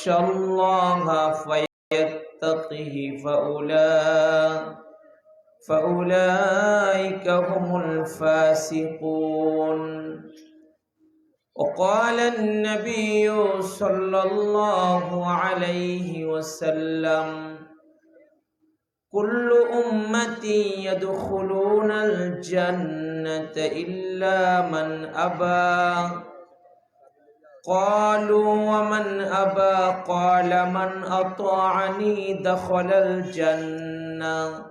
يخشى الله فيتقه فأولئك هم الفاسقون. وقال النبي صلى الله عليه وسلم كل أمتي يدخلون الجنة إلا من أبى. قالوا ومن أبى؟ قال من أطاعني دخل الجنة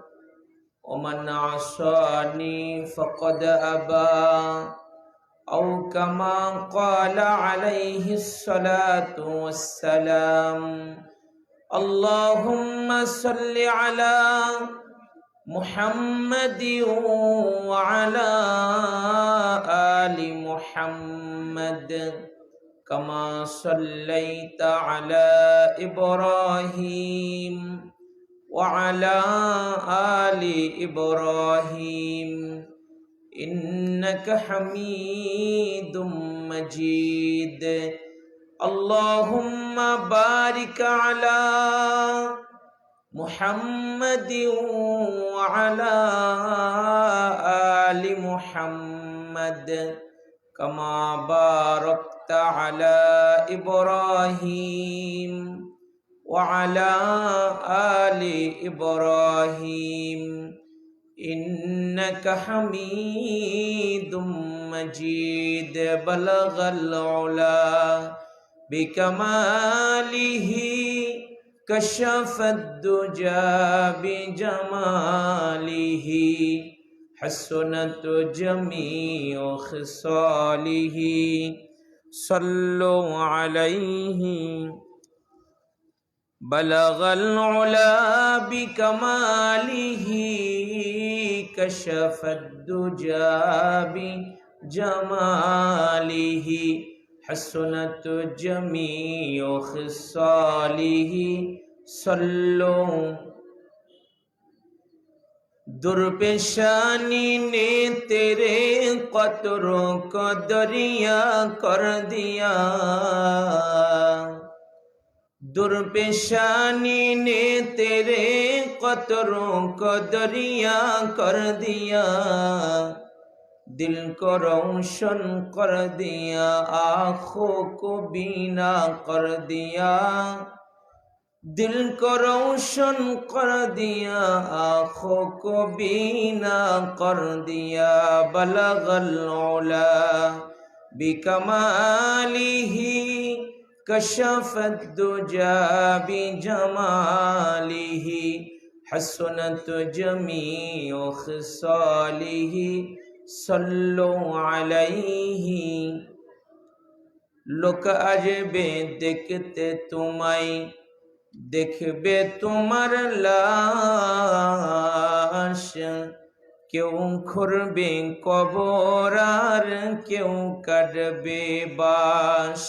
ومن عصاني فقد أبى، أو كما قال عليه الصلاة والسلام. اللهم صل على محمد وعلى آل محمد كما صليت على إبراهيم وعلى آل إبراهيم إنك حميد مجيد. اللهم بارك على محمد وعلى آل محمد كما باركت على إبراهيم وعلى آل إبراهيم إنك حميد مجيد. بلغ العلا بكماله كشف الدجى بجماله حسنت جميع خصاله. صلوا عليه. بلغ العلا بكماله كشف الدجى بجماله حسنت جميع خصاله. صلوا. दुर्पेशानी ने तेरे कतरों को दरिया कर दिया। दुर्पेशानी ने तेरे कतरों को दरिया कर दिया। दिल को रोशन कर दिया, आँखों को बीना कर दिया। दिल को रोशन कर दिया, आँखों को बीना कर दिया। बलगल उला बिकमालिही कशफत दुजा बिजमालिही हसनत जमीउ खिसालिही। सल्लु अलैहि। लोक आजबे देखते तुम्हाई, देखबे तुम्हार लाश। क्यों खुरबे कबर आर क्यों काटबे बाश।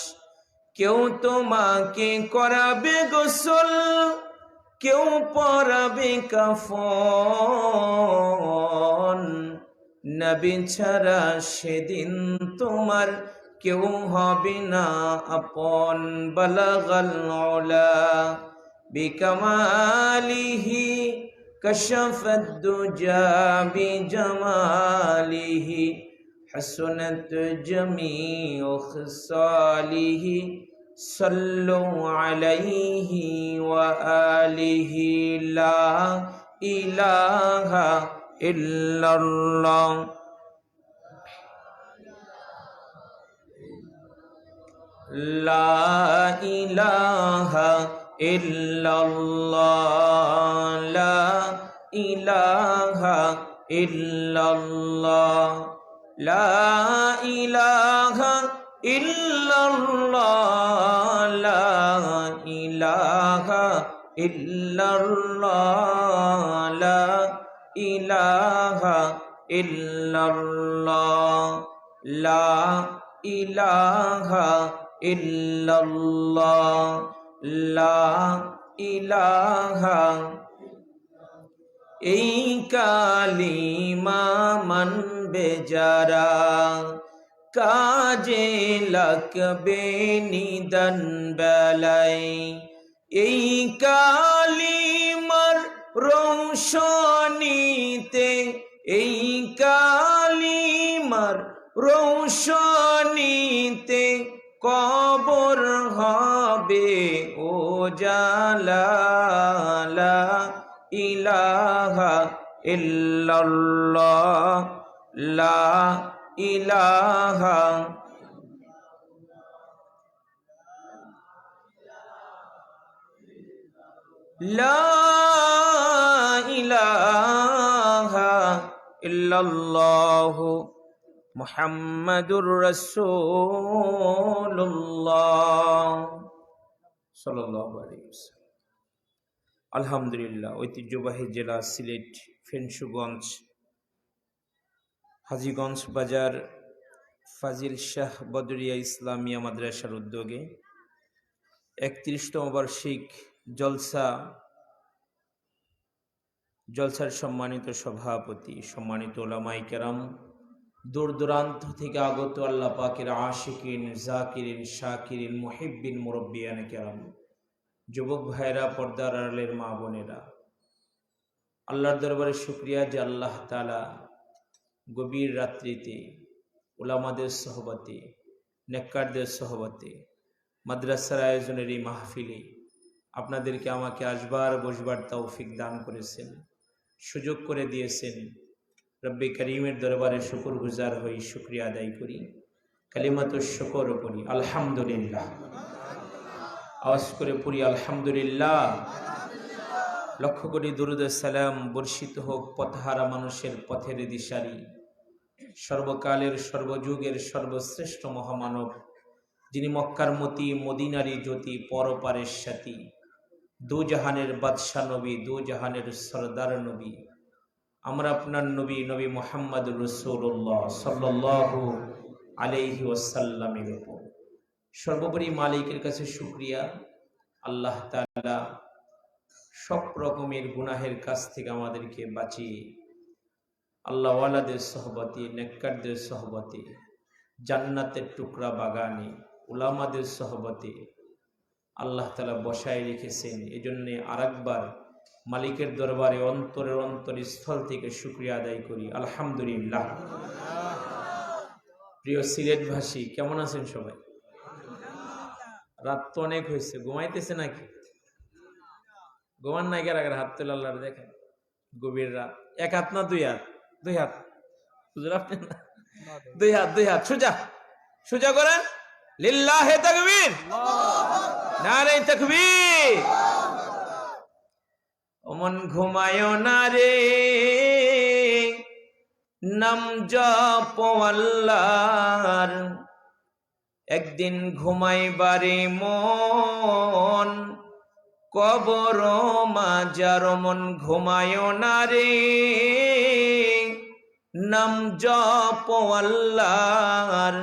क्यों তোমাকে করাবে গোসল, क्यों পরাবে কাফন। নবী ছাড়া সেদিন তোমার কেউ হবে না আপন। বলগল উলা বিকামালিহি কশফত দুজা বিজমালিহি হসনত জমিউ খিসালিহি। সল্লু আলাইহি ওয়া আলিহি। লা ইলাহা ইল্লাল্লাহ। লা ইলাহা ইল্লাল্লাহ। লা ইলাহা ইল্লাল্লাহ। লা ইলাহা ইল্লাল্লাহ। লা ইলাহা ইল্লাল্লাহ। লা ইলাহা ইল্লাল্লাহ। লা ইলাহা ইল্লাল্লাহ। লা ইলাহা। এই কালিমা মানবে যারা, কাজে লাগবে নিদান বেলায়। এই কালিমার রৌশনীতে, এই কালিমার রৌশনীতে কবর হবে উজালা। লা ইলাহা ইল্লাল্লাহ, লা ইলাহা লা ইলাহা ইল্লাল্লাহু মুহাম্মাদুর রাসূলুল্লাহ সাল্লাল্লাহু আলাইহি ওয়াসাল্লাম। আলহামদুলিল্লাহ, ঐতিহ্যবাহী জেলা সিলেট ফেঞ্চুগঞ্জ হাজীগঞ্জ বাজার ফাজিল শাহ বদরিয়া ইসলামিয়া মাদ্রাসার উদ্যোগে ৩১তম বার্ষিক জলসার সম্মানিত সভাপতি, সম্মানিত উলামায়ে কেরাম, দূর দূরান্ত থেকে আগত আল্লাহ পাকের আশিকিন, জাকিরিন, শাকিরিন, মুহিব্বিন, মুরব্বিয়ান কেরাম, যুবক ভাইরা, পর্দার আড়ালের মা বোনেরা, আল্লাহর দরবারে শুকরিয়া যে আল্লাহ তাআলা গভীর রাত্রিতে উলামাদের সহবতে, নেককারদের সহবতে মাদ্রাসার আয়োজনের এই মাহফিলে আপনাদেরকে আমাকে আসবার বসবার তৌফিক দান করেছেন, সুযোগ করে দিয়েছেন। রব্বে করিমের দরবারে শুকরগুজার হই, শুকরিয়া আদায় করি, কালিমাতুশ শুকর করি আলহামদুলিল্লাহ। আওয়াজ করে পড়ি আলহামদুলিল্লাহ। লক্ষ কোটি দুরুদ সালাম বর্ষিত হোক পথহারা মানুষের পথের দিশারি, সর্বকালের সর্বযুগের সর্বশ্রেষ্ঠ মহামানব, যিনি মক্কার মতি, মদিনারি জ্যোতি, পরপারের সাথী, দু জাহানের বাদশাহ নবী, দু জাহানের সরদার নবী, আমরা আপনার নবী, নবী মুহাম্মদুর রাসূলুল্লাহ সাল্লাল্লাহু আলাইহি ওয়াসাল্লামের উপর সর্বোপরি মালিকের কাছে শুকরিয়া। আল্লাহ তাআলা সব রকমের গুনাহের কাছ থেকে আমাদেরকে বাঁচিয়ে আল্লাহওয়ালাদের সহবতে, নেককারদের সহবতে, জান্নাতের টুকরা বাগানে উলামাদের সহবতে আল্লাহ তাআলা বসায় রেখেছেন। এজন্য আরেকবার মালিকের দরবারে অন্তরের অন্তরস্থল থেকে শুকরিয়া আদায় করি আলহামদুলিল্লাহ। প্রিয় সিলেটবাসী, কেমন আছেন সবাই? রাত তো অনেক হয়েছে, ঘুমাইতেছে নাকি? ঘুমান নাই কারা কারা? হাত তোলা, আল্লাহর দেখেন। গভীর রাত, এক হাত না দুই হাত? দুই হাত। হুজুর আপনি না? দুই হাত, দুই হাত সোজা সোজা করেন। লিল্লাহে তাকবীর, নারে তাকবীর। ওমন ঘুমায় না রে, নাম জপ আল্লাহর, একদিন ঘুমাইবারে মন কবর মাজার। মন ঘুমায় না রে, নাম জপ আল্লাহর,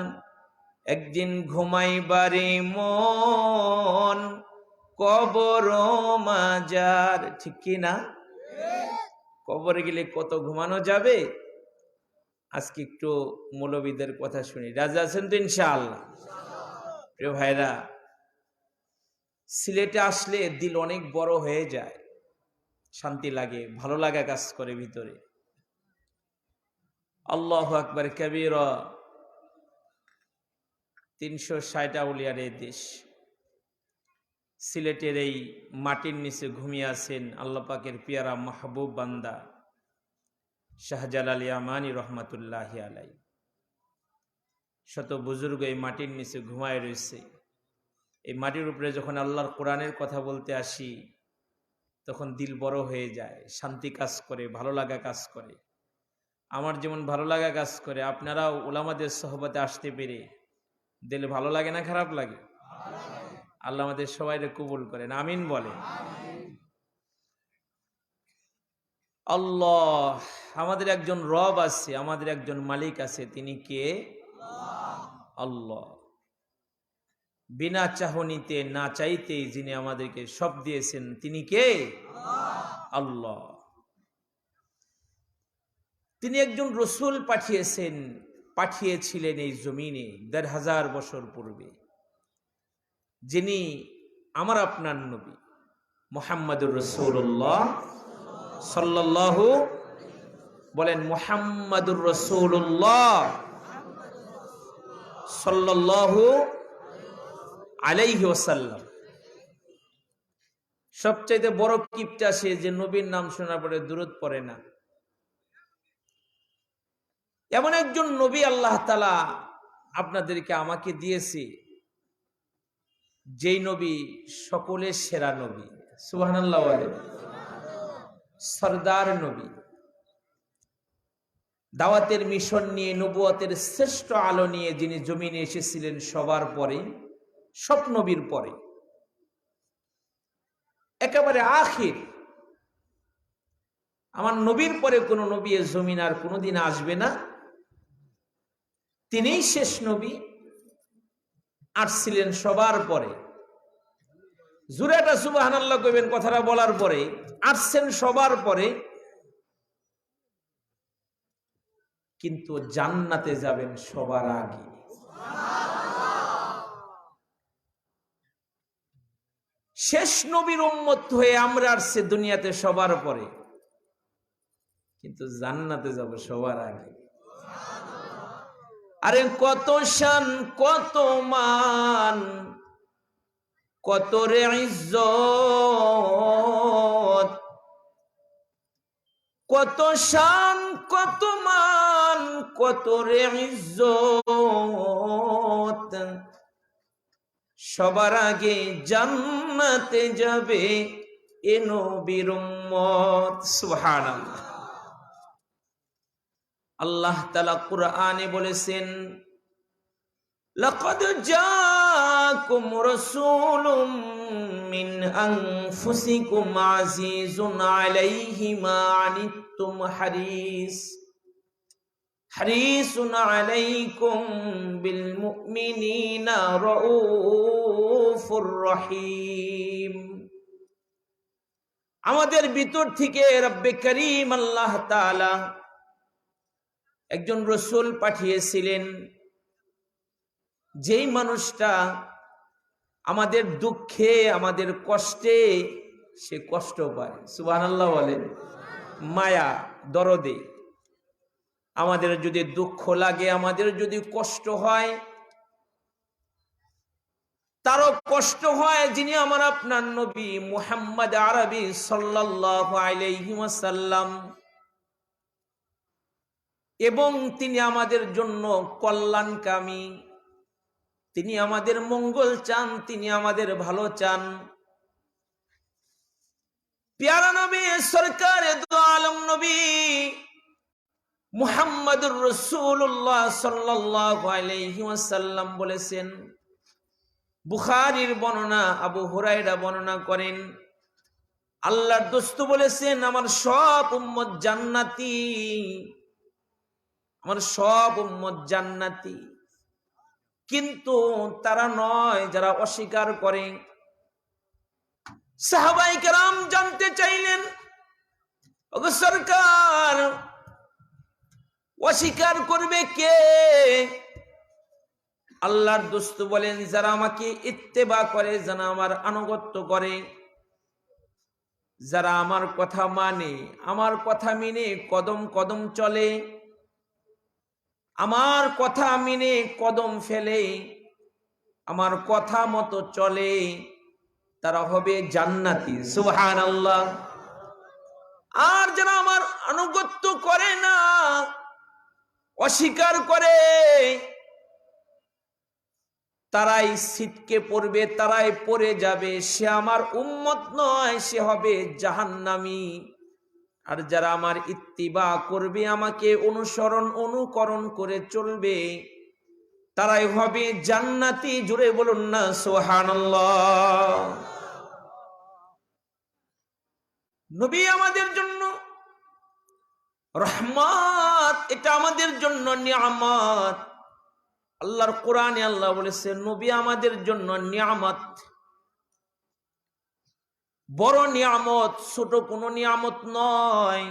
একদিন ঘুমাইবারে মন কবর মাজার। ঠিক কি না? কবরে গেলে কত ঘুমানো যাবে। আজকে একটু মৌলবীদের কথা শুনি, রাজি আছেন তো ইনশাআল্লাহ? প্রিয় ভাইরা, সিলেটে আসলে দিল অনেক বড় হয়ে যায়, শান্তি লাগে, ভালো লাগা কাজ করে ভিতরে। আল্লাহু আকবার কবীরা। 360 আউলিয়ার এই দেশ, সিলেটের এই মাটির নিচে ঘুমিয়ে আছেন আল্লাহ পাকের পিয়ারা মাহবুব বান্দা শাহজালাল ইয়ামানী রহমাতুল্লাহি আলাইহি। শত বুজুর্গ এই মাটির নিচে ঘুমায় রয়েছে। এই মাটির উপরে যখন আল্লাহর কোরআনের কথা বলতে আসি, তখন দিল বড় হয়ে যায়, শান্তি কাজ করে, ভালো লাগা কাজ করে। আমার যেমন ভালো লাগা কাজ করে, আপনারাও উলামাদের সহবতে আসতে পেরে দিলে ভালো লাগে না খারাপ লাগে? আল্লাহ আমাদের সবাইকে কবুল করেন, আমিন বলে। আল্লাহ, আমাদের একজন রব আছে, আমাদের একজন মালিক আছে। তিনি কে? আল্লাহ। বিনা চাহনিতে, না চাইতে যিনি আমাদেরকে সব দিয়েছেন, তিনি কে? আল্লাহ। তিনি একজন রসুল পাঠিয়েছেন, পাঠিয়েছিলেন এই জমিনে ১৫০০ বছর পূর্বে, যিনি আমার আপনার নবী মুহাম্মাদুর রাসূলুল্লাহ সাল্লাল্লাহু, বলেন মুহাম্মাদুর রাসূলুল্লাহ সাল্লাল্লাহু আলাইহি ওয়াসাল্লাম। সবচাইতে বড় কিপটা সে যে নবীর নাম শোনার পরে দুরূদ পড়ে না। এমন একজন নবী আল্লাহ তাআলা আপনাদেরকে আমাকে দিয়েছে, যেই নবী সকলের সেরা নবী। সুবহানাল্লাহ বলেন। সরদার নবী, দাওয়াতের মিশন নিয়ে, নবুয়তের শ্রেষ্ঠ আলো নিয়ে যিনি জমিনে এসেছিলেন সবার পরে, সব নবীর পরে একেবারে আখির। আমার নবীর পরে কোন নবী এ জমিন আর কোনদিন আসবে না, তিনিই শেষ নবী, আসছিলেন সবার পরে। জুড়ে একটা সুবহানাল্লাহ কইবেন কথাটা বলার পরে। আসছেন সবার পরে, কিন্তু জান্নাতে যাবেন সবার আগে। শেষ নবীর উম্মত হয়ে আমরা আসছে দুনিয়াতে সবার পরে, কিন্তু জান্নাতে যাব সবার আগে। আরে কত শান, কত মান, কত রে ইজ্জত, কত শান, কত মান, কত রে ইজ্জত, সবার আগে জান্নাতে যাবে এ নবীর উম্মত। সুবহানাল্লাহ। আল্লাহ তাআলা কুরআনে বলেছেন, লাকাদ জাআকুম রাসূলুম মিন আনফুসিকুম আজিজুন আলাইহি মা আনিতুম হারিসুন আলাইকুম বিল মুমিনিনা রাউফুর রহিম। আমাদের ভিতর থেকে রব্বে করিম আল্লাহ তাআলা একজন রসূল পাঠিয়েছিলেন, যেই মানুষটা আমাদের দুঃখে, আমাদের কষ্টে সে কষ্ট পায়। সুবহানাল্লাহ বলেন। মায়া, দরদে, আমাদের যদি দুঃখ লাগে, আমাদের যদি কষ্ট হয়, তারও কষ্ট হয় যিনি আমার আপনার নবী মুহাম্মদ আরবি সাল্লাল্লাহু আলাইহি ওয়াসাল্লাম। এবং তিনি আমাদের জন্য কল্যাণকামী, তিনি আমাদের মঙ্গল চান, তিনি আমাদের ভালো চান। প্যারা নবী সরকার দু আলম নবী মুহাম্মাদুর রাসূলুল্লাহ সাল্লাল্লাহু আলাইহি ওয়াসাল্লাম বলেছেন, বুখারীর বর্ণনা, আবু হুরায়রা বর্ণনা করেন, আল্লাহর দোস্ত বলেছেন, আমার সব উম্মত জান্নাতি, আমার সব উম্মত জান্নাতি, কিন্তু তারা নয় যারা অস্বীকার করে। সাহাবায়ে কেরাম জানতে চাইলেন, ওগো সরকার, অস্বীকার করবে কে? আল্লাহর দোস্ত বলেন, যারা আমাকে ইত্তেবা করে, যারা আমার আনুগত্য করে, যারা আমার কথা মানে, আমার কথা মেনে কদম কদম চলে, আমার কথা মেনে কদম ফেলে, আমার কথা মতো চলে, তারা হবে জান্নাতি। সুবহানাল্লাহ। আর যারা আমার আনুগত্য করে না, অস্বীকার করে, তারাই ছিটকে পড়বে, তারাই পড়ে যাবে, সে আমার উম্মত নয়, সে হবে জাহান্নামী। আর যারা আমার ইত্তিবা করবে, আমাকে অনুসরণ অনুকরণ করে চলবে, তারাই হবে জান্নাতি। জুড়ে বলুন না সুবহানাল্লাহ। নবী আমাদের জন্য রহমত, এটা আমাদের জন্য নিয়ামত। আল্লাহর কোরআনে আল্লাহ বলেছেন, নবী আমাদের জন্য নিয়ামত, বড় নিয়ামত, ছোট কোনো নিয়ামত নয়।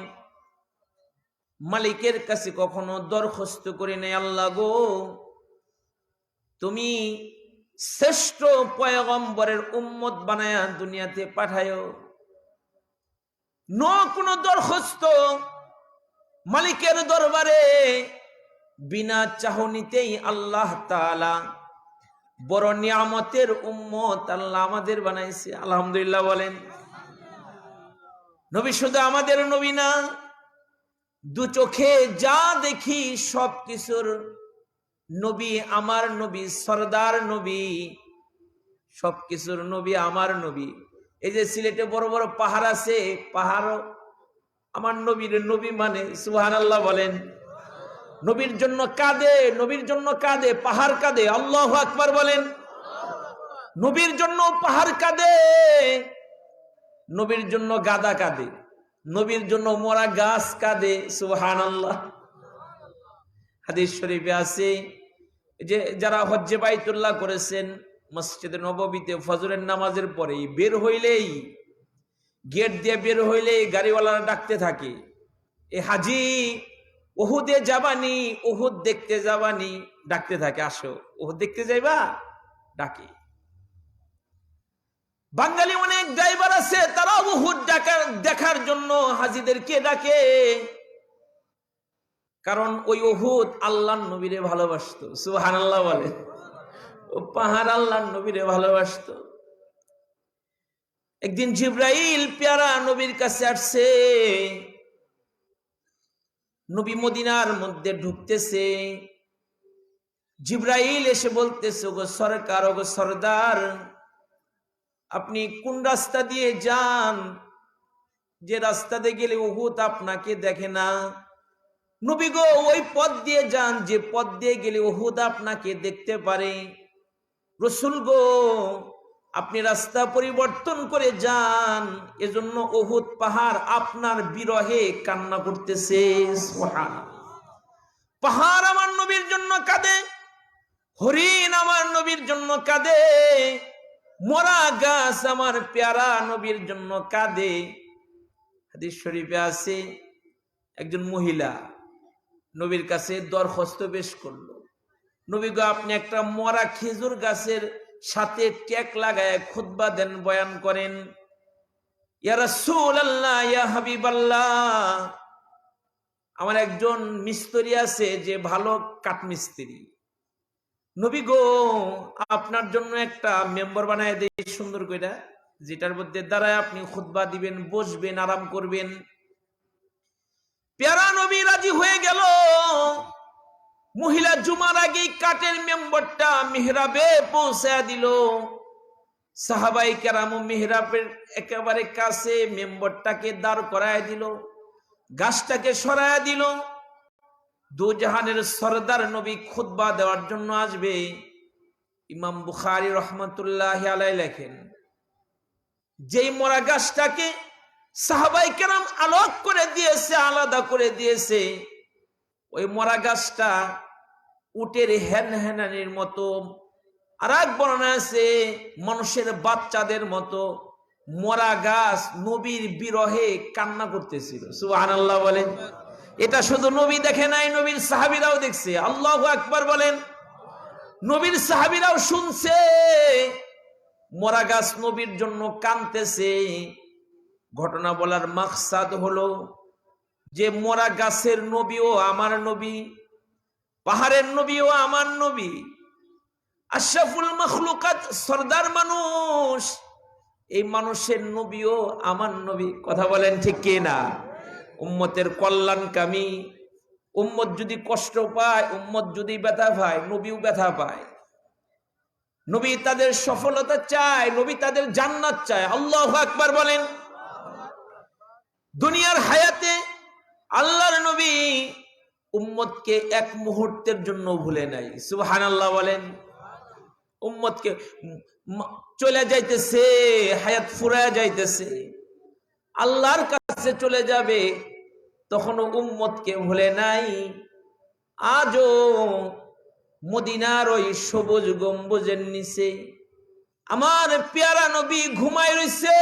মালিকের কাছে কখনো দরখাস্ত করি নাই, আল্লাহ গো তুমি শ্রেষ্ঠ পয়গম্বরের উম্মত বানায়া দুনিয়াতে পাঠায়। কোনো দরখাস্ত মালিকের দরবারে বিনা চাহনিতেই আল্লাহ তাআলা বড় নিয়ামতের উম্মত আল্লাহ আমাদের বানাইছে। আলহামদুলিল্লাহ বলেন। নবী শুধু আমাদের নবী না, দু চোখে যা দেখি সব কিছুর নবী আমার নবী, সরদার নবী, সব কিছুর নবী আমার নবী। এই যে সিলেটে বড় বড় পাহাড় আছে, পাহাড় আমার নবীর নবী মানে, সুবহানাল্লাহ বলেন। নবীর জন্য কাঁদে, নবীর জন্য কাঁদে, পাহাড় কাঁদে, আল্লাহু আকবার বলেন। নবীর জন্য পাহাড় কাঁদে, নবীর জন্য গাদা কাঁদে, নবীর জন্য মরা গাছ কাঁদে, সুবহানাল্লাহ। হাদিস শরীফে আছে যে যারা হজ্জে বাইতুল্লাহ করেছেন, মসজিদে নববীতে ফজরের নামাজের পরে বের হইলেই, গেট দিয়ে বের হইলেই গাড়িওয়ালারা ডাকতে থাকে, এ হাজি উহুদে যাবানি, উহুদ দেখতে যাবানি, ডাকতে থাকে, আসো উহুদ দেখতে যাইবা, ডাকে। বাঙালি অনেক ড্রাইভার আছে, তারা উহুদ দেখার জন্য হাজিদেরকে ডাকে, কারণ ওই উহুদ আল্লাহর নবীরে ভালোবাসতো, সুবহানাল্লাহ বলে। ও পাহাড় আল্লাহর নবীরে ভালোবাসতো। একদিন জিবরাইল প্যারা নবীর কাছে আসছে, নবী মদিনার মধ্যে ঢুকতেছে। জিবরাইল এসে বলতেছে, ওগো সরকার, ওগো সরদার, আপনি কোন রাস্তা দিয়ে যান, যে রাস্তা দিয়ে গেলে উহুদ আপনাকে দেখে না। নবী গো ওই পথ দিয়ে যান, যে পথ দিয়ে গেলে উহুদ আপনাকে দেখতে পারে। রসুল গো আপনি রাস্তা পরিবর্তন করে যান, এজন্য উহুদ পাহাড় আপনার বিরহে কান্না করতেছে। পাহাড় আমার নবীর জন্য কাঁদে, হরিণ আমার নবীর জন্য কাঁদে, মরা গাছ আমার প্যারা নবীর জন্য কাঁদে। হাদিস শরীফে আছে একজন মহিলা নবীর কাছে দরখাস্ত পেশ করলো, নবী গো আপনি একটা মরা খেজুর গাছের সাথে ট্যাগ লাগায় খুতবা দেন, বয়ান করেন। ইয়া রাসূলুল্লাহ, ইয়া হাবিবাল্লাহ, আমার একজন মিস্ত্রি আছে যে ভালো কাঠমিস্ত্রি, নবী গো আপনার জন্য একটা মেম্বার বানায় দেই সুন্দর কইরা, যেটার মধ্যে দাঁড়ায় আপনি খুতবা দিবেন, বসবেন, আরাম করবেন। প্যারা নবী রাজি হয়ে গেল। মহিলা জুমার আগে কাঠের মেম্বারটা মিহরাবে পৌঁছায় দিল। সাহাবাই কেরাম মিহরাবের একেবারে কাছে মেম্বারটাকে দাঁড় করায় দিল, গাছটাকে সরায় দিল। দু জাহানের সরদার নবী খুতবা দেওয়ার জন্য আসবে। ইমাম বুখারী রহমতুল্লাহি আলাইহি লেখেন, যেই মরা গাছটাকে সাহাবাই কেরাম আলোক করে দিয়েছে, আলাদা করে দিয়েছে, ওই মরা গাছটা উটের হেনহেনানির মতো, আর এক বর্ণনা আছে মানুষের বাচ্চাদের মতো মরা গাছ নবীর বিরহে কান্না করতেছিল। সুবহানাল্লাহ বলেন। এটা শুধু নবী দেখে নাই, নবীর সাহাবীরাও দেখছে। আল্লাহু আকবার বলেন। নবীর সাহাবীরাও শুনছে মরা গাছ নবীর জন্য কাঁদতেছে। ঘটনা বলার মাকসাদ হলো যে মরা গাছের নবীও আমার নবী, পাহাড়ের নবীও আমার নবী, আশরাফুল মাখলুকাত, সরদার মানুষ, এই মানুষের নবীও আমার নবী। কথা বলেন ঠিক কি না? উম্মতের কল্যাণকামী। উম্মত যদি কষ্ট পায়, উম্মত যদি ব্যথা পায়, নবীও ব্যথা পায়। নবী তাদের সফলতা চায়, নবী তাদের জান্নাত চায়। আল্লাহু আকবার বলেন। দুনিয়ার হায়াতে আল্লাহর নবী উম্মতকে এক মুহূর্তের জন্য ভুলে নাই। সুবহানাল্লাহ বলেন। উম্মতকে চলে যাইতেছে, হায়াত ফুরায় যাইতেছে, আল্লাহর কাছে চলে যাবে, তখনও উম্মতকে ভুলে নাই। আজও মদিনার ওই সবুজ গম্বুজের নিচে আমার পেয়ারা নবী ঘুমায় রইছে,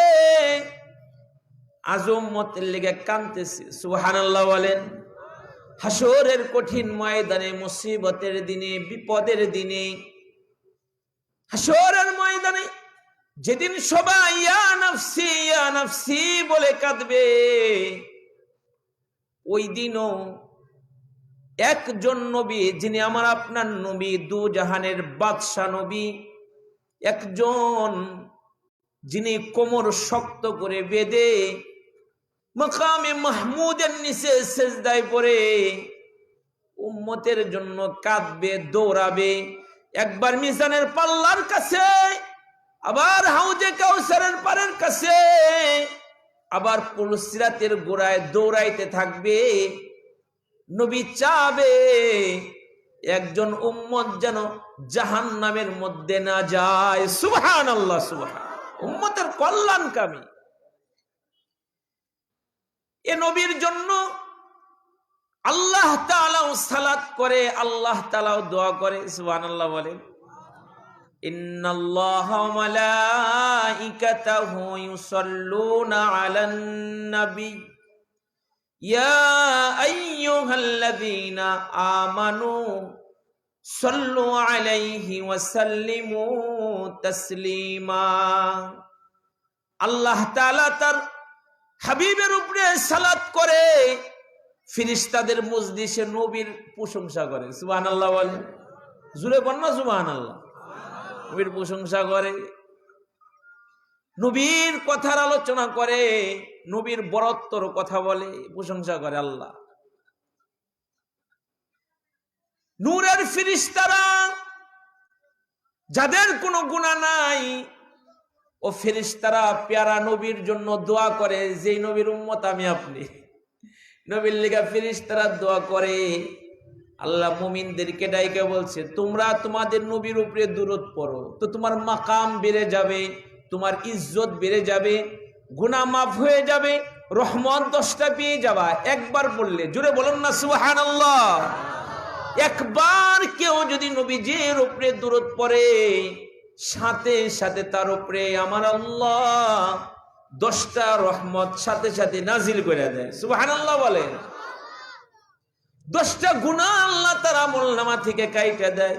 আজও উম্মতের লেগে কাঁদতেছে। সুবহানাল্লাহ বলেন। হাসরের কঠিন ময়দানে, মুসিবতের দিনে, বিপদের দিনে, হাসরের ময়দানে যেদিন সবাই ইয়া নাফসি বলে কাঁদবে, ওই দিনও একজন নবী, যিনি আমার আপনার নবী, দু জাহানের বাদশা নবী, একজন যিনি কোমর শক্ত করে বেঁধে মাকামে মাহমুদের নিচে সেজদায় পড়ে উম্মতের জন্য কাঁদবে, দৌড়াবে, একবার মিজানের পাল্লার কাছে, আবার হাউজে কাউসারের পারের কাছে, আবার পুলসিরাতের গোড়ায় দৌড়াইতে থাকবে। নবী চাবে একজন উম্মত যেন জাহান্নামের মধ্যে না যায়। সুবহানাল্লাহ, সুবহান, উম্মতের কল্যাণকামী এ নবীর জন্য আল্লাহ তাআলাও সালাত করে, আল্লাহ তাআলাও দোয়া করে। সুবহানাল্লাহ বলেন। ইন্নাল্লাহা ওয়া মালাইকাতাহু ইউসাল্লুনা আলান নবী ইয়া আইয়ুহাল্লাযীনা আমানু সাল্লু আলাইহি ওয়া সাল্লিমু তাসলিমা। আল্লাহ তাআলা তার হাবিবের উপরে সালাত করে, ফেরেশতাদের মজলিসে নবীর প্রশংসা করে। সুবহানাল্লাহ বলেন। জোরে বল না সুবহানাল্লাহ। নবীর প্রশংসা করে, নবীর কথার আলোচনা করে, নবীর বরত্বর কথা বলে, প্রশংসা করে আল্লাহ। নূরের ফেরেশতারা যাদের কোনো গুনাহ নাই, ও ফেরেশতারা প্যারা নবীর জন্য দোয়া করে, যেই নবীর উম্মত আমি আপনি। নবীর লিগা ফেরেশতারা দোয়া করে। আল্লাহ মুমিনদেরকে ডাইকে বলছে, তোমরা তোমাদের নবীর উপরে দুরূদ পড়ো, তো তোমার মাকাম বেড়ে যাবে, তোমার ইজ্জত বেড়ে যাবে, গুনাহ মাফ হয়ে যাবে, রহমত 10টা পেয়ে যাবা একবার বললে। জোরে বলুন না সুবহানাল্লাহ। একবার কেউ যদি নবীজির উপরে দুরূদ পড়ে, সাথে সাথে তার উপরে আমার আল্লাহ 10টা রহমত সাথে সাথে নাজিল করে দেয়। সুবহানাল্লাহ বলেন। 10টা গুনাহ আল্লাহ তার আমলনামা থেকে কাইটা দেয়,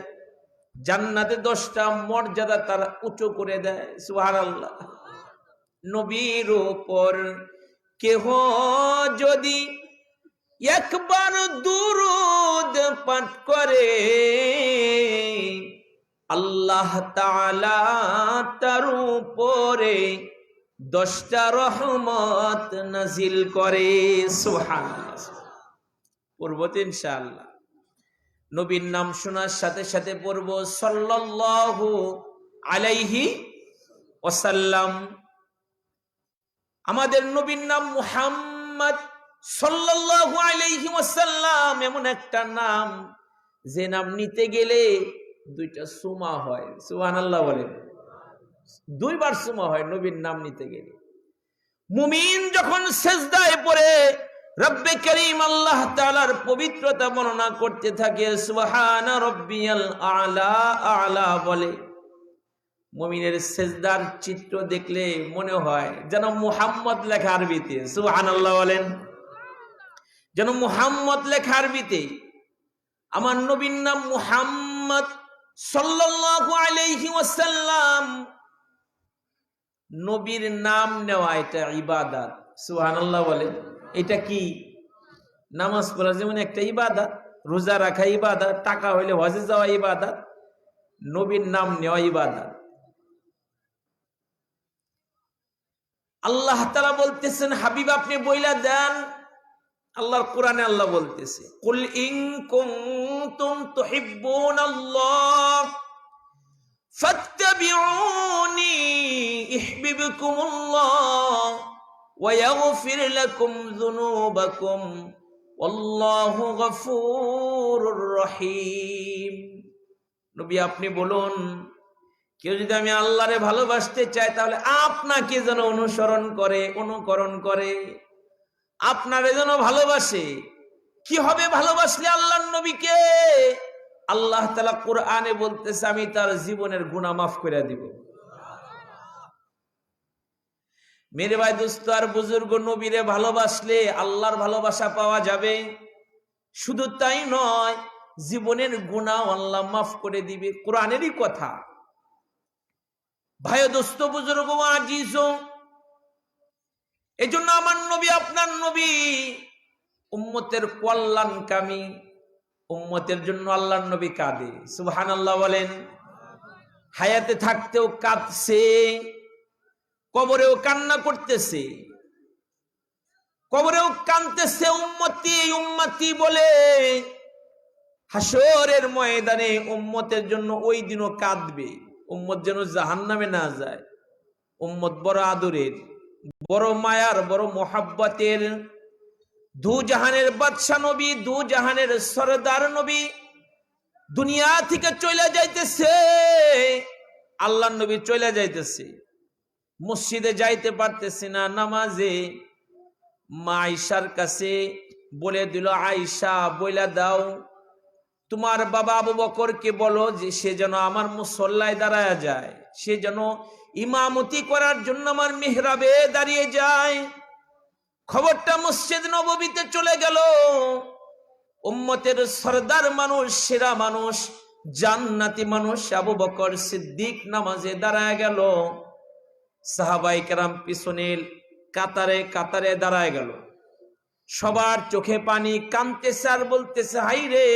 জান্নাতে 10টা মর্যাদা তার উঁচু করে দেয়। সুবহানাল্লাহ। নবীর উপর কেহ যদি একবার দুরূদ পাঠ করে, আল্লাহ তাআলা তার উপরে 10টা রহমত নাজিল করে। সুবহানাল্লাহ। পড়ব তো ইনশাআল্লাহ। নবীর নাম শোনার সাথে সাথে পড়ব সাল্লাল্লাহু আলাইহি ওয়াসাল্লাম। আমাদের নবীর নাম মুহাম্মদ সাল্লাল্লাহু আলাইহি ওয়াসাল্লাম, এমন একটা নাম যে নাম নিতে গেলে 2টা সুমা হয়। সুবহানাল্লাহ বলেন। 2বার সুমা হয় নবীর নাম নিতে গেলে। মুমিন যখন সিজদায় পড়ে রব্বে করিম আল্লাহ তাআলার পবিত্রতা বর্ণনা করতে থাকে, সুবহানা রাব্বিয়াল আ'লা আ'লা বলে, মুমিনের সিজদার চিত্র দেখলে মনে হয় যেন মুহাম্মদ লেখা আরবিতে। সুবহানাল্লাহ বলেন। যেন মুহাম্মদ লেখা আরবিতে। আমার নবীর নাম মুহাম্মদ সাল্লাল্লাহু আলাইহি ওয়াসাল্লাম। নবীর নাম নেওয়া এটা ইবাদত। সুবহানাল্লাহ বলেন। এটা কি? নামাজ পড়া যেমন একটা ইবাদত, রোজা রাখা ইবাদত, টাকা হইলে হজে যাওয়া ইবাদত, নবীর নাম নেওয়া ইবাদত। আল্লাহ তাআলা বলতেছেন, হাবিব আপনি বইলা দেন। আল্লাহর কোরআনে আল্লাহ বলতেছে, কুল ইন কুনতুম তুহিব্বুনাল্লাহ ফাত্তাবিউনি ইউহিব্বুকুমুল্লাহ ওয়া ইয়াগফির লাকুম যুনুবাকুম ওয়াল্লাহু গফুরুর রহিম। নবী আপনি বলুন, কেউ যদি আমি আল্লাহরে ভালোবাসতে চাই, তাহলে আপনাকে যেন অনুকরণ করে, আপনারে যেন ভালোবাসে। কি হবে ভালোবাসলে আল্লাহর নবীকে? আল্লাহ তাআলা কোরআনে বলতেছে, আমি তার জীবনের গুনাহ মাফ করে দিব। মেরে ভাই, দোস্ত আর বুজুর্গ, নবীরে ভালোবাসলে আল্লাহর ভালোবাসা পাওয়া যাবে। শুধু তাই নয়, জীবনের গুনাহ আল্লাহ মাফ করে দিবে। কোরআনেরই কথা। ভাই দোস্ত বুজুর্গ আজিজ, এজন্য আমার নবী, আপনার নবী উম্মতের কল্যাণকামী। উম্মতের জন্য আল্লাহর নবী কাঁদে, সুবহানাল্লাহ বলেন। হায়াতে থাকতেও কাঁদছে, কবরেও কান্না করতেছে, কবরেও কাঁদতেছে উম্মতি উম্মতি বলে। হাসরের ময়দানে উম্মতের জন্য ওই দিনও কাঁদবে। উম্মত যেন জাহান্নামে না যায়। উম্মত বড় আদরের, বড় মায়ার, বড় মোহাব্বতের। দু জাহানের বাদশা নবী, দু জাহানের সরদার নবী দুনিয়া থেকে চলে যাইতেছে। আল্লাহর নবী চলে যাইতেছে, মসজিদে যাইতে পারতেছে না নামাজে। মা আয়েশার কাছে বলে দিল, আয়েশা বইলা দাও তোমার বাবা আবু বকরকে বলো যে সে যেন আমার মুসল্লায় দাঁড়ায় যায়, সে যেন ইমামতি করার জন্য আমার মিহরাবে দাঁড়িয়ে যায়। খবরটা মসজিদ নববীতে চলে গেল। উম্মতের সরদার মানুষ, সেরা মানুষ, জান্নাতি মানুষ আবু বকর সিদ্দিক নামাজে দাঁড়ায় গেল। সাহাবায়ে কেরাম পিছনের কাতারে কাতারে দাঁড়ায় গেল। সবার চোখে পানি, কাঁদতেছে আর বলতেছে, হাই রে,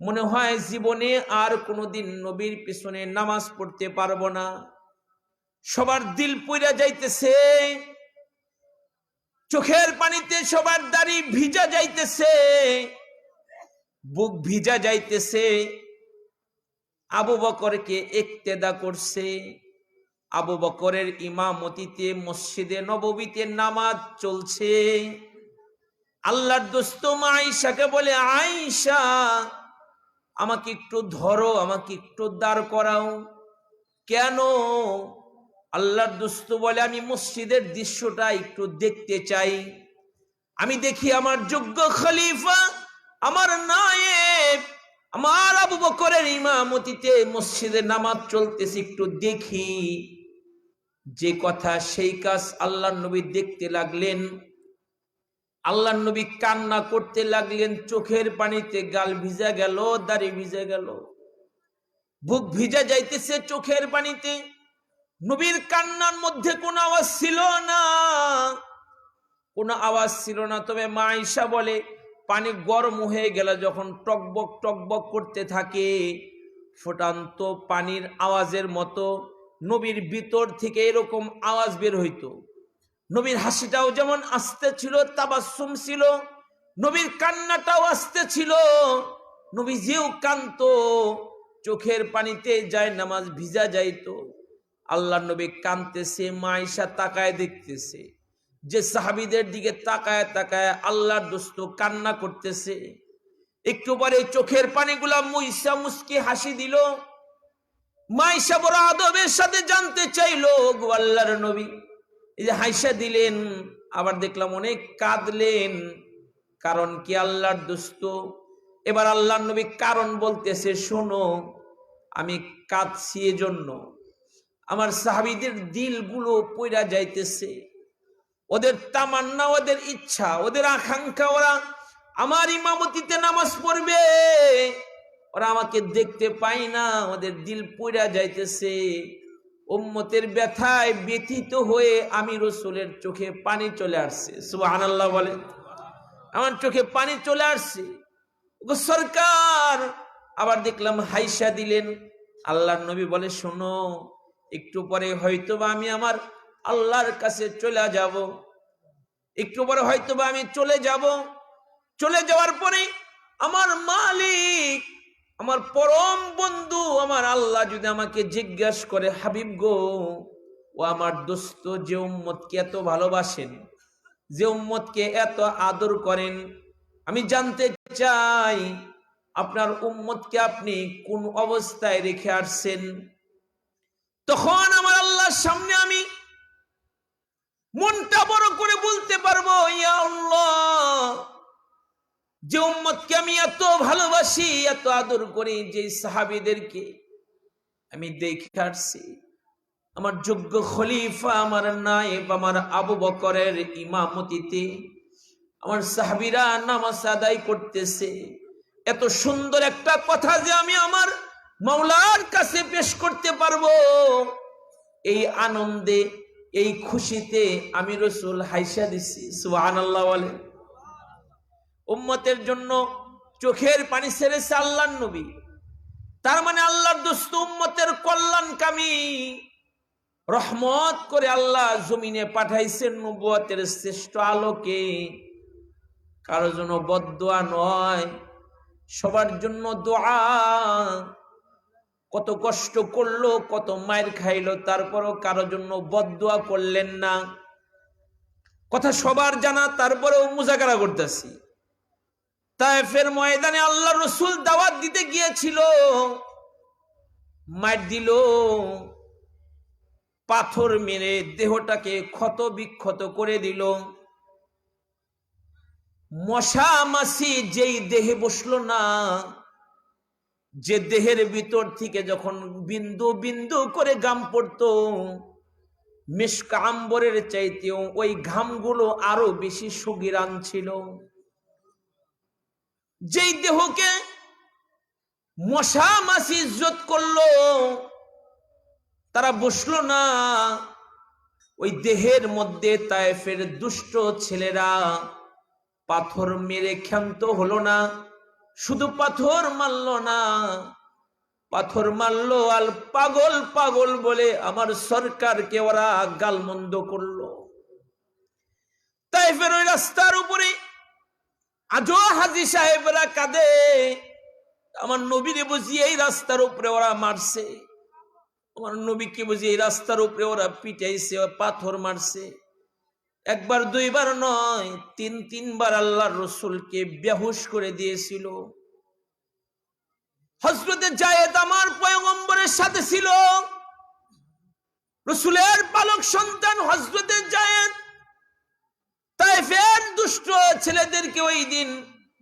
মনে হয় জীবনে আর কোনোদিন নবীর পিছনে নামাজ পড়তে পারবো না। সবার দিল পুইরা যাইতেছে, চোখের পানিতে সবার দাড়ি ভিজা যাইতেছে, বুক ভিজা যাইতেছে। আবু বকরকে ইক্তেদা করছে। আবু বকরের ইমামতিতে মসজিদে নববীতে নামাজ চলছে। আল্লাহর দোস্ত মা আয়েশাকে বলে, আয়েশা আমাকে একটু ধরো, আমাকে একটু দাঁড় করাও। কেন? আল্লাহর দোস্ত বলে, আমি মসজিদের দৃশ্যটা একটু দেখতে চাই। আমি দেখি আমার যোগ্য খলিফা, আমার নায়েব, আমার আবু বকরের ইমামতিতে মসজিদে নামাজ চলতেছে, একটু দেখি। যে কথা সেই কাজ। আল্লাহর নবী দেখতে লাগলেন। আল্লাহর নবী কান্না করতে লাগলেন, চোখের পানিতে গাল ভিজা গেল, দাড়ি ভিজা গেল, বুক ভিজা যাইতেছে চোখের পানিতে। নবীর কান্নার মধ্যে কোনো আওয়াজ ছিল না, কোনো আওয়াজ ছিল না। তবে মা আয়েশা বলে, পানি গরম হয়ে গেল যখন টকবক টকবক করতে থাকে, ফুটান্ত পানির আওয়াজের মতো নবীর ভিতর থেকে এরকম আওয়াজ বের হইতো। নবীর হাসিটাও যেমন আস্তে ছিল, তাবাসসুম ছিল, নবীর কান্নাটাও আস্তে ছিল। নবী যেও কাঁদতো, চোখের পানিতে যায় নামাজ ভিজা যাইতো। আল্লাহর নবী কাঁদতেছে, মা আয়েশা তাকায় দেখতেছে যে সাহাবীদের দিকে তাকায় তাকায় আল্লাহর দোস্ত কান্না করতেছে। একটু পরে চোখের পানিগুলা মুইসা মুস্কি হাসি দিল। মা আয়েশা বড় আদবের সাথে জানতে চাইলো, গো আল্লাহর নবী, এই যে হাসা দিলেন, আবার দেখলাম অনেক কাঁদলেন, কারণ কি? আল্লাহর দোস্ত এবার আল্লাহর নবী কারণ বলতেছে, শোনো, আমি কাঁদছি এজন্য আমার সাহাবীদের দিলগুলো পইরা যাইতেছে। ওদের তামান্না, ওদের ইচ্ছা, ওদের আকাঙ্ক্ষা, ওরা আমার ইমামতিতে নামাজ পড়বে, ওরা আমাকে দেখতে পায় না, ওদের দিল পইরা যাইতেছে। উম্মতের ব্যথায় ব্যথিত হয়ে আমি রাসূলের চোখে পানি চলে আসছে। সুবহানাল্লাহ বলে, আমার চোখে পানি চলে আসছে গো সরকার। আবার দেখলাম হাইসা দিলেন। আল্লাহর নবী বলে, শোনো, একটু পরে হয়তোবা আমি আমার আল্লাহর কাছে চলে যাব, একটু পরে হয়তোবা আমি চলে যাব। চলে যাওয়ার পরে আমার মালিক, আমার পরম বন্ধু, আমার আল্লাহ যদি আমাকে জিজ্ঞাসা করে, হাবিব গো, ও আমার দোস্ত যে উম্মতকে এত ভালোবাসেন, যে উম্মতকে এত আদর করেন, আমি জানতে চাই আপনার উম্মতকে আপনি কোন অবস্থায় রেখে আসছেন। তখন আমার আল্লাহর সামনে আমি মনটা বড় করে বলতে পারবো, ইয়া আল্লাহ, যে উম্মতকে আমি এত ভালোবাসি, এত আদর করি, যে সাহাবীদেরকে আমি দেখে আসছি, আমার যোগ্য খলিফা, আমার নায়েব, আমার আবু বকরের ইমামতিতে আমার সাহাবীরা নামাজ আদায় করতেছে। এত সুন্দর একটা কথা যে আমি আমার মাওলার কাছে পেশ করতে পারবো, এই আনন্দে, এই খুশিতে আমি রাসূল হাইসা দিছি। সুবহানাল্লাহ বলে। উম্মতের জন্য চোখের পানি ছেড়েছে আল্লাহর নবী। তার মানে আল্লাহর দোস্ত উম্মতের কল্যাণকামী, রহমত করে আল্লাহ জমিনে পাঠাইছেন নবুয়তের শ্রেষ্ঠ আলোকে। কারোর জন্য বদদোয়া নয়, সবার জন্য দোয়া। কত কষ্ট করলো, কত মায়ের খাইলো, তারপরও কারোর জন্য বদদোয়া করলেন না। কথা সবার জানা, তারপরেও মুজাকারা করতেছি। তায়েফের ময়দানে আল্লাহ রসুল দাওয়াত দিতে গিয়েছিল, মার দিল, পাথর মেরে দেহটাকে ক্ষত বিক্ষত করে দিল। মশা মাছি যেই দেহে বসলো না, যে দেহের ভিতর থেকে যখন বিন্দু বিন্দু করে ঘাম পড়তো, মিশক আম্বরের চাইতেও ওই ঘামগুলো আরো বেশি সুগিরান ছিল। যেই দেহকে মশা মাছি ইজ্জত করলো, তারা বসলো না, ওই দেহের মধ্যে তায়েফের দুষ্ট ছেলেরা পাথর মেরে ক্ষান্ত হলো না। শুধু পাথর মারলো না, পাথর মারলো আর পাগল পাগল বলে আমার সরকারকে ওরা গালমন্দ করলো। তায়েফের ওই রাস্তার উপরে আজও হাজী সাহেবরা কাঁদে, আমার নবীরে বুঝি এই রাস্তার উপরে ওরা মারছে, আমার নবীকে বুঝি এই রাস্তার উপরে ওরা পিটাইছে, পাথর মারছে। একবার দুইবার নয়, তিনবার আল্লাহর রসুলকে বেহুশ করে দিয়েছিল। হযরতে যায়েদ আমার পয়গম্বরের সাথে ছিল, রসুলের পালক সন্তান হযরতে যায়েদ তায়েফের দুষ্ট ছেলেদেরকে ওই দিন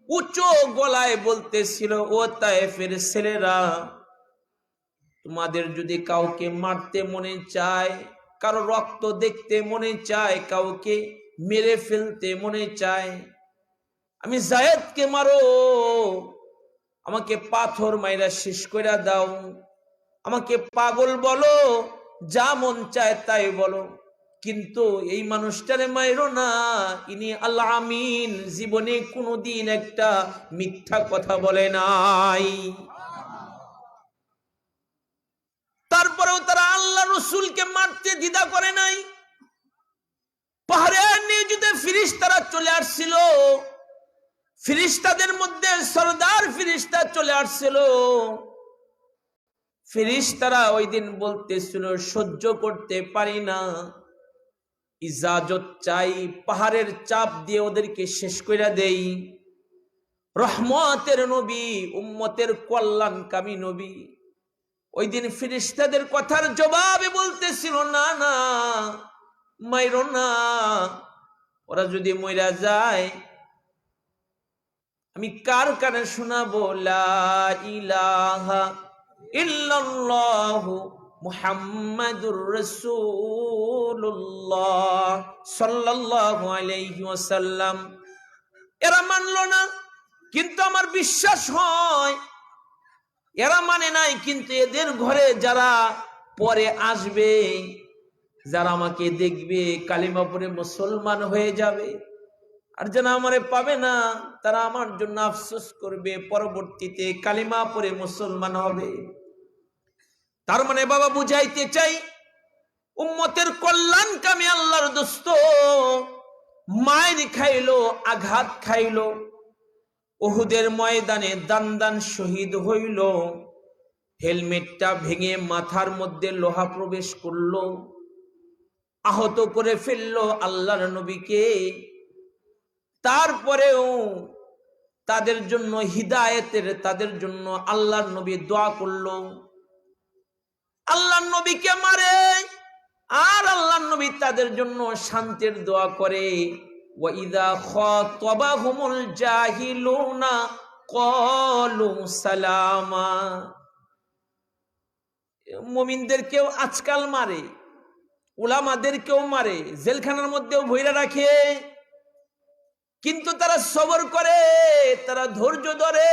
উঁচু গলায় বলতেছিল, ও তায়েফের ছেলেরা, তোমাদের যদি কাউকে মারতে মনে চায়, কারো রক্ত দেখতে মনে চায়, কাউকে মেরে ফেলতে মনে চায়, আমি যায়েদকে মারো, আমাকে পাথর মাইরা শেষ করে দাও, আমাকে পাগল বলো, যা মন চায় তাই বলো, কিন্তু এই মানুষটারে মাইরো না, ইনি আল আমিন, জীবনে কোনোদিন একটা মিথ্যা কথা বলে নাই। তারপরেও তারা আল্লাহ রসুলকে মারতে দ্বিধা করে নাই। পাহাড়ের নিয়োজিত ফিরিস্তারা চলে আসছিল, ফিরিস্তাদের মধ্যে সরদার ফিরিস্তা চলে আসছিল। ফিরিস্তারা ওই দিন বলতেছিল, সহ্য করতে পারি না, ইজাজত চাই, পাহাড়ের চাপ দিয়ে ওদেরকে শেষ করে দেই। রহমতের নবী, উম্মতের কল্যাণকামী নবী ওই দিন ফিরিস্তাদের কথার জবাবে বলতেছিল, না না, মাইরো না, ওরা যদি মইরা যায় আমি কার কানে শোনাবো লা ইলাহা ইল্লাল্লাহু মুহাম্মাদুর রাসূলুল্লাহ সাল্লাল্লাহু আলাইহি ওয়াসাল্লাম। এরা মানলো না, কিন্তু আমার বিশ্বাস হয় এরা মানে নাই, কিন্তু এদের ঘরে যারা পরে আসবে, যারা আমাকে দেখবে, কালিমা পড়ে মুসলমান হয়ে যাবে, আর যারা আমারে পাবে না তারা আমার জন্য আফসোস করবে, পরবর্তীতে কালিমা পড়ে মুসলমান হবে। তার মানে বাবা বুঝাইতে চাই, উম্মতের কল্যাণকামী আল্লাহর দোস্ত মায়ের খাইলো, আঘাত খাইলো, উহুদের ময়দানে দান দান শহীদ হইল, হেলমেটটা ভেঙে মাথার মধ্যে লোহা প্রবেশ করলো, আহত করে ফেললো আল্লাহর নবীকে। তারপরেও তাদের জন্য হিদায়েতের, তাদের জন্য আল্লাহর নবী দোয়া করলো। আল্লাহর নবীকে মারে আর আল্লাহর নবী তাদের জন্য শান্তির দোয়া করে। ওয়াইদা খাতাবাহুমুল জাহিলুনা ক্বালু সালামা। মুমিনদেরকেও আজকাল মারে, উলামাদেরকেও মারে, জেলখানার মধ্যেও ভইরা রাখে। কিন্তু তারা সবর করে, তারা ধৈর্য ধরে,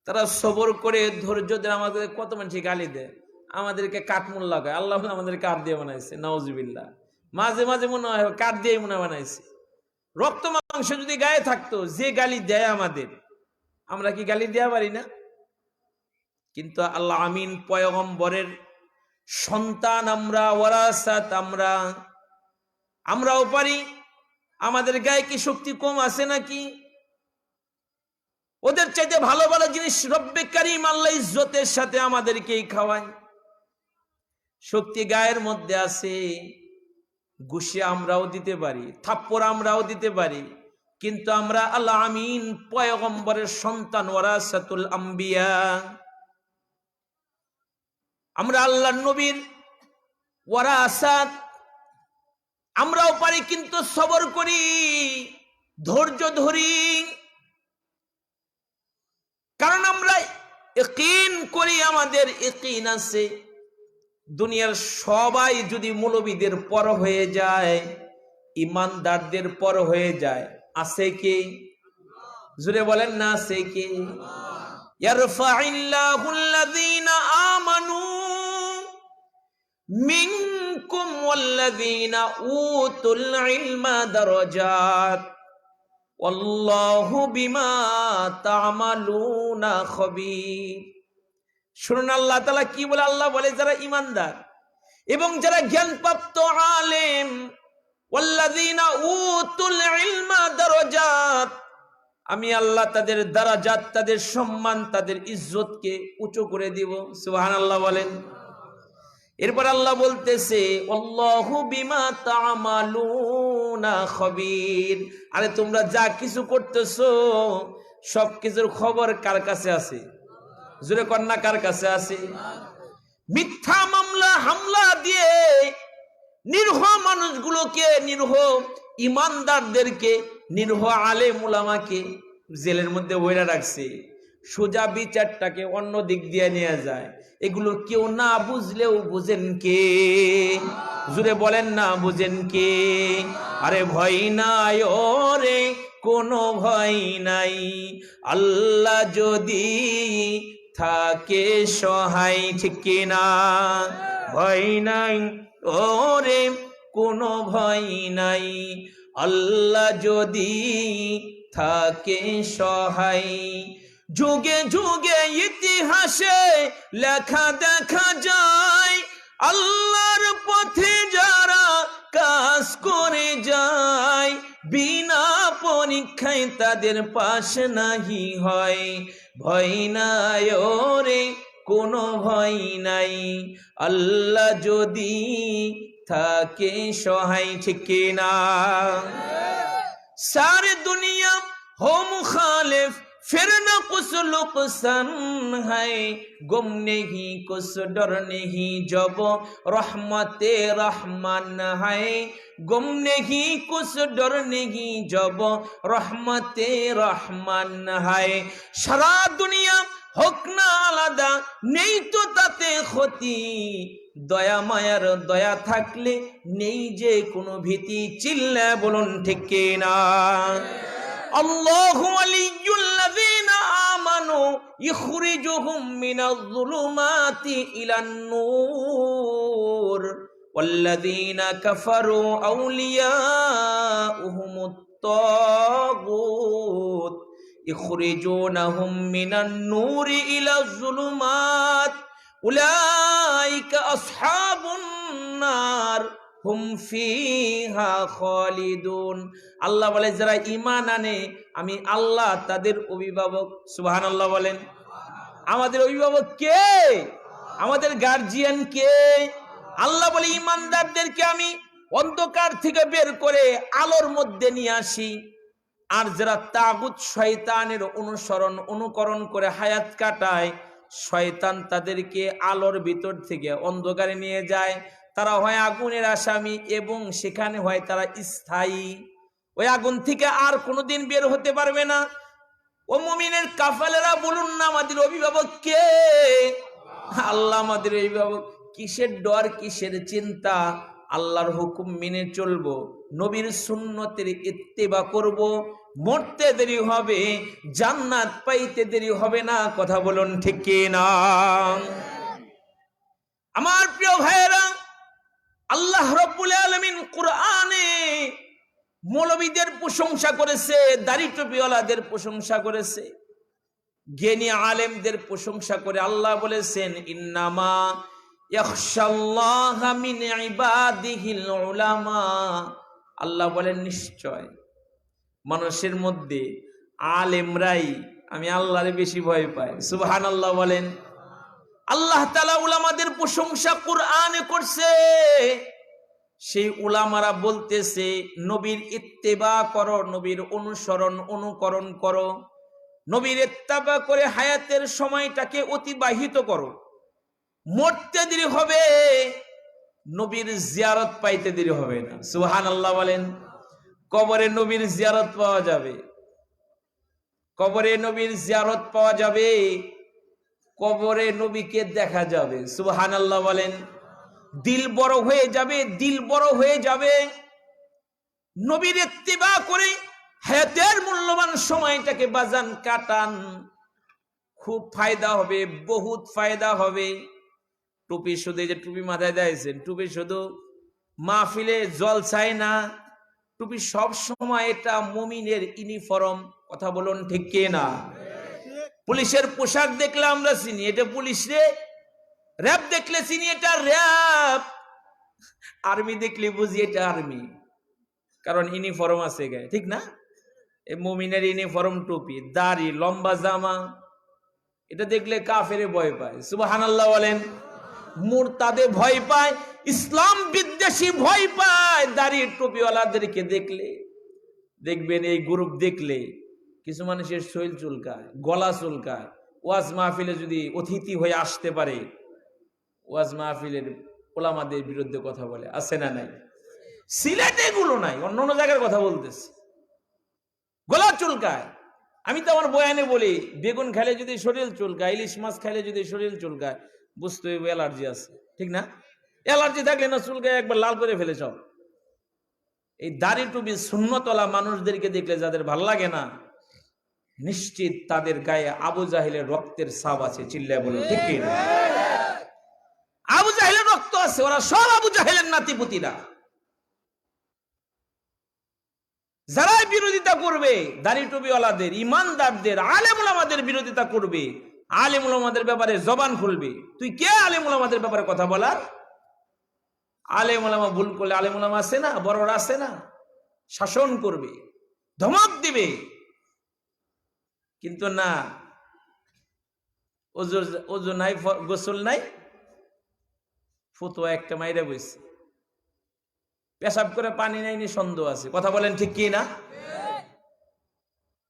তারা সবর করে ধৈর্য ধরে। আমাদের কত মানুষ গালি দেয়, আমাদেরকে কাঠমূল লাগায়। আল্লাহ আমাদের কাঠ দিয়ে বানাইছে, নাউজুবিল্লাহ। মাঝে মাঝে মনে হয় কাঠ দিয়ে মনে বানাইছে। রক্ত মাংস যদি গায়ে থাকতো, যে গালি দেয় আমাদের, আমরা কি গালি দেওয়া পারি না? কিন্তু আল্লাহ আমিন পয়গম্বরের সন্তান আমরা, ওয়ারাসাত আমরাও পারি। আমাদের গায়ে কি শক্তি কম আছে নাকি? ওদের চাইতে ভালো ভালো জিনিস রব্বে কারীম আল্লাহ ইজ্জতের সাথে আমাদেরকেই খাওয়ায়। শক্তি গায়ের মধ্যে আছে, ঘুষি আমরাও দিতে পারি, থাপ্পড় আমরাও দিতে পারি, কিন্তু আমরা আল্লাহ আমিন পয়গম্বরের সন্তান, ওয়ারাসাতুল আম্বিয়া, আমরা আল্লাহর নবীর ওয়ারাসাত। আমরাও পারি, কিন্তু সবর করি, ধৈর্য ধরি, কারণ আমরা ইয়াকিন করি, আমাদের ইয়াকিন আছে দুনিয়ার সবাই যদি মৌলবীদের পর হয়ে যায়, ইমানদারদের পর হয়ে যায়, আছে কে? জোরে বলেন না, আছে কে? ইয়ারফাইল্লাহুল্লাযীনা আমানু মিনকুম ওয়াল্লাযীনা উতুল ইলমা দারাজাত আল্লাহু বিমা তা'মালুনা খবীর। শুনুন আল্লাহ তাআলা কি বলে। আল্লাহ বলে যারা ঈমানদার এবং যারা জ্ঞানপ্রাপ্ত আলেম, ওয়াল্লাযীনা উতুল ইলমা দারাজাত, আমি আল্লাহ তাদের দারাজাত, তাদের সম্মান, তাদের ইজ্জতকে উঁচু করে দিব। সুবহানাল্লাহ বলেন। এরপর আল্লাহ বলতেছে আল্লাহু বিমা তা'মালুনা খবীর। আরে তোমরা যা কিছু করতেছো সবকিছুর খবর কার কাছে আছে? জোরে কন্যা, কার কাছে আছে? মিথ্যা মামলা হামলা দিয়ে নিরীহ মানুষগুলোকে, নিরীহ ইমানদারদেরকে, নিরীহ আলেম উলামাকে জেলের মধ্যে বইরা রাখছে। সোজা বিচারটাকে অন্য দিক দিয়ে নিয়ে যায়। এগুলো কেউ না বুঝলেও বুঝেন কে? জুড়ে বলেন না, বুঝেন কে? আরে ভয় নাই, ওরে কোনো ভয় নাই, আল্লাহ যদি থাকে সহায়, ঠিক কিনা? ভয় নাই, ওরে কোনো ভয় নাই, আল্লাহ যদি থাকে সহায়। যুগে যুগে ইতিহাসে লেখা দেখা যায়, আল্লাহর পথে যারা কাজ করে যায়, বিনা পরীক্ষায় তাদের পাশ নাহি হয়। ভয় নাই, ওরে কোনো ভয় নাই, আল্লাহ যদি থাকে সহায়, ঠিক কিনা? सारे दुनिया हो मुखालिफ, फिर न कुछ नुकसान है, गुम नहीं कुछ डर नहीं, जब रहमते रहमान है, गुम नहीं कुछ डर नहीं, जब रहमते रहमान है। सारा दुनिया হোক না আলাদা, নেই তো তাতে ক্ষতি, দয়া মায়ার দয়া থাকলে নেই যে কোনো ভীতি। চিল্লা বলুন ঠিক কিনা? আল্লাহু ওয়ালিয়্যুল্লাযীনা আমানু ইখরিজুহুম মিনাজ-যুলুমাতি ইলান-নূর ওয়াল্লাযীনা কাফারু আউলিয়াউহুমুত-তাগুত ইখরিজুনাহুম মিনান-নূরি ইলাজ-যুলুমাত উলাইকা আসহাবুন নার হুম ফিহা খালিদুন। আল্লাহ বলে যারা ঈমান আনে আমি আল্লাহ তাদের অভিভাবক। সুবহানাল্লাহ বলেন। আমাদের অভিভাবক কে? আমাদের গার্জিয়ান কে? আল্লাহ বলে ঈমানদারদেরকে আমি অন্ধকার থেকে বের করে আলোর মধ্যে নিয়ে আসি। আর যারা তাগুত শয়তানের অনুকরণ করে হায়াত কাটায়, শয়তান তাদেরকে আলোর ভিতর থেকে অন্ধকারে নিয়ে যায়। তারা হয় আগুনের আসামি এবং সেখানে হয় তারা স্থায়ী। ওই আগুন থেকে আর কোনোদিন বের হতে পারবে না। ও মুমিনের কাফেলারা বলুন না আমাদের অভিভাবক কে? আল্লাহ আমাদের অভিভাবক। কিসের ডর, কিসের চিন্তা? আল্লাহর হুকুম মেনে চলবো, নবীর সুন্নতের ইত্তেবা করব, মরতে দেরি হবে, জান্নাত পাইতে দেরি হবে না। কথা বলুন ঠিক কি না? আমার প্রিয় ভাইয়েরা, আল্লাহ রাব্বুল আলামিন কুরআনে মৌলবীদের প্রশংসা করেছে, দাড়ি টুপিওয়ালাদের প্রশংসা করেছে, জ্ঞানী আলেমদের প্রশংসা করে আল্লাহ বলেছেন, ইন্নামা ইয়াখশাল্লাহা মিন ইবাদিহিল উলামা। আল্লাহ বলেন, নিশ্চয় মানুষের মধ্যে আলেমরাই আমি আল্লাহরে বেশি ভয় পাই। সুবহানাল্লাহ বলেন। আল্লাহ তাআলা উলামাদের প্রশংসা কুরআনে করছে। সেই উলামারা বলতেছে, নবীর ইত্তেবা করো, নবীর অনুসরণ অনুকরণ করো, নবীর ইত্তেবা করে হায়াতের সময়টাকে অতিবাহিত করো। মরতে দেরি হবে, নবীর জিয়ারত পাইতে দেরি হবে না। সুবহানাল্লাহ বলেন। কবরে নবীর জিয়ারত পাওয়া যাবে, কবরে নবীর জিয়ারত পাওয়া যাবে, কবরে নবীকে দেখা যাবে। সুবহানাল্লাহ বলেন। দিল বড় হয়ে যাবে, দিল বড় হয়ে যাবে। নবীর ইত্তেবা করে হায়াতের মূল্যবান সময়টাকে বাজান কাটান, খুব ফায়দা হবে, বহুত ফায়দা হবে। টুপি শুধু, যে টুপি মাথায় দিয়েছেন, টুপি শুধু মাহফিলে জলসায় না, টুপি সব সময় এটা মুমিনের ইউনিফর্ম। কথা বলুন ঠিক কি না? পুলিশের পোশাক দেখলে আমরা চিনি এটা পুলিশ রে, র‍্যাব দেখলে চিনি এটা র‍্যাব, আর্মি দেখলে বুঝি এটা আর্মি, কারণ ইউনিফর্ম আছে গায়ে, ঠিক না? এই মুমিনের ইউনিফর্ম, টুপি, দাড়ি, লম্বা জামা, এটা দেখলে কাফেরে ভয় পায়। সুবহানাল্লাহ বলেন। মুরতাদে ভয় পায়, ইসলাম বিদ্বেষী ভয় পায় দাড়ি টুপিওয়ালাদেরকে দেখলে। দেখবেন এই গ্রুপ দেখলে কিছু মানুষের শরীর চুলকায়, গলা চুলকায়। ওয়াজ মাহফিলে যদি অতিথি হয়ে আসতে পারে, ওয়াজ মাহফিলের ওলামাদের বিরুদ্ধে কথা বলে, আছে না নাই? সিলেটে এগুলো নাই, অন্য অন্য জায়গার কথা বলতেছে। গলা চুলকায়। আমি তো আমার বয়ানে বলি, বেগুন খেলে যদি শরীর চুলকায়, ইলিশ মাছ খেলে যদি শরীর চুলকায়, বুঝতে হবে অ্যালার্জি আছে, ঠিক না? অ্যালার্জি থাকলে না চুলকায় একবার লাল করে ফেলে সব। এই দাড়ি টুপি সুন্নতওয়ালা মানুষদেরকে দেখলে যাদের ভাল লাগে না, নিশ্চিত তাদের গায়ে আবু জাহেলের রক্তের ছাপ আছে। চিল্লায় বলে ঠিক কি না? আবু জাহেলের রক্ত আছে, ওরা সব আবু জাহেলের নাতিপুতিরা। যারাই বিরোধিতা করবে দাড়ি টুপিওয়ালাদের, ইমানদারদের, আলেম উলামাদের বিরোধিতা করবে, আলেম উলামাদের ব্যাপারে জবান খুলবে, তুই কে আলেম উলামাদের ব্যাপারে কথা বলার? আলেম উলামা ভুল করলে আলেম উলামা আছে না, বড়রা আছে না, শাসন করবে, ধমক দিবে। কিন্তু না, ওযু নাই, গোসল নাই, ফতোয়া একটা মাইরা বইছে, পেশাব করে পানি নাইনি সন্দেহ আছে। কথা বলেন ঠিক কি না?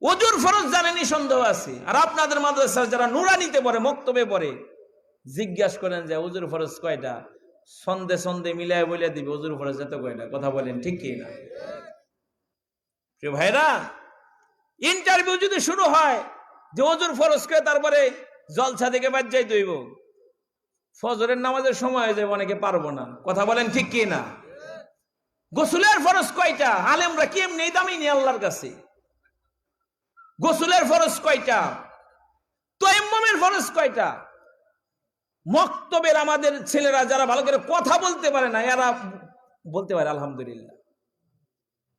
ওযুর ফরজ জানেনি সন্দেহ আছে। আর আপনাদের মাদ্রাসার যারা নুরানিতে পড়ে, মক্তবে পড়ে, জিজ্ঞাসা করেন যে ওযুর ফরজ কয়টা, সন্ধে সন্ধে মিলায় বলে দিবে ওযুর ফরজ এত কয়টা। কথা বলেন ঠিক কি না? প্রিয় ভাইরা, ইন্টারভিউ যদি শুরু হয় যে ওযুর ফরজ করে, তারপরে জলসা থেকে বাদ যাইতে হইব, ফজরের নামাজের সময় হয়ে যাবে, অনেকে পারবো না। কথা বলেন ঠিক কি না? গোসলের ফরজ কয়টা? আলেমরা কি এমনি দামি নি আল্লাহর কাছে? গোসলের ফরজ কয়টা? তায়াম্মুমের ফরজ কয়টা? মক্তবের আমাদের ছেলেরা যারা ভালো করে কথা বলতে পারে না, এরা বলতে পারে আলহামদুলিল্লাহ।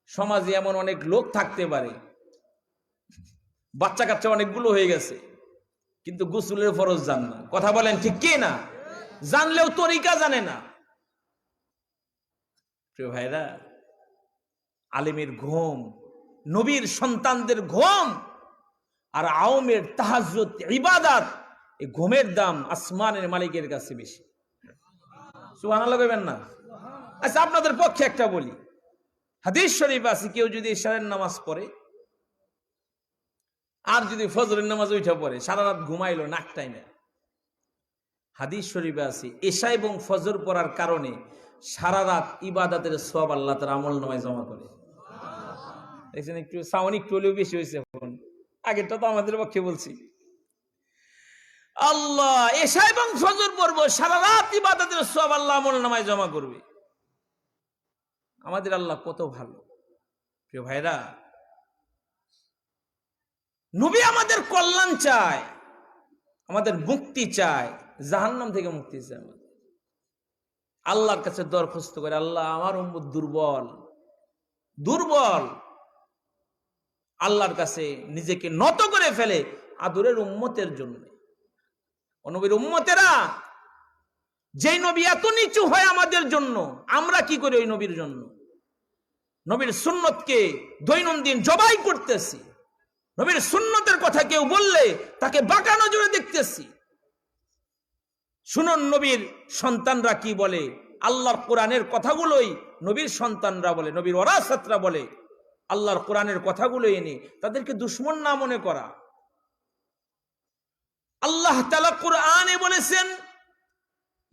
সমাজে এমন অনেক লোক থাকতে পারে, বাচ্চা কাচ্চা অনেকগুলো হয়ে গেছে, কিন্তু গোসলের ফরজ জান না। কথা বলেন ঠিক কি না? জানলেও তরিকা জানে না। প্রিয় ভাইরা, আলেমের ঘুম, নবীর সন্তানদের ঘুম, আর আওমের তাহাজ্জুদ ইবাদত, এই ঘুমের দাম আসমানের মালিকের কাছে বেশি। সুবহানাল্লাহ কইবেন না? আচ্ছা, আপনাদের পক্ষে একটা বলি, হাদিস শরীফ আছে, কেউ যদি ইশারের নামাজ পড়ে আর যদি ফজরের নামাজ উঠে পড়ে, সারা রাত ঘুমাইলো নাক টাইমে, হাদিস শরীফে আছে এশা এবং ফজর পড়ার কারণে সারা রাত ইবাদতের সওয়াব আল্লাহ তাআলা আমলনামায় জমা করে। দেখছেন, একটু সাউন্ড একটু হলেও বেশি হয়েছে এখন, আগেরটা তো আমাদের পক্ষে বলছি। আল্লাহ এশা এবং ফজর পড়বো, সারা রাত ইবাদতের সওয়াব আল্লাহ আমলনামায় জমা করবে। আমাদের আল্লাহ কত ভালো। প্রিয় ভাইরা, নবী আমাদের কল্যাণ চায়, আমাদের মুক্তি চায়, জাহান্নাম থেকে মুক্তি চায়। আল্লাহর কাছে দরখাস্ত করে, আল্লাহ আমার উম্মত দুর্বল দুর্বল। আল্লাহর কাছে নিজেকে নত করে ফেলে আদরের উম্মতের জন্য। ও নবীর উম্মতেরা, যেই নবী এত নিচু হয় আমাদের জন্য, আমরা কি করি ওই নবীর জন্য? নবীর সুন্নতকে দৈনন্দিন জবাই করতেছি। নবীর সুন্নতের কথা কেউ বললে তাকে বাঁকা নজরে দেখতেছি। শুনুন নবীর সন্তানরা কি বলে, আল্লাহর কোরআনের কথাগুলোই নবীর সন্তানরা বলে, নবীর ওয়ারাসাতরা বলে। আল্লাহর কোরআনের কথাগুলো এনে তাদেরকে দুশমন না মনে করা। আল্লাহ তাআলা কোরআনে বলেছেন,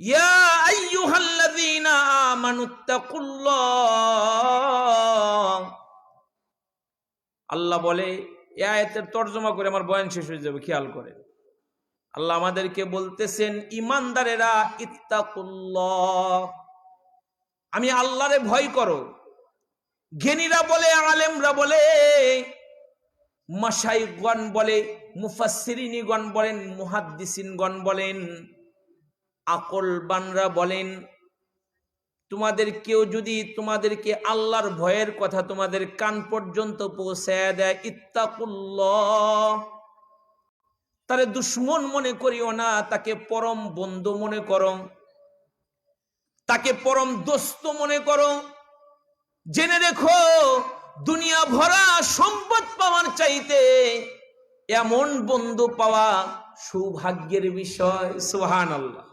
ইয়া আইয়ুহাল্লাযীনা আমানুত্তাকুল্লাহ। আল্লাহ বলে, এই আয়াতের তরজমা করে আমার বয়ান শেষ হয়ে যাবে, খেয়াল করেন। আল্লাহ আমাদেরকে বলতেছেন, ইমানদারেরা ইত্তাকুল্লাহ, আমি আল্লাহরে ভয় করো। জ্ঞানীরা বলে, আলেমরা বলে, মাশাইখগণ বলে, মুফাসসিরিনগণ বলেন, মুহাদ্দিসিনগণ বলেন, আকলবানরা বলেন, তোমাদের কেউ যদি তোমাদেরকে আল্লাহর ভয়ের কথা তোমাদের কান পর্যন্ত পৌঁছায় দেয়, ইত্তাকুল্লাহ, তারে দুশমন মনে করিও না, তাকে পরম বন্ধু মনে করো, তাকে পরম দোস্ত মনে করো। জেনে রেখো, দুনিয়া ভরা সম্পদ পাওয়ার চাইতে এমন বন্ধু পাওয়া সৌভাগ্যের বিষয়। সুবহানাল্লাহ।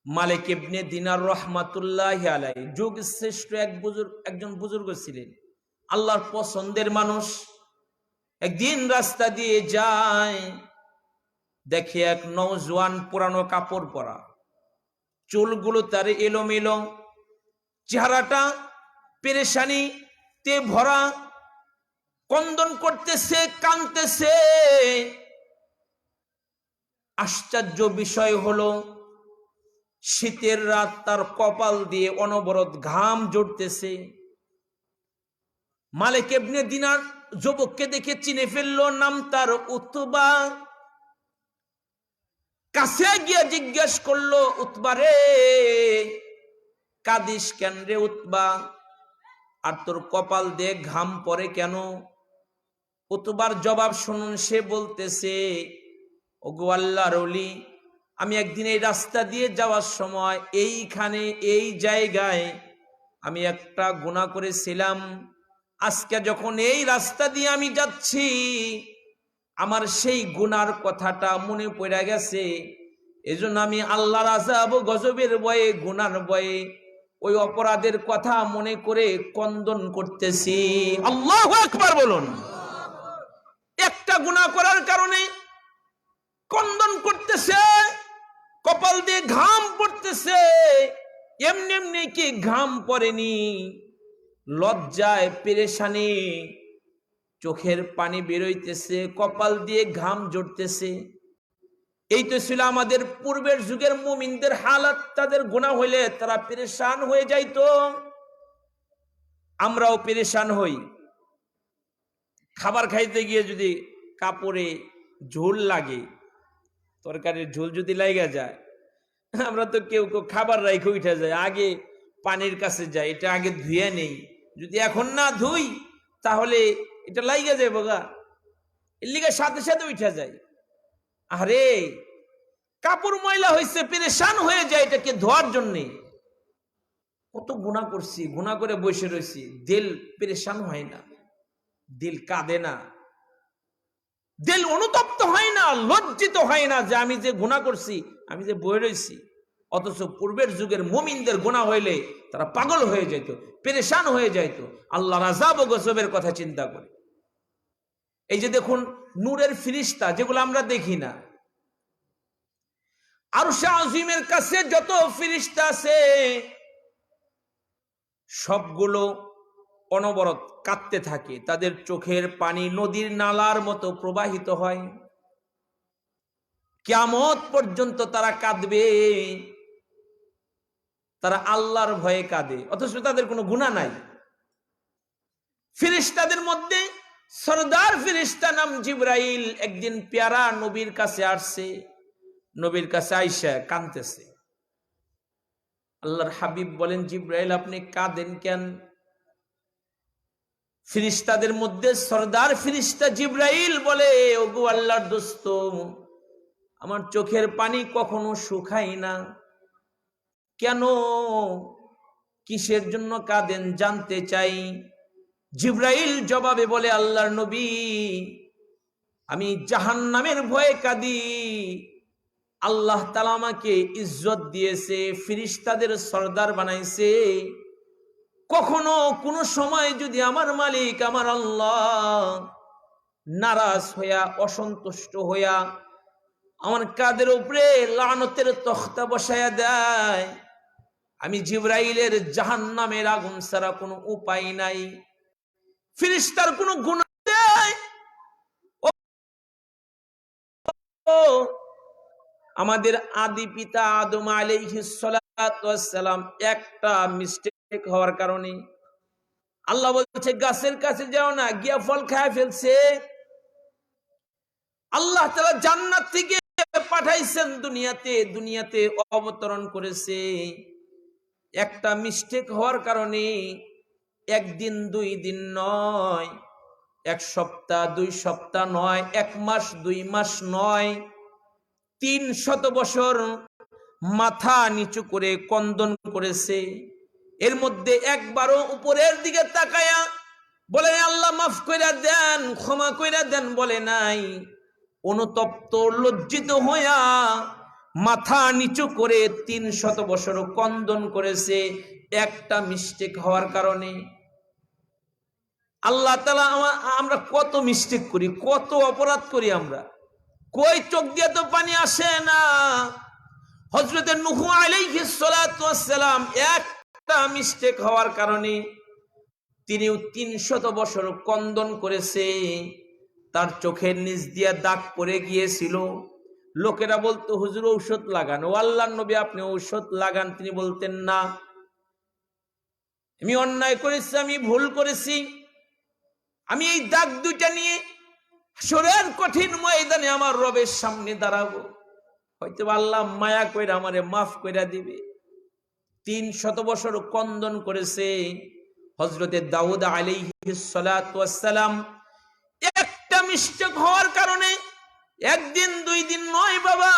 মালিক ইবনে দিনার রাহমাতুল্লাহি আলাইহি যুগ শ্রেষ্ঠ একজন বুজুর্গ ছিলেন, আল্লাহর পছন্দের মানুষ। একদিন রাস্তা দিয়ে যায়, দেখে এক নওজোয়ান পুরানো কাপড় পরা, চুলগুলো তার এলোমেলো, চেহারাটা পেরেশানিতে ভরা, কন্দন করতেছে, কাঁদতেছে। আশ্চর্য বিষয় হলো, শীতের রাত, তার কপাল দিয়ে অনবরত ঘাম ঝরতেছে। মালিক ইবনে দিনার যুবককে দেখে চিনে ফেললো, নাম তার উতবা। কাছে গিয়ে জিজ্ঞেস করলো, উতবা রে, কাঁদিস কেন রে উতবা? আর তোর কপাল দিয়ে ঘাম পড়ে কেন? উতবার জবাব শুনুন, সে বলতেছে, ওগো আল্লাহর ওলি, আমি একদিন এই রাস্তা দিয়ে যাওয়ার সময় এইখানে এই জায়গায় আমি একটা গুনাহ করেছিলাম। আজকে যখন এই রাস্তা দিয়ে আমি যাচ্ছি, আমার সেই গুনার কথাটা মনে পড়ে গেছে। এজন্য আমি আল্লাহর আযাব গজবের ভয়ে, গুনার ভয়ে ওই অপরাধের কথা মনে করে কন্দন করতেছি। আল্লাহু আকবার বলুন। একটা গুনাহ করার কারণে কন্দন করতেছে, কপাল দিয়ে ঘাম পড়তেছে। এমনি এমনি কি ঘাম পড়েনি, লজ্জায় পেরেশানি চোখের পানি বেরোইতেছে, কপাল দিয়ে ঘাম ঝরতেছে। এই তো ছিল আমাদের পূর্বের যুগের মুমিনদের হালাত। তাদের গুনাহ হইলে তারা পেরেশান হয়ে যাইতো, আমরাও পেরেশান হই। খাবার খাইতে গিয়ে যদি কাপড়ে ঝোল লাগে, তরকারির ঝোল যদি লাগা যায়, আমরা তো কেউ কেউ খাবার রাইখে উঠে যায়, আগে পানির কাছে যায়, এটা আগে ধুয়ে নেই, যদি এখন না ধুই তাহলে এটা লাইগা যায় বগা, এর লিগে সাথে সাথে উঠে যায়। আরে কাপড় ময়লা হয়েছে, পেরেশান হয়ে যায় এটাকে ধোয়ার জন্যে। কত গুনাহ করছি, গুনাহ করে বসে রয়েছি, দিল পেরেশান হয় না, দিল কাঁদে না, দিল অনুতপ্ত হয় না, লজ্জিত হয় না যে আমি যে গুনাহ করছি, আমি যে বয়ে রয়েছি। অথচ পূর্বের যুগের মুমিনদের গুনাহ হইলে তারা পাগল হয়ে যেত, পেরেশান হয়ে যেত, আল্লাহর আযাব ও গজবের কথা চিন্তা করে। এই যে দেখুন নূরের ফিরিস্তা, যেগুলো আমরা দেখি না, আরশে আজিমের কাছে যত ফিরিস্তা আছে সবগুলো অনবরত কাঁদতে থাকে, তাদের চোখের পানি নদীর নালার মতো প্রবাহিত হয়। কিয়ামত পর্যন্ত তারা কাঁদবে। তারা আল্লাহর ভয়ে কাঁদে, অথচ তাদের কোনো গুনাহ নাই। ফেরেশতাদের মধ্যে সরদার ফেরেশতা নাম জিবরাইল একদিন পেয়ারা নবীর কাছে আসছে। নবীর কাছে আইসা কাঁদতেছে। আল্লাহর হাবিব বলেন, জিবরাইল আপনি কাঁদেন কেন? ফেরেশতাদের মধ্যে সরদার ফেরেশতা জিবরাইল বলে, ওগো আল্লাহর দোস্ত, আমার চোখের পানি কখনো শুকায় না, কেন, কিসের জন্য কাঁদেন জানতে চাই। জিবরাইল জবাবে বলে, আল্লাহর নবী, আমি জাহান্নামের ভয়ে কাঁদি। আল্লাহ তাআলা আমাকে ইজ্জত দিয়েছে, ফেরেশতাদের সরদার বানাইছে। কখনো কোনো সময় যদি আমার মালিক আমার আল্লাহ নারাজ হইয়া অসন্তুষ্ট হইয়া আমার কাদের উপরে লানতের তখতা বসায়া দেয়, আমি জিবরাইলের জাহান্নামের আগুন ছাড়া কোনো উপায় নাই। ফেরেশতার কোনো গুনাহ নেই। আমাদের আদি পিতা আদম আলাইহিস সালাতু ওয়াস সালাম একটা মিস্টেক হওয়ার কারণে আল্লাহ বলছে গাছের কাছে যাও না, গিয়া ফল খায় ফেলছে। আল্লাহ তাআলা জান্নাত থেকে পাঠাইছেন দুনিয়াতে অবতরণ করেছে। একটা মিস্টেক হওয়ার কারণে একদিন 2 দিন নয়, 1 সপ্তাহ 2 সপ্তাহ নয়, 1 মাস 2 মাস নয়, 300 বছর মাথা নিচু করে কন্দন করেছে। এর মধ্যে একবারও উপরের দিকে তাকায়া বলে আল্লাহ মাফ কইরা দেন, ক্ষমা কইরা দেন বলে নাই। অনুতপ্ত লজ্জিত হইয়া মাথা নিচু করে 300 বছর কন্দন করেছে একটা মিস্টেক হওয়ার কারণে। আল্লাহ তাআলা আমরা কত মিস্টেক করি, কত অপরাধ করি আমরা, কই চোখ দিয়ে তো পানি আসে না। হযরত নূহ আলাইহিস সালাতু ওয়াস সালাম একটা মিস্টেক হওয়ার কারণে তিনিও 300 বছর কন্দন করেছে। তার চোখের নিচ দিয়ে দাগ পড়ে গিয়েছিল। লোকেরা বলতো হুজুর ঔষধ লাগান, ও আল্লাহর নবী আপনি ঔষধ লাগান। তিনি বলতেন না, আমি অন্যায় করেছি, আমি ভুল করেছি, আমি এই দাগ দুইটা নিয়ে হাসরের কঠিন ময়দানে আমার রবের সামনে দাঁড়াবো, হয়তো আল্লাহ মায়া কইরা আমারে মাফ কইরা দিবে। 300 বছর কন্দন করেছে। হযরতে দাউদ আলাইহিস সালাতু ওয়াস সালাম একটা মিস্টেক হওয়ার কারণে একদিন 2 দিন নয় বাবা,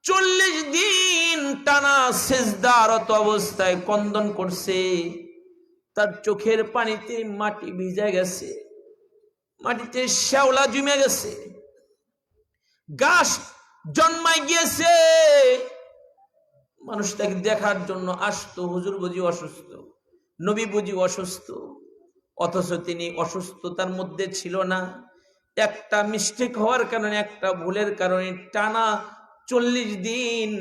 40 দিন টানা সিজদারত অবস্থায় কন্দন করছে। তার চোখের পানিতে মাটি ভিজে গেছে, মাটিতে শ্যাওলা জমে গেছে, গাছ জন্মায় গিয়েছে। মানুষ তাকে দেখার জন্য আসতো, হুজুর বুঝি অসুস্থ, নবী বুঝি অসুস্থ, অথচ তিনি অসুস্থতার মধ্যে ছিল না। একটা মিস্টেক হওয়ার কারণে, একটা ভুলের কারণে টানা 40 দিন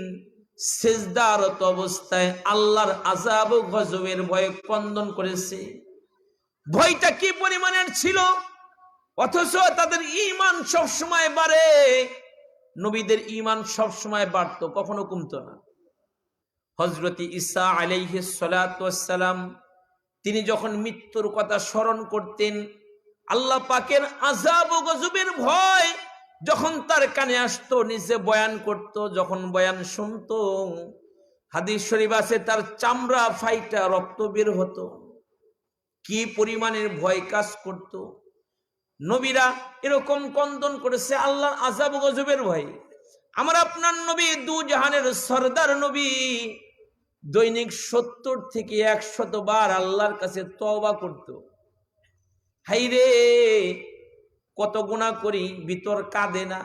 সিজদারত অবস্থায় আল্লাহর আযাব ও গজবের ভয়ে কন্দন করেছে। ভয়টা কি পরিমাণের ছিল, অথচ তাদের ঈমান সব সময় বাড়ে। নবীদের ঈমান সব সময় বাড়তো, কখনো কমতো না। হযরত ঈসা আলাইহিস সালাতু ওয়াস সালাম তিনি যখন মৃত্যুর কথা স্মরণ করতেন, আল্লাহ পাকের আযাব ও গজবের ভয় যখন তার কানে আসতো, নিজে বয়ান করত, যখন বয়ান শুনতো, হাদিস শরীফ আছে তার চামড়া ফাইটা রক্ত বের হতো। কি পরিমাণের ভয় কাজ করত। নবীরা এরকম কন্দন করেছে আল্লাহর আযাব ও গজবের ভয়। আমার আপনার নবী দু জাহানের সরদার নবী দৈনিক 70 থেকে 100 বার আল্লাহর কাছে তওবা করত। হাইরে কত গুনাহ করি, ভিতর কাঁদে না,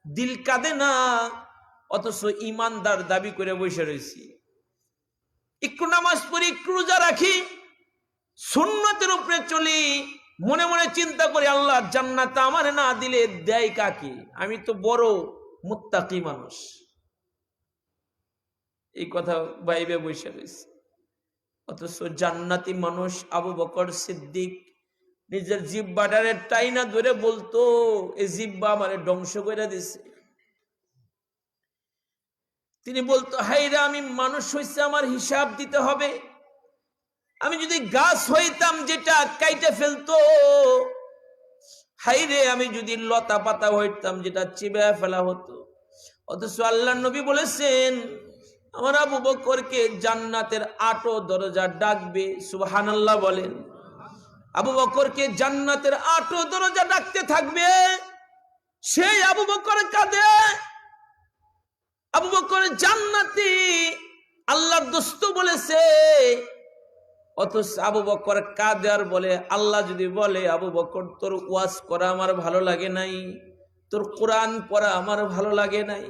দিল কাঁদে না, অথচ ইমানদার দাবি করে বসে রয়েছি। একটু নামাজ পড়ি, একটু রোজা রাখি, সুন্নতের উপরে চলি, মনে মনে চিন্তা করি আল্লাহ জান্নাত আমার না দিলে দেয় কাকে, আমি তো বড় মুত্তাকি মানুষ। এই কথা ভাইবে বসে রয়েছে। অথচ জান্নাতি মানুষ আবু বকর সিদ্দিক নিজের জিহ্বাটারে টাইনা ধরে বলতো, এই জিহ্বা আমারে ধ্বংস করে দিছে। তিনি বলতো, হাইরে আমি মানুষ হইছে, আমার হিসাব দিতে হবে। আমি যদি গাছ হইতাম যেটা কাইটে ফেলতো, হাইরে আমি যদি লতা পাতা হইতাম যেটা চিবে ফেলা হতো। অথচ আল্লাহর নবী বলেছেন, আমার আবু বকরকে জান্নাতের 8 দরজা ডাকবে। সুবহানাল্লাহ বলেন। আবু বকরকে জান্নাতের 8 দরজা ডাকতে থাকবে। সেই আবু বকর কাঁদে। আবু বকর জান্নাতি, আল্লাহর দোস্ত বলেছে। অথচ আবু বকর কাঁদে আর বলে, আল্লাহ যদি বলে, আবু বকর তোর ওয়াজ করা আমার ভালো লাগে নাই, তোর কোরআন পড়া আমার ভালো লাগে নাই,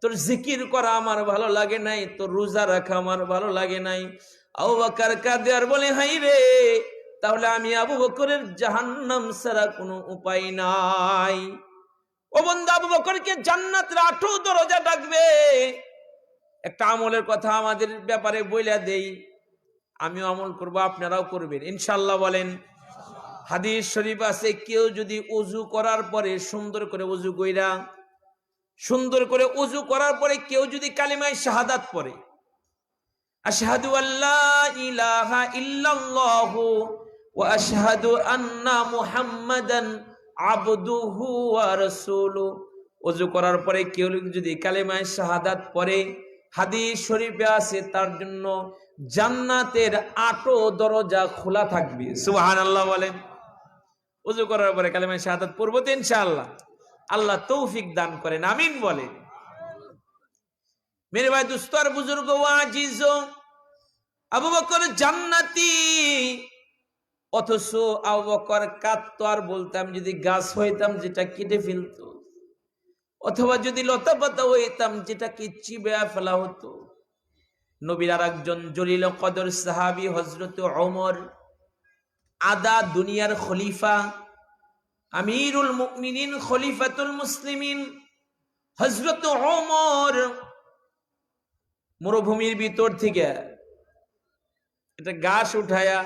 তোর জিকির করা আমার ভালো লাগে নাই, তোর রোজা রাখা আমার ভালো লাগে নাই। আবু বকর কাঁদে আর বলে, হাই রে, তাহলে আমি আবু বকরের জাহান্নাম ছাড়া কোনো উপায় নাই। ও বন্ধু, আবু বকরকে জান্নাতের 8 দরজা ডাকবে। একটা আমলের কথা আমাদের ব্যাপারে বইলা দেই, আমিও আমল করব, আপনারাও করবেন ইনশাআল্লাহ বলেন। হাদিস শরীফ আছে, কেউ যদি ওযু করার পরে সুন্দর করে ওযু কইরা, সুন্দর করে ওযু করার পরে কেউ যদি কালিমায়ে শাহাদাত পড়ে, আশহাদু আল্লা ইলাহা ইল্লাল্লাহু ওয়া আশহাদু আন্না মুহাম্মাদান আবদুহু ওয়া রাসূলুহু, ওযু করার পরে কেউ যদি কালিমায়ে শাহাদাত পড়ে, হাদিস শরীফে আছে তার জন্য জান্নাতের 8 দরজা খোলা থাকবে। সুবহানাল্লাহ বলেন। ওযু করার পরে কালিমায়ে শাহাদাত পড়ব তো ইনশাআল্লাহ। আল্লাহ তৌফিক দান করেন, আমিন বলেন। মেরে ভাই দোস্ত আর বুজুর্গ ও আজিজ, আবু বকর জান্নাতি। অথচ আবু বকর কাঁদতো আর বলতাম, যদি গাছ হইতাম যেটা কেটে ফেলতো, অথবা যদি লতা পাতা হইতাম যেটাকে চিবে ফেলা হতো। নবীর আর একজন জলিল কদর সাহাবী হযরত ওমর, আদা দুনিয়ার খলিফা, আমিরুল মুমিনিন, খলিফাতুল মুসলিমিন হযরত ওমর মরুভূমির ভিতর থেকে এটা ঘাস উঠায়া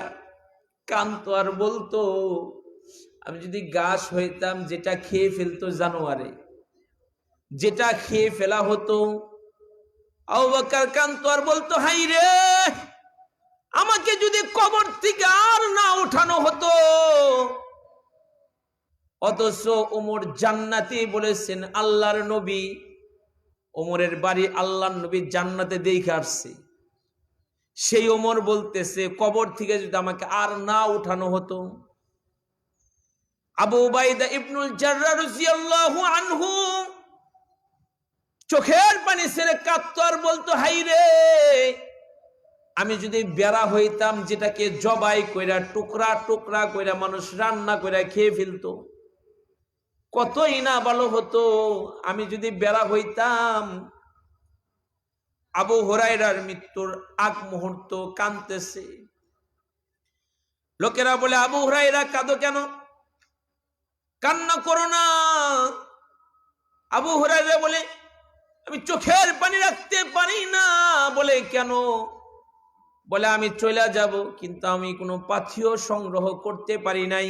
কান্ত আর বলতো, আমি যদি ঘাস হইতাম যেটা খেয়ে ফেলতো জানোয়ারে, যেটা খেয়ে ফেলা হতো। আবু বকর কান্ত আর বলতো, হাই রে, আমাকে যদি কবর থেকে আর না উঠানো হতো। অথচ ওমর জান্নাতে বলেছেন, আল্লাহর নবী, ওমরের বাড়ি আল্লাহর নবী জান্নাতে দেখে আসছে। সেই ওমর বলতেছে, কবর থেকে যদি আমাকে আর না উঠানো হতো। আবু উবাইদা ইবনুল জাররাহ রাদিয়াল্লাহু আনহু চোখের পানি ছেড়ে কাঁদতো আর বলতো, হাই রে, আমি যদি বেড়া হইতাম যেটাকে জবাই কইরা টুকরা টুকরা কইরা মানুষ রান্না কইরা খেয়ে ফেলতো, কতই না ভালো হতো। আমি যদি বেড়া হইতাম। আবু হুরায়রার মৃত্যুর আগ মুহূর্ত কাঁদতেছে। লোকেরা বলে, আবু হুরায়রা কাঁদো কেন? কান্না করো না। আবু হুরায়রা বলে, আমি চোখের পানি রাখতে পারি না। বলে, কেন? বলে, আমি চলে যাব, কিন্তু আমি কোনো পাথিও সংগ্রহ করতে পারি নাই।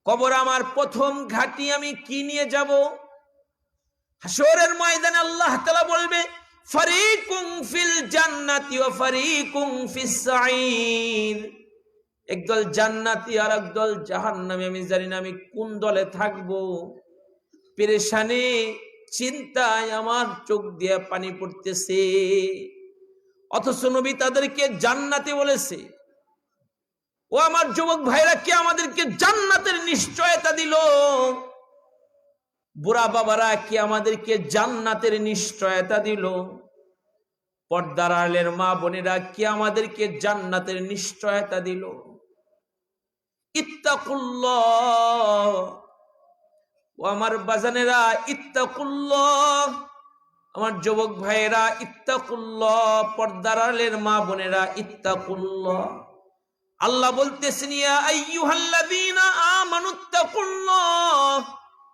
কবর আমার প্রথম ঘাটি, আমি কি নিয়ে যাব? হাসরের ময়দানে আল্লাহ তাআলা বলবে, ফারিকুম ফিল জান্নাতি ওয়া ফারিকুম ফিস সাঈর। একদল জান্নাতি আর একদল জাহান্নামী। আমি জানি না আমি কোন দলে থাকবো। পেরেশানি, চিন্তায় আমার চোখ দিয়ে পানি পড়তেছে। অথচ নবী তাদেরকে জান্নাতি বলেছে। ও আমার যুবক ভাইরা, কে আমাদেরকে জান্নাতের নিশ্চয়তা দিল? বুড়া বাবারা, কি আমাদেরকে জান্নাতের নিশ্চয়তা দিল? পর্দার আড়ালের মা বোনেরা, কি আমাদেরকে জান্নাতের নিশ্চয়তা দিল? ইত্তাকুল্লাহ। ও আমার বাজানেরা, ইত্তাকুল্লাহ। আমার যুবক ভাইয়েরা, ইত্তাকুল্লাহ। পর্দার আড়ালের মা বোনেরা, ইত্তাকুল্লাহ। আল্লাহ বলতেছেন, ইয়া আইয়ুহাল্লাযীনা আমানুত্তাকুল্লাহ।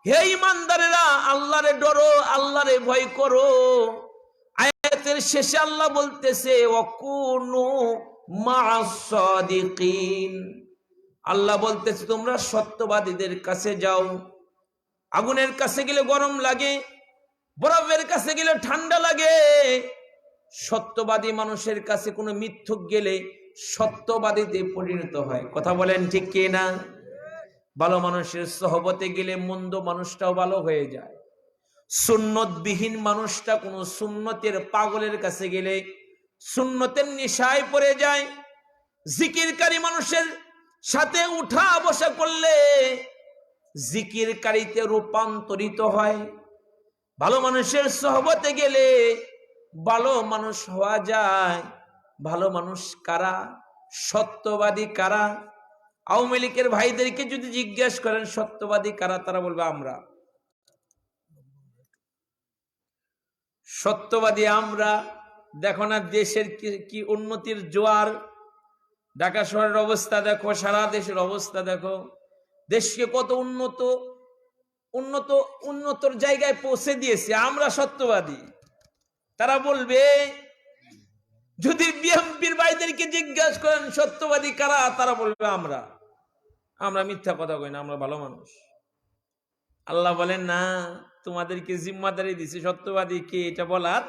হে ঈমানদারেরা, আল্লাহরে ডরো, আল্লাহরে ভয় করো। আয়াতের শেষে আল্লাহ বলতেছে, ওয়াকুনু মা'আস সাদিকিন। আল্লাহ বলতেছে, তোমরা সত্যবাদীদের কাছে যাও। আগুনের কাছে গেলে গরম লাগে, বরফের কাছে গেলে ঠান্ডা লাগে, সত্যবাদী মানুষের কাছে কোনো মিথ্যুক গেলে সত্যবাদীতে পরিণত হয়। কথা বলেন ঠিক কি না? ভালো মানুষের সহবতে গেলে মন্দ মানুষটাও ভালো হয়ে যায়। সুন্নতবিহীন মানুষটা কোনো সুন্নতের পাগলের কাছে গেলে সুন্নতের নেশায় পড়ে যায়। জিকিরকারী মানুষের সাথে উঠা বসা করলে জিকিরকারীতে রূপান্তরিত হয়। ভালো মানুষের সহবতে গেলে ভালো মানুষ হওয়া যায়। ভালো মানুষ কারা? সত্যবাদী কারা? আওয়ামী লীগের ভাইদেরকে যদি জিজ্ঞেস করেন সত্যবাদী কারা, তারা বলবে আমরা। সত্যবাদী আমরা। দেখো না দেশের কি উন্নতির জোয়ার। ঢাকা শহরের অবস্থা দেখো, সারা দেশের অবস্থা দেখো, দেশকে কত উন্নতর জায়গায় পৌঁছে দিয়েছে। আমরা সত্যবাদী। তারা বলবে, যদি বিএনপির ভাইদেরকে জিজ্ঞাসা করেন সত্যবাদী কারা, তারা বলবে আমরা। আমরা মিথ্যা কথা কই না, আমরা ভালো মানুষ। আল্লাহ বলেন না, তোমাদেরকে জিম্মাদারি দিছে সত্যবাদী কে এটা বলার।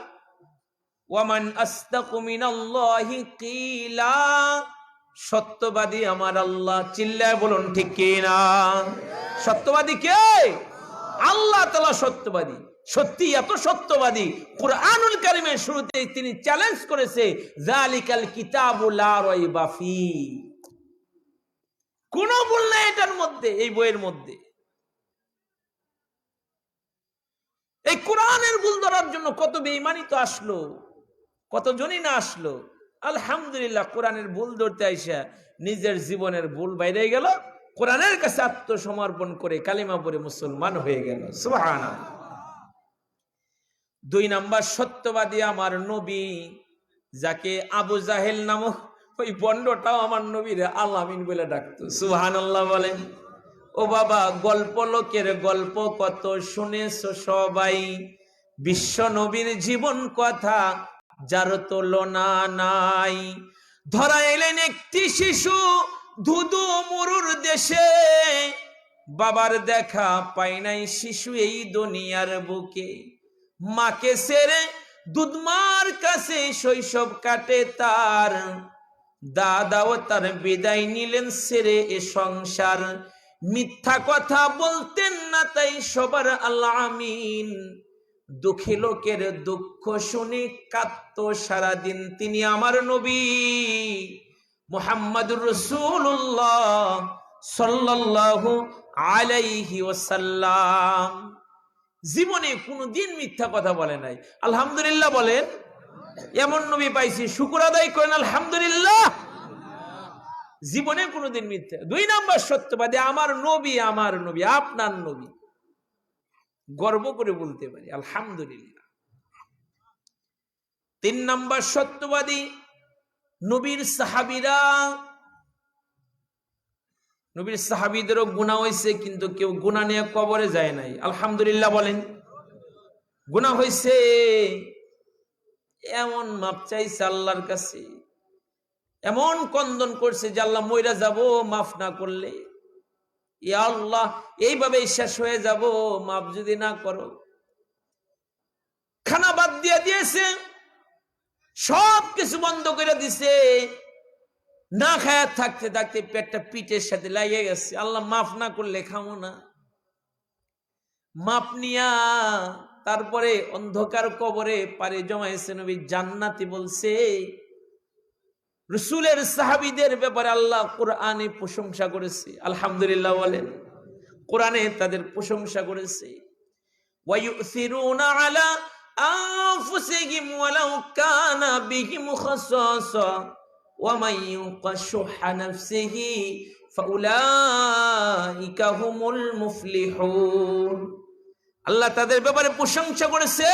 ওয়ামান আসতাকু মিনাল্লাহি কিলা, সত্যবাদী আমার আল্লাহ। চিল্লায় বলুন ঠিক কি না? সত্যবাদী কে? আল্লাহ তাআলা সত্যবাদী। সত্যি এত সত্যবাদী, কুরআনুল কারীমের শুরুতে তিনি চ্যালেঞ্জ করেছে, যালিকাল কিতাবু লা রাইবা ফি। কোন ভুল নেই এটার মধ্যে, এই বইয়ের মধ্যে। এই কোরআনের ভুল ধরার জন্য কত বেঈমানি তো আসলো, কতজনই না আসলো। আলহামদুলিল্লাহ, কোরআনের ভুল ধরতে আইসা নিজের জীবনের ভুল বাইরে গেল, কোরআনের কাছে আত্মসমর্পণ করে কালিমা পড়ে মুসলমান হয়ে গেল। সুবহানাল্লাহ। 2 নাম্বার সত্যবাদী আমার নবী, যাকে আবু জাহেল নামক ওই বন্ডটাও আমার নবীর আল আমিন বলে ডাকতো। সুবহানাল্লাহ বলেন। ও বাবা, গল্প লোকের গল্প কত শুনেছো সবাই, বিশ্ব নবীর জীবন কথা যার তুলনা নাই। ধরা এলেন একটি শিশু ধুধু মরুর দেশে, বাবার দেখা পাই নাই শিশু এই দুনিয়ার বুকে। মাকে ছেড়ে দুধমার কাছে শৈশব কাটে তার, দাদাও তার বিদায় নিলেন ছেড়ে এ সংসার। মিথ্যা কথা বলতেন না তাই সবার আল্লাহ আমিন, দুঃখী লোকের দুঃখ শুনে কাঁদতো সারাদিন তিনি আমার নবী মুহাম্মদুর রাসূলুল্লাহ সাল্লাল্লাহু আলাইহি ওয়াসাল্লাম। জীবনে কোনদিন মিথ্যা কথা বলে নাই। আলহামদুলিল্লাহ বলেন। এমন নবী পাইছি, শুকর আদায় করেন আলহামদুলিল্লাহ। জীবনে কোনদিন মিথ্যা। 2 নাম্বার সত্যবাদী আমার নবী, আমার নবী, আপনার নবী। গর্ব করে বলতে পারি আলহামদুলিল্লাহ। 3 নাম্বার সত্যবাদী নবীর সাহাবীরা। নবীর সাহাবীদেরও গুনাহ হয়েছে, কিন্তু কেউ গুনাহ নিয়ে কবরে যায় নাই। আলহামদুলিল্লাহ বলেন। গুনাহ হয়েছে, এমন মাপ চাইছে আল্লাহর কাছে, এমন কন্দন করছে যে আল্লাহ মইরা যাব মাফ না করলে, ইয়া আল্লাহ এইভাবে শেষ হয়ে যাব মাফ যদি না করো। খানা বাদ দিয়ে দিয়েছে, সব কিছু বন্ধ করে দিছে, না খায়া থাকতে থাকতে পেটটা পিঠের সাথে লাগিয়ে গেছে। আল্লাহ মাফ না করলে খামো না। মাপ নিয়া তারপরে অন্ধকার কবরে পারে জমাইছে নবী জান্নাতি বলছে। রাসূলের সাহাবীদের ব্যাপারে আল্লাহ কোরআনে প্রশংসা করেছে আলহামদুলিল্লাহ বলেন। কোরআনে তাদের প্রশংসা করেছে। ওয়া ইউসিরুনা আলা আনফুসিহিম ওয়ালাউ কানা বিহিম খাসাসা ওয়া মান ইউকাশুহা নাফসিহি ফাউলাইকা হুমুল মুফলিহুন। আল্লাহ তাদের ব্যাপারে প্রশংসা করেছে।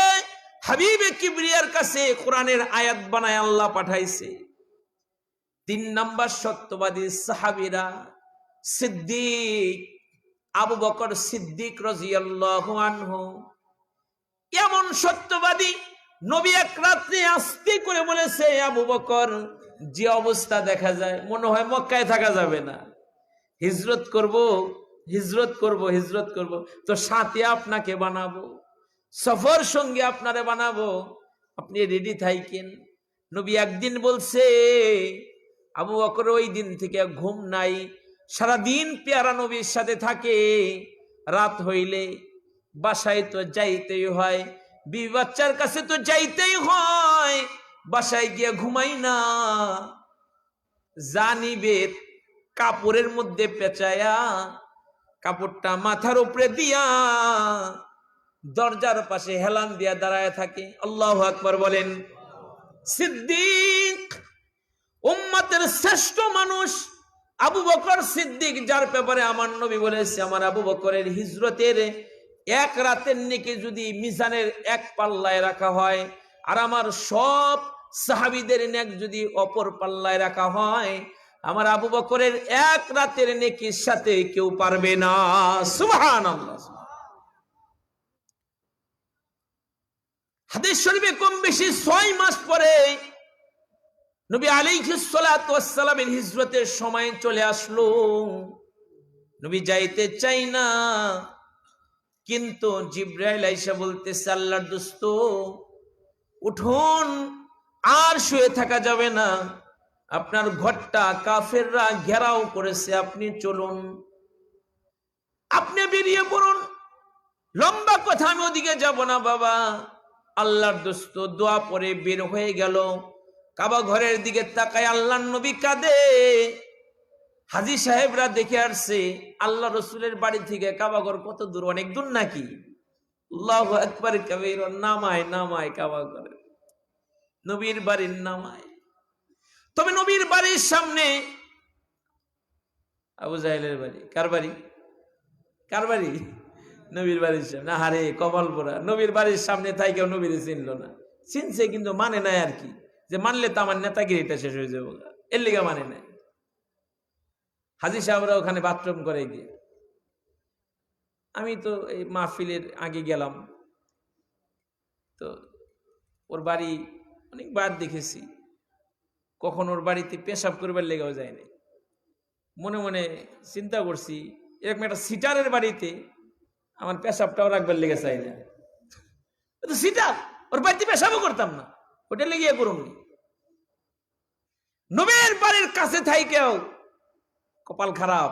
হাবিবে কিবরিয়ার কাছে কোরআনের আয়াত বানায় আল্লাহ পাঠাইছে। 3 নাম্বার সত্যবাদী সাহাবীরা সিদ্দিক, আবু বকর সিদ্দিক রাদিয়াল্লাহু আনহু। এমন সত্যবাদী নবী এক রাত্রে আস্তে করে বলেছে, আবু বকর যে অবস্থা দেখা যায় মনে হয় মক্কায় থাকা যাবে না, হিজরত করব, হিজরত করব, হিজরত করব, তো সাথে আপনাকে বানাবো। সফর সঙ্গে আপনারে বানাবো, আপনি রেডি থাকেন। নবী একদিন বলছে, আবু বকর ওই দিন থেকে ঘুম নাই, সারাদিন পেয়ারা নবীর সাথে থাকে। রাত হইলে বাসায় তো যাইতেই হয়, বিবি বাচ্চার কাছে তো যাইতেই হয়, বাসায় গিয়ে ঘুমাই না, জানিবে কাপড়ের মধ্যে পেঁচায়া কাপড়টা মাথার উপরে দিয়া দরজার পাশে হেলান দিয়া দাঁড়ায় থাকে। আল্লাহু আকবার বলেন। সিদ্দিক, উম্মতের শ্রেষ্ঠ মানুষ আবু বকর সিদ্দিক, যার ব্যাপারে আমার নবী বলেছে, আমার আবু বকরের হিজরতের এক রাতের নেকি যদি মিজানের এক পাল্লায় রাখা হয়, আর আমার সব সাহাবীদের নেক যদি অপর পাল্লায় রাখা হয়, আমার আবু বকরের এক রাতের নেকির সাথে কেউ পারবে না। সুবহানাল্লাহ। হাদিস শরীফে কম বেশি 6 মাস পরে নবী আলাইহিস সালাতু ওয়াস সালামের হিজরতের সময় চলে আসলো। নবী যাইতে চাই না, কিন্তু জিবরাইল আইসা বলতেছে, আল্লাহর দোস্ত উঠুন, আর শুয়ে থাকা যাবে না, আপনার ঘরটা কাফেররা ঘেরাও করেছে, আপনি চলুন, আপনি বেরিয়ে পড়ুন। লম্বা কথা, আমি ওদিকে যাব না বাবা। আল্লাহর দোস্ত দোয়া পরে বের হয়ে গেল। কাবা ঘরের দিকে তাকায় আল্লাহর নবী কাঁদে। হাজী সাহেবরা দেখে আসছে আল্লাহ রসুলের বাড়ি থেকে কাবা ঘর কত দূর, অনেক দূর নাকি? আল্লাহু আকবার কবীরা। নামায় নামায় কাবা ঘরে, নবীর বাড়ির নামায়। তবে নবীর বাড়ির সামনে আবু জাহেলের বাড়ি। কার বাড়ি? কার বাড়ি? নবীর বাড়ির সামনে। আরে কপাল পোড়া, নবীর বাড়ির সামনে তাই কেউ নবীরে চিনল না। চিনছে কিন্তু মানে নাই আর কি, যে মানলে তো আমার নেতাগিরিটা শেষ হয়ে যাবো, এর লিগা মানে নাই। হাজী সাহেবরা ওখানে বাথরুম করে গিয়ে, আমি তো এই মাহফিলের আগে গেলাম, তো ওর বাড়ি অনেকবার দেখেছি, কখন ওর বাড়িতে পেশাব করবার লেগেও যায়নি। মনে মনে চিন্তা করছি, এরকম একটা সিটারের বাড়িতে আমার পেশাবটাও রাখবার লেগে চাই না। সিটার, ওর বাড়িতে পেশাবও করতাম না, ওটা লেগে করুন। নবীর বাড়ির কাছে থাইকেও কপাল খারাপ।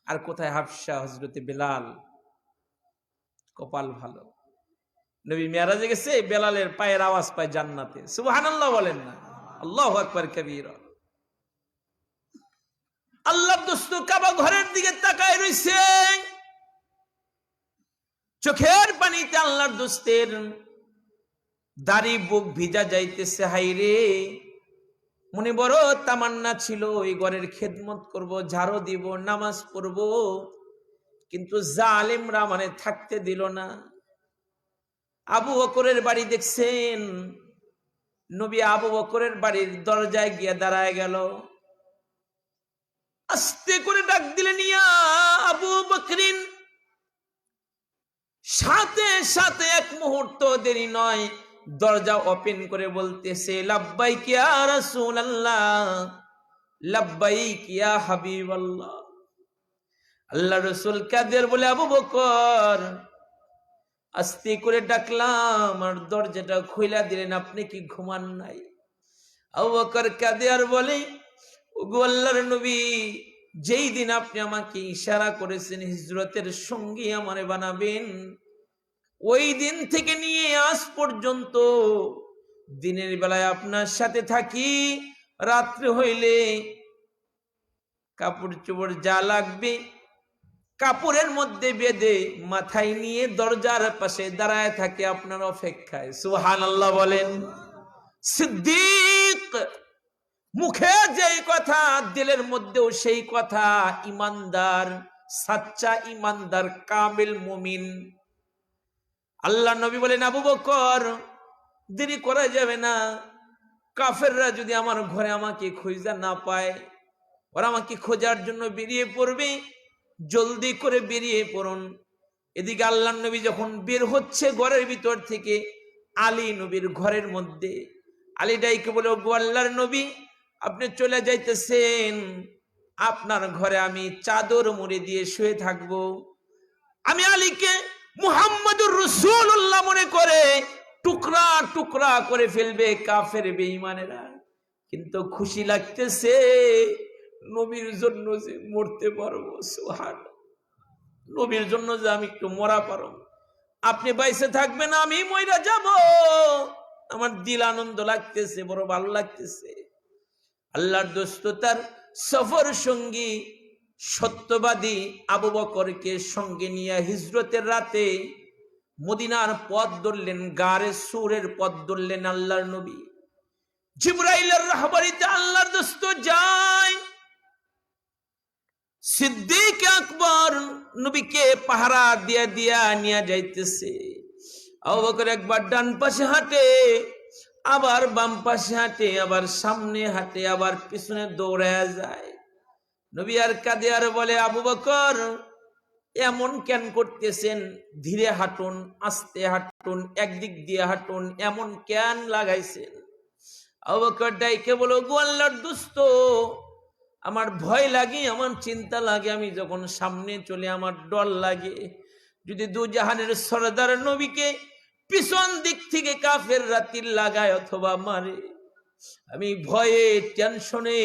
আর কোথায় হাফসা, হযরতে বেলাল, কপাল ভালো। নবী মেরাজে গেছে, বেলালের পায়ের আওয়াজ পায় জান্নাতে। সুবহানাল্লাহ বলেন না? আল্লাহু আকবার কবীরা। আল্লাহর দোস্ত কাবা ঘরের দিকে তাকায় রইছে, চোখের পানিতে আল্লাহর দোস্তের দাড়ি বুক ভিজা যাইতেছে। হাইরে, মনে বড় তামান্না ছিল এই ঘরের খেদমত করব, ঝাড়ু দিব, নামাজ পড়ব, কিন্তু জালেমরা মানে থাকতে দিল না। আবু বকরের বাড়ি দেখছেন, নবী আবু বকরের বাড়ির দরজায় গিয়ে দাঁড়ায় গেল। আস্তে করে ডাক দিলেন, ইয়া আবু বকরিন। সাথে সাথে এক মুহূর্ত দেরি নয়, দরজা ওপেন করে বলতেছে, লাব্বাইক ইয়া রাসূলুল্লাহ, লাব্বাইক ইয়া হাবিবাল্লাহ। আল্লাহ রাসূল কাদের বলে, আবু বকর আস্তে করে ডাকলাম আর দরজাটা খুইলা দিলেন, আপনি কি ঘুমান নাই? আবু বকর কাঁদে আর বলে, ওগো আল্লাহর নবী, যেই দিন আপনি আমাকে ইশারা করেছেন হিজরতের সঙ্গী আমারে বানাবেন, ওই দিন থেকে নিয়ে আজ পর্যন্ত দিনের বেলায় আপনার সাথে থাকি, রাত্রে হইলে কাপড় চোপড় যা লাগবে কাপড়ের মধ্যে বেঁধে মাথায় নিয়ে দরজার পাশে দাঁড়ায় থাকে আপনার অপেক্ষায়। সুবহানাল্লাহ বলেন। সিদ্দিক, মুখে যেই কথা দিলের মধ্যেও সেই কথা। ইমানদার, সাচ্চা ইমানদার, কামিল মুমিন। আল্লাহ নবী বলেন, আবু বকর দেরি করা যাবে না, কাফেররা যদি আমার ঘরে আমাকে খুঁজা না পায়, ওরা আমাকে খোঁজার জন্য বেরিয়ে পড়বে, জলদি করে বেরিয়ে পড়ুন। এদিকে আল্লাহ নবী যখন বের হচ্ছে ঘরের ভিতর থেকে, আলী নবীর ঘরের মধ্যে, আলী ডাইকে বলে, ওগো আল্লাহর নবী, আপনি চলে যাইতেছেন, আপনার ঘরে আমি চাদর মুড়ি দিয়ে শুয়ে থাকবো। আমি আলীকে মুহাম্মদুর রাসূলুল্লাহ মনে করে টুকরা টুকরা করে ফেলবে কাফের বেঈমানেরা। কিন্তু খুশি লাগতেছে নবীর জন্য যে মরতে পারবো, সুবহানাল্লাহ, নবীর জন্য যে আমি একটু মরা পারবো। আপনি বাইসে থাকবেন, আমি মইরা যাব, আমার দিল আনন্দ লাগতেছে, বড় ভালো লাগতেছে। আল্লাহর দোস্ত তার সফর সঙ্গী সত্যবাদী আবু বকরকে সঙ্গে নিয়ে হিজরতের রাতে মদিনার পথ ধরলেন, গারে সুরের পথ ধরলেন আল্লাহর নবী। জিবরাইলের রাহবারিতে আল্লাহর দোস্ত যায়। সিদ্দিক আকবর নবীকে পাহারা দিয়া দিয়া নিয়ে যাইতেছে। আবু বকর একবার ডান পাশে হাঁটে, আবার বাম পাশে হাঁটে, আবার সামনে হাঁটে, আবার পিছনে দৌড়ায় যায়। নবী আর কাঁদে আর বলে, আবু বকর এমন কেন করতেছেন? ধীরে হাঁটুন, আস্তে হাঁটুন, একদিক দিয়ে হাঁটুন, এমন কেন লাগাইছেন? আবু বকর ডাইকে বলো, গো আল্লাহর দোস্ত, আমার ভয় লাগে, আমার চিন্তা লাগে, আমি যখন সামনে চলে আমার ডর লাগে, যদি দু জাহানের সরদার নবীকে পিছন দিক থেকে কাফের রাতির লাগায় অথবা মারে, আমি ভয়ে টেনশনে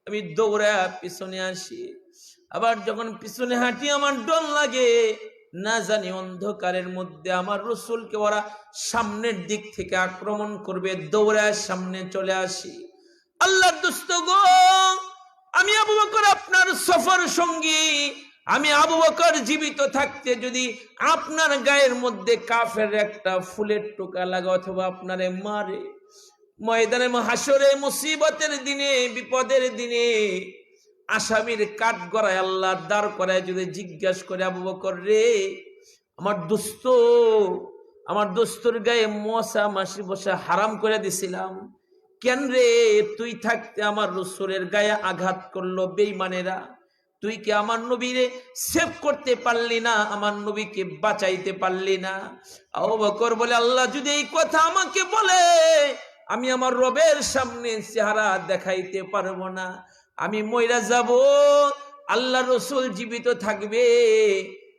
আমি দৌড়া পিছনে আসি। আবার যখন পিছনে হাঁটি আমার ডর লাগে, না জানি অন্ধকারের মধ্যে আমার রাসূলকে ওরা সামনের দিক থেকে আক্রমণ করবে, দৌড়া সামনে চলে আসি। আল্লাহর দোস্ত গো, আমি আবু বকর আপনার সফর সঙ্গী, আমি আবু বকর জীবিত থাকতে যদি আপনার গায়ের মধ্যে কাফের একটা ফুলের টোকা লাগা অথবা আপনারে মারে, ময়দানে হাসরে মুসিবতের দিনে, বিপদের দিনে আসামির কাঠ গড়ায় আল্লাহ দাঁড় করায় যদি জিজ্ঞাসা করে, আবু বকর রে, আমার দোস্তর গায়ে মশা মাছি বসা হারাম করে দিছিলাম, কেন রে তুই থাকতে আমার রাসূলের গায়ে আঘাত করলো বেঈমানেরা? তুই কি আমার নবীরে সেভ করতে পারলি না? আমার নবীকে বাঁচাইতে পারলি না? আবু বকর বলে, আল্লাহ যদি এই কথা আমাকে বলে, আমি আমার রবের সামনে চেহারা দেখাইতে পারবো না, আমি মইরা যাব, আল্লাহ রাসূল জীবিত থাকবে,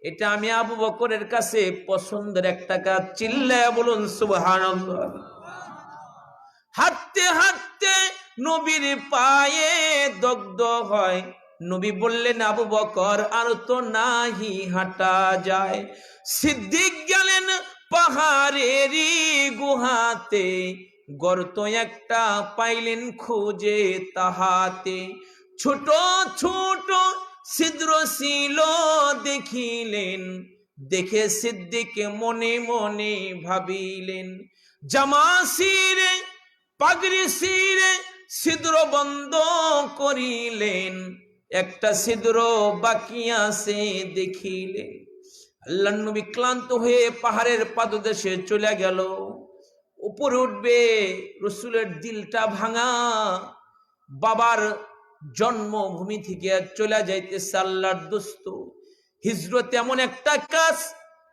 এটা আমি আবু বকরের কাছে পছন্দের একটা কাজ। চিল্লায়া বলুন সুবহানাল্লাহ। হাঁটতে হাঁটতে নবীর পায়ে দগ্ধ হয়। নবী বললেন, আবু বকর আর তো নাহি হাঁটা যায়। সিদ্দিক গেলেন পাহাড়েরই গুহাতে, গর্ত একটা পাইলেন খুঁজে তাহাতে, ছোট ছোট ছিদ্র ছিল দেখিলেন, দেখে সিদ্দিক মনে মনে ভাবিলেন, জামা শিরে পাগড়ি শিরে ছিদ্র বন্ধ করিলেন, একটা ছিদ্র বাকি আছে দেখিলেন। আল্লাহর নবী ক্লান্ত হয়ে পাহাড়ের পাদদেশে চলে গেল। উপরে উঠবে, রাসূলের দিলটা ভাঙা, বাবার জন্মভূমি থেকে চলে যাইতেছে। আল্লাহর দোস্ত, হিজরত এমন একটা কাজ,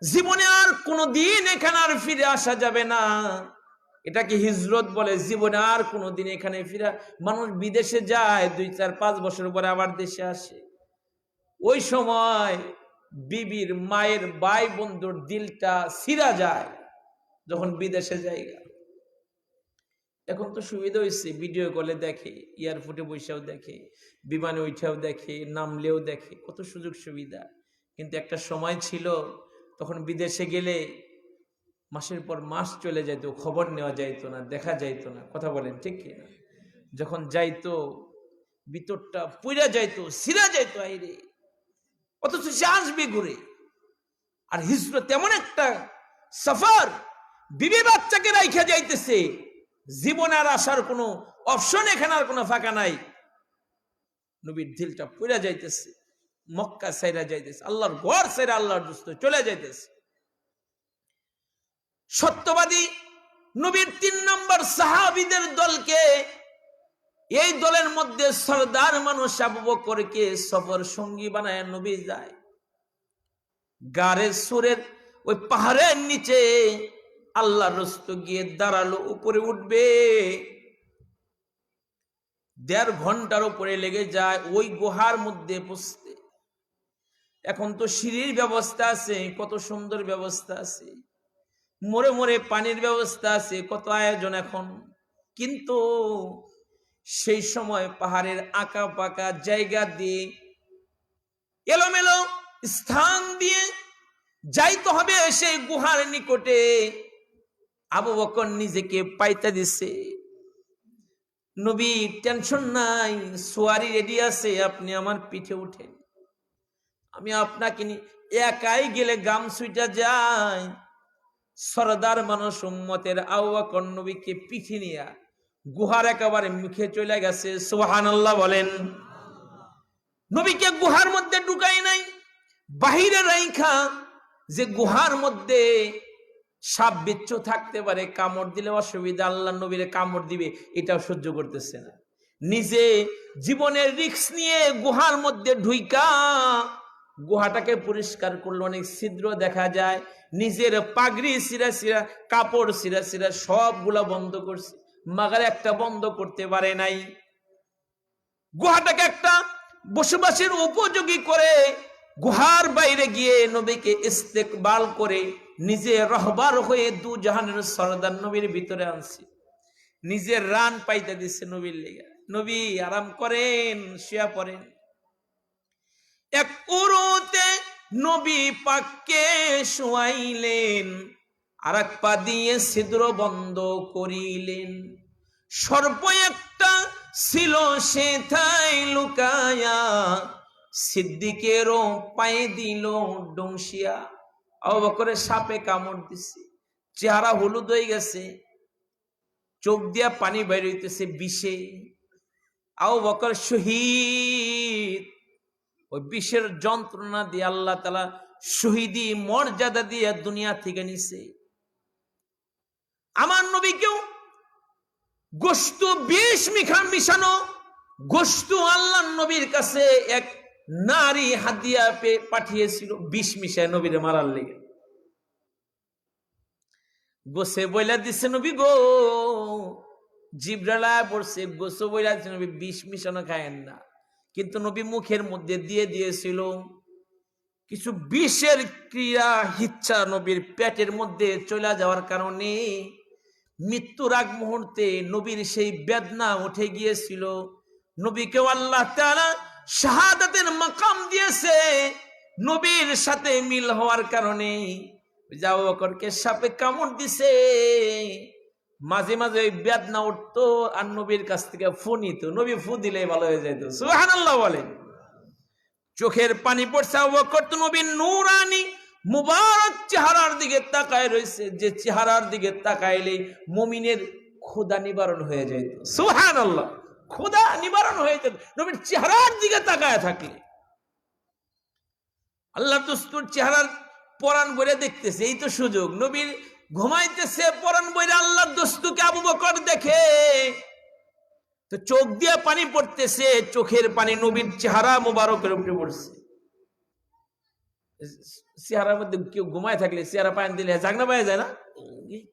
জীবনে আর কোনোদিন এখানে আর ফিরে আসা যাবে না। এটাকে হিজরত বলে। জীবনে আর কোনোদিন এখানে ফিরে, মানুষ বিদেশে যায় 2-4-5 বছর পরে আবার দেশে আসে। ওই সময় বিবির মায়ের ভাই বন্ধুর দিলটা ছিঁড়া যায় যখন বিদেশে যায়। এখন তো সুবিধা হয়েছে, ভিডিও কলে দেখে, এয়ারপোর্টে বসেও দেখে, বিমানে উঠেও দেখে, নামলেও দেখে, কত সুযোগ সুবিধা। কিন্তু একটা সময় ছিল, তখন বিদেশে গেলে মাসের পর মাস চলে যাইতো, খবর নেওয়া যাইতো না, দেখা যাইতো না। কথা বলেন ঠিক কিনা? যখন যাইতো ভিতরটা পুইরা যাইতো, ছিঁড়া যাইতো আইরে, অথচ সে আসবে ঘুরে। আর হিজরত এমন একটা সফর, বিবি বাচ্চাকে রাইখা যাইতেছে, জীবনে আর আসার কোনো অপশন এখানে আর কোনো ফাঁকা নাই। নবীর দিলটা পুইরা যাইতেছে, মক্কা সাইরা যাইতেছে, আল্লাহর ঘর সাইরা আল্লাহর দোস্ত চলে যাইতেছে। সত্যবাদী নবীর 3 নম্বর সাহাবীদের দলকে, এই দলের মধ্যে সরদার মানুষ আবু বকরকে সফর সঙ্গী বানায় নবী যায়। গারে সুরের ওই পাহাড়ের নিচে আল্লাহর রাসূল গিয়ে দাঁড়ালো। উপরে উঠবে, 1.5 ঘন্টার উপরে লেগে যায় ওই গুহার মধ্যে পৌঁছতে। এখন তো সিঁড়ির ব্যবস্থা আছে, কত সুন্দর ব্যবস্থা আছে, মোড়ে মোড়ে পানির ব্যবস্থা আছে, কত আয়োজন এখন। কিন্তু সেই সময় পাহাড়ের আঁকা পাকা জায়গা দিয়ে, এলোমেলো স্থান দিয়ে যাইতে হবে সেই গুহার নিকটে। আবু বকর নিজেকে পাইতে দিছে। নবী টেনশন নাই, সোয়ারি রেডি আছে, আপনি আমার পিঠে উঠেন, আমি আপনাকে একাই গেলে গাম সুইটা যায়। সরদার মানুষ উম্মতের আবু বকর নবীকে পিঠে নিয়ে গুহার একেবারে মুখে চলে গেছে। সুবহানাল্লাহ বলেন। নবীকে গুহার মধ্যে ঢুকাই নাই, বাহিরে রাইখা, যে গুহার মধ্যে সাপ বিচ্ছু থাকতে পারে, কামড় দিলে অসুবিধা, আল্লাহ নবীরে কামড় দিবে, এটাও সহ্য করতেছে না। নিজে জীবনের রিস্ক নিয়ে গুহার মধ্যে ঢুইকা গুহাটাকে পরিষ্কার করলো, অনেক ছিদ্র দেখা যায়, নিজের পাগড়ি সিরা সিরা, কাপড় সিরা সিরা সবগুলা বন্ধ করছে, মাগার একটা বন্ধ করতে পারে নাই। গুহাটাকে একটা বসবাসের উপযোগী করে গুহার বাইরে গিয়ে নবীকে ইস্তেকবাল করে নিজে রহবার হয়ে দু জাহানের সরদার নবীর ভিতরে আনছে, নিজের রান পাইতে দিচ্ছে নবীর লেগে। নবী আরাম করেন, শুয়া পড়েন। এক উরুতে নবী পাককে শুয়াইলেন, আর এক পা দিয়ে ছিদ্র বন্ধ করিলেন। সর্প একটা ছিল সেথায় লুকায়া, সিদ্দিকেরও পায়ে দিল ডংসিয়া। আবু বকরের সাপে কামড় দিছে, চেহারা হলুদ হয়ে গেছে, চোখ দিয়া পানি বের হইতেছে বিষে। আবু বকর শহীদ। ওই বিষের যন্ত্রণা দিয়ে আল্লাহ তাআলা শহীদি মর্যাদা দিয়ে দুনিয়া থেকে নিছে। আমার নবীকেও গোশত বিষ মিশানো গোশত আল্লাহ নবীর কাছে এক নারী হাদিয়া পাঠিয়েছিল, বিষ মিশায় নবীরে মারার লেগে। গোসে বইলা দিছে নবী গো, জিবরাইল পড়ছে, গোসে বইলা দিছে নবী বিষ মিশানো খায়েন না। কিন্তু নবী মুখের মধ্যে দিয়ে দিয়েছিল কিছু বিষের ক্রিয়া, ইচ্ছা নবীর পেটের মধ্যে চলে যাওয়ার কারণে মৃত্যুর আগ মুহূর্তে নবীর সেই বেদনা উঠে গিয়েছিল। নবীকেও আল্লাহ তাআলা শাহাদাতের মাকাম দিয়েছে নবীর সাথে মিল হওয়ার কারণে। আবু বকরকে সাপে কামড় দিছে, মাঝে মাঝে ওই বেদনা উঠতো, আর নবীর কাছ থেকে ফু নিত, নবী ফু দিলে ভালো হয়ে যেত। সুবহানাল্লাহ বলেন। চোখের পানি পড়ছে আবু বকর তো নবীর নূরানি মুবারক চেহারার দিকে তাকায় রয়েছে, যে চেহারার দিকে তাকাইলে মুমিনের ক্ষুধা নিবারণ হয়ে যেত। সুবহানাল্লাহ, ক্ষুধা নিবারণ হয়ে যেত নবীর চেহারার দিকে তাকায় থাকলে। আল্লাহ দস্তুর চেহারার পরাণ বইরে দেখতেছে, এই তো সুযোগ। নবীর ঘুমাইতেছে, পরাণ বইরে আল্লাহ দস্তুকে আবু বকর দেখে, তো চোখ দিয়ে পানি পড়তেছে, চোখের পানি নবীর চেহারা মুবারকের উপরে পড়ছে। চেহারার মধ্যে কেউ ঘুমায় থাকলে চেহারা পানি দিলে জাগনা পাওয়া যায় না,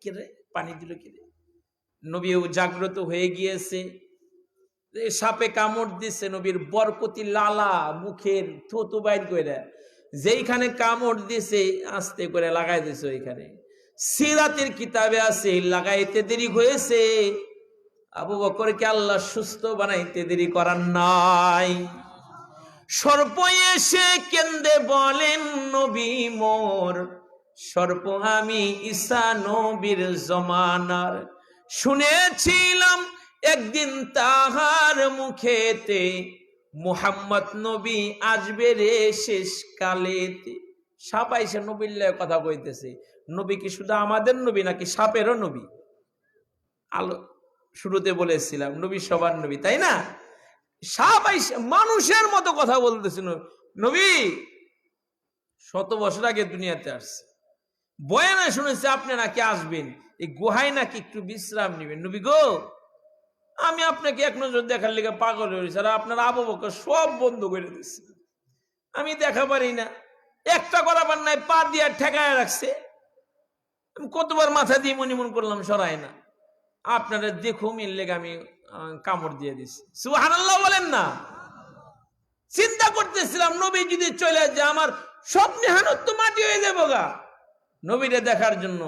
কে রে পানি দিল কে রে। নবীও জাগ্রত হয়ে গিয়েছে, সাপে কামড় দিচ্ছে, নবীর বরকতি লালা মুখের থুতু বাইর করে যেইখানে কামড় দিছে আস্তে করে লাগাই দিছে ওইখানে। সিরাতের কিতাবে আছে লাগাইতে দেরি হয়েছে, আবু বকরকে আল্লাহ সুস্থ বানাইতে দেরি করার নাই। সর্প এসে কেন্দে বলেন নবী মোর, সর্প আমি ঈসা নবীর জমানার। শুনেছিলাম একদিন তাহার মুখেতে, মুহাম্মদ নবী আসবে রে শেষ কালেতে। সাপ আইসা নবীর কথা কইতেছে। নবী কি শুধু আমাদের নবী নাকি সাপেরও নবী? আলো শুরুতে বলেছিলাম নবী সবার নবী, তাই না? সাপ আইসা মানুষের মতো কথা বলতেছে। নবী 100 বছর আগে দুনিয়াতে আসছে, বয়ানে শুনেছে আপনি নাকি আসবেন, এই গুহায় নাকি একটু বিশ্রাম নেবেন। নবী গো, আমি আপনাকে এক নজর দেখার লেগে পাগল হয়েছি, আর আপনার আবু বকর সব বন্ধ করে দিচ্ছে, আমি দেখা পারি না, একটা করাবার নাই, পা দিয়ে ঠেকায় রাখছে। আমি কতবার মাথা দিয়ে মনিমন করলাম, সরায় না। আপনারা দেখুন এর লেগে আমি কামড় দিয়ে দিচ্ছি। সুবহানাল্লাহ বলেন না। চিন্তা করতেছিলাম নবী যদি চলে যায় আমার সব মেহনত তো মাটি হয়ে যাবো গা। নবীরে দেখার জন্য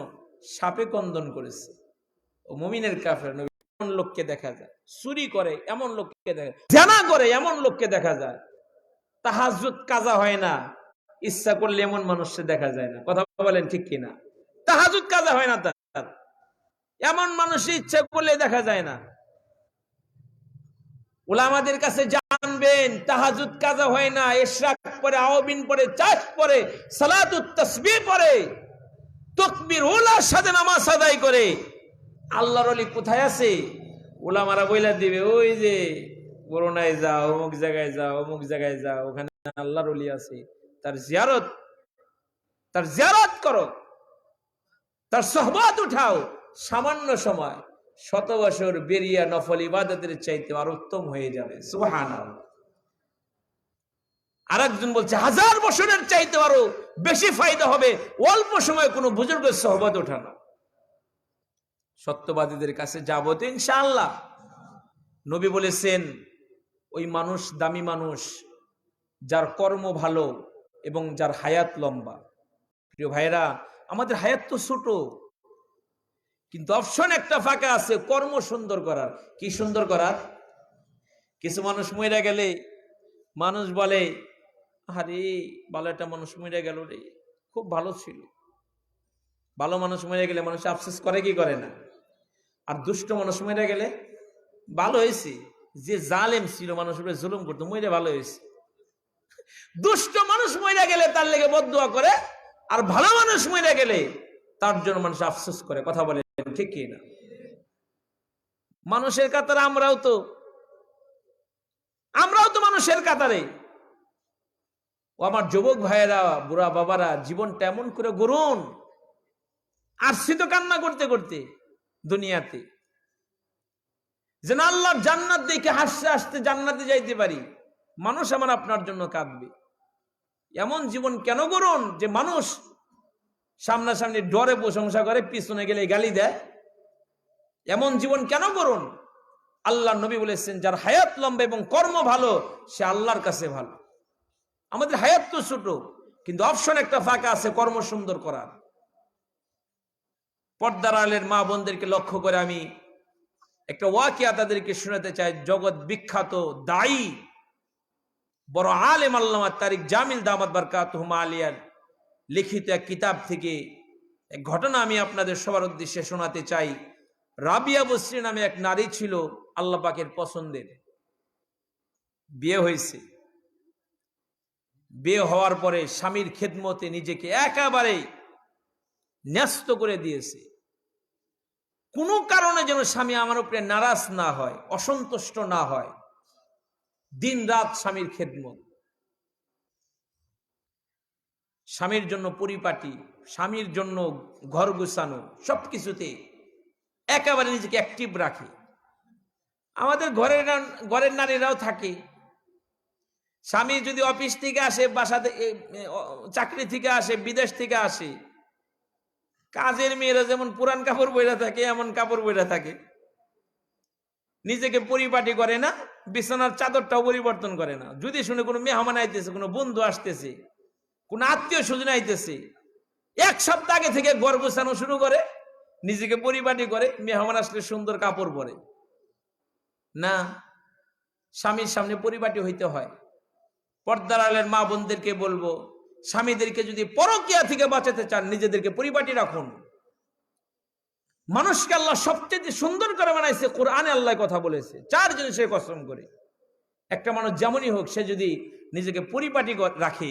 সাপে কন্দন করেছে। ও মুমিনের কাফের নবী এমন লোককে দেখা যায়, চুরি করে এমন লোককে দেখা যায়, জানা করে এমন লোককে দেখা যায়, তাহাজ্জুদ কাজা হয় না ইচ্ছা করলে এমন মানুষকে দেখা যায় না। কথা বলেন ঠিক কিনা? তাহাজ্জুদ কাজা হয় না তার, এমন মানুষ ইচ্ছা করলে দেখা যায় না। উলামাদের কাছে জানবেন তাহাজ্জুদ কাজা হয় না, ইশরাক পরে, আওয়াবিন পরে, চাশ পরে, সালাতুত তাসবিহ পরে, তাকবীর উলার সাথে নামাজ আদায় করে। আল্লাহর ওলি কোথায় আছে? উলামারা বইলা দিবে, ওই যে করোনায় যাও, অমুক জায়গায় যাও, অমুক জায়গায় যাও, ওখানে আল্লাহর ওলি আছে, তার জিয়ারত করো, তার সোহবত উঠাও। সামান্য সময়, 100 বছর বেরিয়া নফল ইবাদতের চাইতে আর উত্তম হয়ে যাবে। সুবহানাল্লাহ। আরেকজন বলছে 1000 বছরের চাইতে আরো বেশি ফায়দা হবে অল্প সময় কোনো বুজুর্গের সোহবত ওঠানো। সত্যবাদীদের কাছে যাবো তো ইনশাআল্লাহ। নবী বলেছেন ওই মানুষ দামি মানুষ যার কর্ম ভালো এবং যার হায়াত লম্বা। প্রিয় ভাইরা, আমাদের হায়াত তো ছোট, কিন্তু অপশন একটা ফাঁকা আছে কর্ম সুন্দর করার। কি সুন্দর করার? কিছু মানুষ মরে গেলে মানুষ বলে, আরে ভালো একটা মানুষ মরে গেল রে, খুব ভালো ছিল। ভালো মানুষ মরে গেলে মানুষ আফসোস করে কি করে না? আর দুষ্ট মানুষ মরে গেলে ভালো হয়েছে, যে জালেম ছিল মানুষের উপরে জুলুম করতো, মরে ভালো হয়েছে। দুষ্ট মানুষ মরে গেলে তার লেগে বদদুয়া করে, আর ভালো মানুষ মরে গেলে তার জন্য মানুষ আফসোস করে। কথা বলে ঠিক কি না? মানুষের কাতারে আমরাও তো মানুষের কাতারে। ও আমার যুবক ভাইয়েরা, বুড়া বাবারা, জীবনটা এমন করে গড়ুন, আসছি তো কান্না করতে করতে দুনিয়াতে, যেন আল্লাহর জান্নাত দেখে হাসতে হাসতে জান্নাতে যাইতে পারি। মানুষ আমার আপনার জন্য কাঁদবে। এমন জীবন কেন গড়ুন যে মানুষ সামনাসামনি ডরে প্রশংসা করে, পিছনে গেলে গালি দেয়। এমন জীবন কেন গড়ুন? আল্লাহ নবী বলেছেন যার হায়াত লম্বা এবং কর্ম ভালো সে আল্লাহর কাছে ভালো। আমাদের হায়াত তো ছোট, কিন্তু অপশন একটা ফাঁকা আছে কর্ম সুন্দর করার। পর্দার আলের মা বোনদেরকে লক্ষ্য করে আমি একটা ওয়াকিয়া তাদেরকে শোনাতে চাই। জগৎ বিখ্যাত দায়ী বড় আলেম আল্লামা তারিক জামিল দামাত বারকাতুহুম আলিয়ার লিখিত এক কিতাব থেকে এক ঘটনা আমি আপনাদের সবার উদ্দেশ্যে শোনাতে চাই। রাবিয়া বসরি নামে এক নারী ছিল আল্লাহ পাকের পছন্দের। বিয়ে হয়েছে, বিয়ে হওয়ার পরে স্বামীর খেদমতে নিজেকে একেবারে ন্যস্ত করে দিয়েছে। কোনো কারণে যেন স্বামী আমার উপরে নারাজ না হয়, অসন্তুষ্ট না হয়। দিন রাত স্বামীর খেদমত, স্বামীর জন্য পরিপাটি, স্বামীর জন্য ঘর গুছানো, সবকিছুতে একেবারে নিজেকে অ্যাক্টিভ রাখে। আমাদের ঘরের নারীরাও থাকে। স্বামী যদি অফিস থেকে আসে, বাসা থেকে, চাকরি থেকে আসে, বিদেশ থেকে আসে, কাজের মেয়েরা যেমন পুরান কাপড় বইরা থাকে এমন কাপড় বইরা থাকে, নিজেকে পরিপাটি করে না, বিছানার চাদরটাও পরিবর্তন করে না। যদি শুনে কোনো মেহমান আইতেছে, কোনো বন্ধু আসতেছে, কোন আত্মীয় স্বজন আইতেছে, 1 সপ্তাহ আগে থেকে ঘর গোছানো শুরু করে, নিজেকে পরিপাটি করে, মেহমান আসলে সুন্দর কাপড় পরে। না, স্বামীর সামনে পরিপাটি হইতে হয়। পর্দার আলের মা বোনদেরকে বলবো, স্বামীদেরকে যদি পরকীয়া থেকে বাঁচাতে চান নিজেদেরকে পরিপাটি রাখুন। মানুষকে আল্লাহ সবচেয়ে সুন্দর করে বানাইছে, কোরআনে আল্লাহ কথা বলেছে 4 জিনিসের কসম করে। একটা মানুষ যেমনই হোক, সে যদি নিজেকে পরিপাটি রাখে,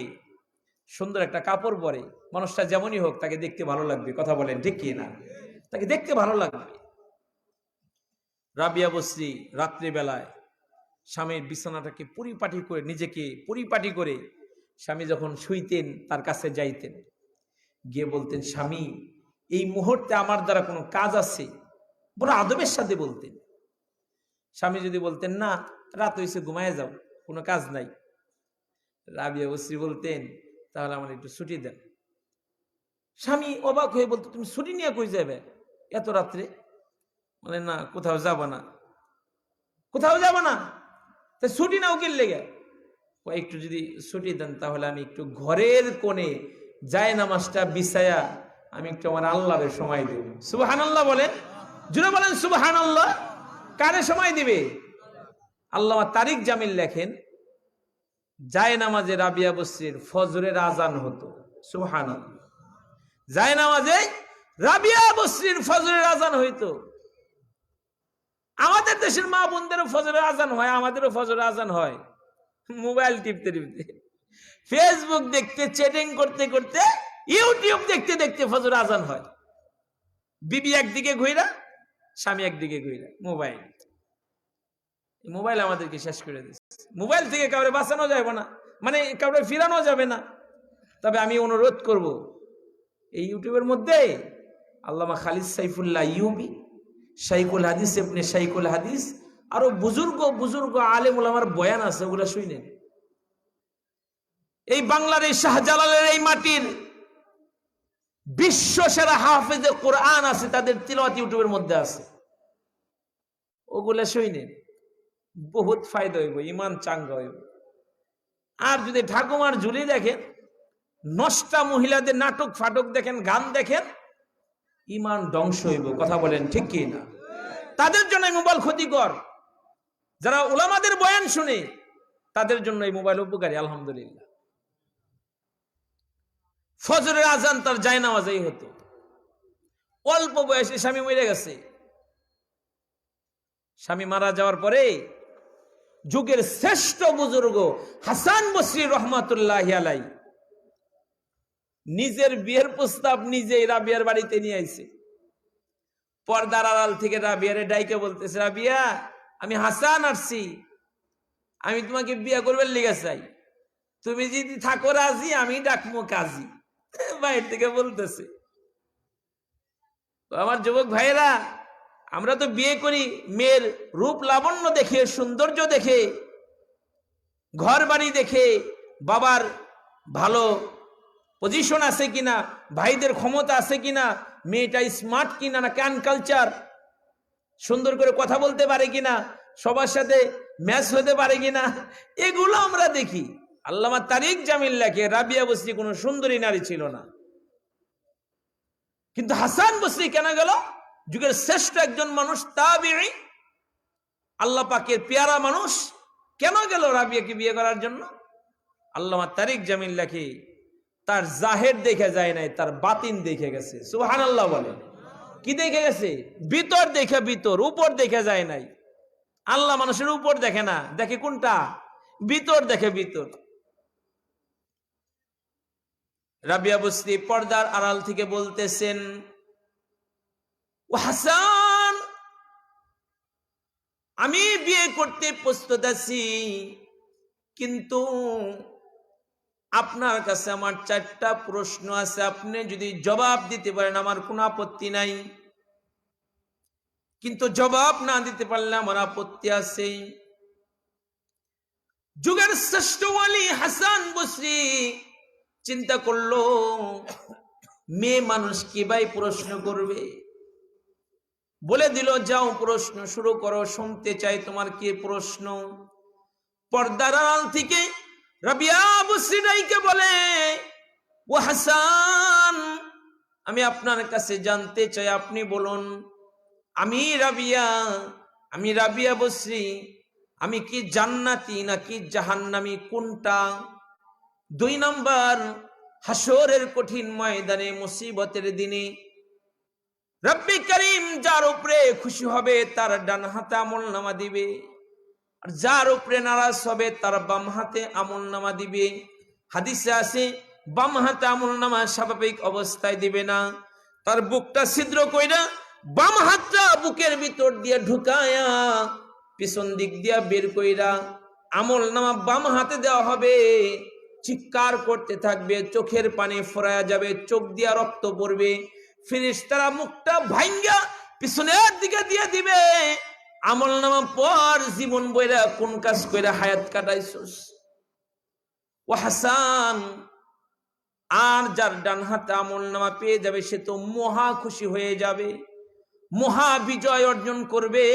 সুন্দর একটা কাপড় পরে, মানুষটা যেমনই হোক তাকে দেখতে ভালো লাগবে। কথা বলেন ঠিক কি না? তাকে দেখতে ভালো লাগবে। রাবিয়া বসরি রাত্রিবেলায় স্বামীর বিছানাটাকে পরিপাটি করে, নিজেকে পরিপাটি করে স্বামী যখন শুইতেন তার কাছে যাইতেন, গিয়ে বলতেন, স্বামী এই মুহূর্তে আমার দ্বারা কোনো কাজ আছে? বড় আদবের সাথে বলতেন। স্বামী যদি বলতেন না, রাত হয়েছে, ঘুমায় যাও, কোনো কাজ নাই, রাবিয়া বসরি বলতেন, তাহলে আমার একটু ছুটি দেন। স্বামী অবাক হয়ে বলতো, তুমি ছুটি নিয়ে কই যাবে এত রাত্রে? বলে, না, কোথাও যাব না। কোথাও যাব না? তাই ছুটি নাও কি লেগে? একটু যদি ছুটি দেন তাহলে আমি একটু ঘরের কোণে যায় নামাজটা বিছায়া আমি একটু আমার আল্লাহরে সময় দেব। সুবহানাল্লাহ বলেন, জুড়ে বলেন সুবহানাল্লাহ। কারে সময় দিবে? আল্লামা তারিক জামিল লেখেন, যায় নামাজে রাবিয়া বসরির ফজরের আজান হতো। সুবহানাল্লাহ, যায় নামাজে রাবিয়া বসরির ফজরের আজান হইতো। আমাদের দেশের মা বোনদেরও ফজরের আজান হয়, আমাদেরও ফজরের আজান হয়। মোবাইল টিপতে টিপতে, ফেসবুক দেখতে, চ্যাটিং করতে করতে, ইউটিউব দেখতে দেখতে ফজর আজান হয়। বিবি একদিকে ঘুইরা, স্বামী একদিকে ঘুইরা, মোবাইল। মোবাইল আমাদেরকে শেষ করে দিচ্ছে। মোবাইল থেকে কাউরে বাঁচানো যাবে না, মানে কাউরে ফিরানো যাবে না। তবে আমি অনুরোধ করব, এই ইউটিউবের মধ্যে আল্লামা খালিদ সাইফুল্লাহ ইউবি, শাইখুল হাদিস ইবনে শাইখুল হাদিস, আরো বুজুর্গ বুজুর্গ আলেম ওলামার বয়ান আছে, ওগুলা শুনেন। এই বাংলার এই শাহজালালের এই মাটির বিশ্ব সেরা হাফেজে কোরআন আছে, তাদের তিলাওয়াত ইউটিউবের মধ্যে আছে, ওগুলা শুনেন। বহুত ফায়দা হইব, ইমান চাঙ্গা হইব। আর যদি ঠাকুমার ঝুলি দেখেন, নষ্টা মহিলাদের নাটক ফাটক দেখেন, গান দেখেন, ইমান ধ্বংস হইব। কথা বলেন ঠিক কি না? তাদের জন্য এই মোবাইল ক্ষতিকর। যারা উলামাদের বয়ান শুনে তাদের জন্য এই মোবাইল উপকারী। আলহামদুলিল্লাহ। ফজরের আজান তার জায়নামাজেই হতো। অল্প বয়সে স্বামী মরে গেছে। স্বামী মারা যাওয়ার পরে যুগের শ্রেষ্ঠ বুজুর্গ হাসান বসরি রহমাতুল্লাহি আলাইহি নিজের বিয়ের প্রস্তাব নিজেই রাবিয়ার বাড়িতে নিয়ে আইছে। পর্দার আড়াল থেকে রাবিয়ারে ডাইকে বলতেছে, রাবিয়া, আমি হাসান আসছি, আমি তোমাকে বিয়ে করবার লিগে চাই, তুমি যদি থাকো রাজি, আমি ডাকমো কাজী। বাইরে থেকে বলতেছে। আমার যুবক ভাইয়েরা, আমরা তো বিয়ে করি মেয়ের রূপ লাবণ্য দেখে, সৌন্দর্য দেখে, ঘর বাড়ি দেখে, বাবার ভালো পজিশন আছে কিনা, ভাইদের ক্ষমতা আছে কিনা, মেয়েটা স্মার্ট কিনা, না ক্যান কালচার, সুন্দর করে কথা বলতে পারে কিনা, সবার সাথে ম্যাচ হতে পারে কিনা, এগুলো আমরা দেখি। আল্লামা তারিক জামিল লেখে, রাবিয়া বসরি কোনো সুন্দরী নারী ছিল না, কিন্তু হাসান বসরি কেন গেল? যুগের শ্রেষ্ঠ একজন মানুষ, তাবিঈ, আল্লাহ পাকের পেয়ারা মানুষ, কেন গেল রাবিয়াকে বিয়ে করার জন্য? আল্লামা তারিক জামিল লেখে, তার জাহের দেখে যায় নাই, তার বাতিন দেখে গেছে। সুবহানাল্লাহ বলে। কি দেখে গেছে? ভিতর দেখে, ভিতর, উপর দেখে যায় নাই। আল্লাহ মানুষের উপর দেখে না, দেখে কোনটা? ভিতর দেখে, ভিতর। রাবিয়া বসরি পর্দার আড়াল থেকে বলতেছেন, ও হাসান, আমি বিয়ে করতে প্রস্তুত আছি, কিন্তু আপনার কাছে আমার 4টা প্রশ্ন আছে, আপনি যদি জবাব দিতে পারেন আমার কোনো আপত্তি নাই, কিন্তু জবাব না দিতে পারলে আমার আপত্তি আছে। যুগের শ্রেষ্ঠ ওয়ালি হাসান বসরি চিন্তা করলো, মেয়ে মানুষ কি ভাই প্রশ্ন করবে? বলে দিল, যাও প্রশ্ন শুরু করো, শুনতে চাই তোমার কি প্রশ্ন। পর্দার আড়াল থেকে রাবিয়া বসরি ডাইকে বলে, ও হাসান, আমি আপনার কাছে জানতে চাই, আপনি বলুন, আমি রাবিয়া বসরি, আমি কি জান্নাতি নাকি জাহান্নামী, কোনটা? 2 নাম্বার, হাসরের কঠিন ময়দানে, মুসিবতের দিনে রব্বি করিম যার উপরে খুশি হবে তার ডান হাতে আমলনামা দিবে, আর যার উপরে নারাজ হবে তার বাম হাতে আমলনামা দিবে। হাদিসে আছে, বাম হাতে আমলনামা স্বাভাবিক অবস্থায় দিবে না, তার বুকটা ছিদ্র কইরা বাম হাতটা বুকের ভিতর দিয়ে ঢুকায়া পিছন দিক দিয়া বের কইরা আমলনামা বাম হাতে দেওয়া হবে। চিৎকার করতে থাকবে, চোখের পানি ফোরায়া যাবে, চোখ দিয়া রক্ত পড়বে। ফেরেশতারা মুখটা ভাঙ্গা পিছনের দিকে দিয়ে দিবে, আমলনামা পর জীবন বইরা কোন কাজ কইরা হায়াত কাটাইছস। ও হাসান, আর যার ডান হাতে আমলনামা পেয়ে যাবে সে তো মহা খুশি হয়ে যাবে, মহা বিজয় অর্জন করবে,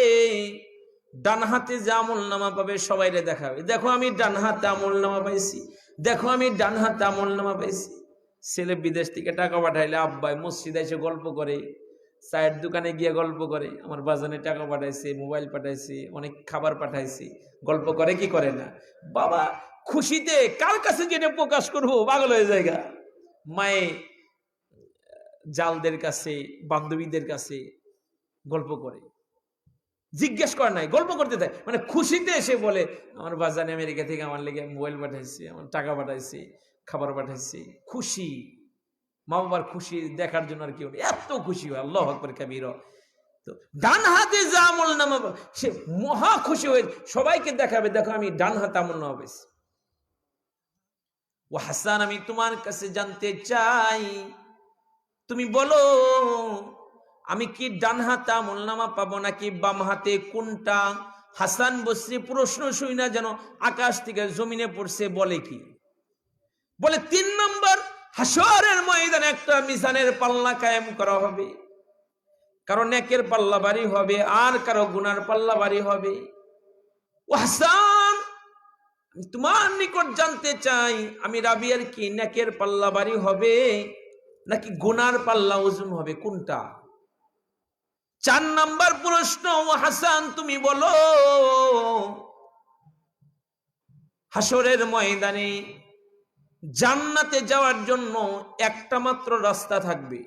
ডান হাতে যে আমল নামা পাবে সবাইরে দেখাবে, দেখো আমি ডান হাতে আমল নামা পাইছি, দেখো আমি ডান হাতে আমল নামা পাইছি। ছেলে বিদেশ থেকে টাকা পাঠাইলে আব্বাই মসজিদে এসে গল্প করে, চায়ের দোকানে গিয়ে গল্প করে, আমার বাজানে টাকা পাঠাইছে, মোবাইল পাঠাইছে, অনেক খাবার পাঠাইছে, গল্প করে কি করে না? বাবা খুশিতে কার কাছে যেটা প্রকাশ করবো পাগল হয়ে জায়গা। মায়ে জালদের কাছে, বান্ধবীদের কাছে গল্প করে, জিজ্ঞেস করে নাই, গল্প করতে থাকে, মানে খুশিতে এসে বলে আমার বাজানে আমেরিকা থেকে আমার লেগে মোবাইল পাঠাইছে, আমার টাকা পাঠাইছে, খাবার পাঠাইছে। খুশি, মা বাবার খুশি দেখার জন্য আর কেউ নেই, এত খুশি হয়। আল্লাহু আকবার কাবীরা। তো ডান হাতে যা আমল নামা সে মহা খুশি হয়ে সবাইকে দেখাবে, দেখো আমি ডান হাতে আমল নামা পেয়েছি। ও হাসান, আমি তোমার কাছে জানতে চাই, তুমি বলো আমি কি ডান হাতে আমল নামা পাবো নাকি বাম হাতে, কোনটা? হাসান বসরি প্রশ্ন শুই না যেন আকাশ থেকে জমিনে পড়ছে, বলে কি? বলে 3 নম্বর হাসরের ময়দানে একটা মিজানের পাল্লা কায়েম করা হবে, কারণ নেকের পাল্লা ভারী হবে আর কারো গুনার পাল্লা ভারী হবে। ও হাসান, তোমার নিকট জানতে চাই, আমি রাবিয়ার কি নেকের পাল্লা ভারী হবে নাকি গুনার পাল্লা ওজন হবে, কোনটা? 4 নম্বর প্রশ্ন, ও হাসান তুমি বলো হাসরের ময়দানে জান্নাতে যাওয়ার জন্য একটা মাত্র রাস্তা থাকবে,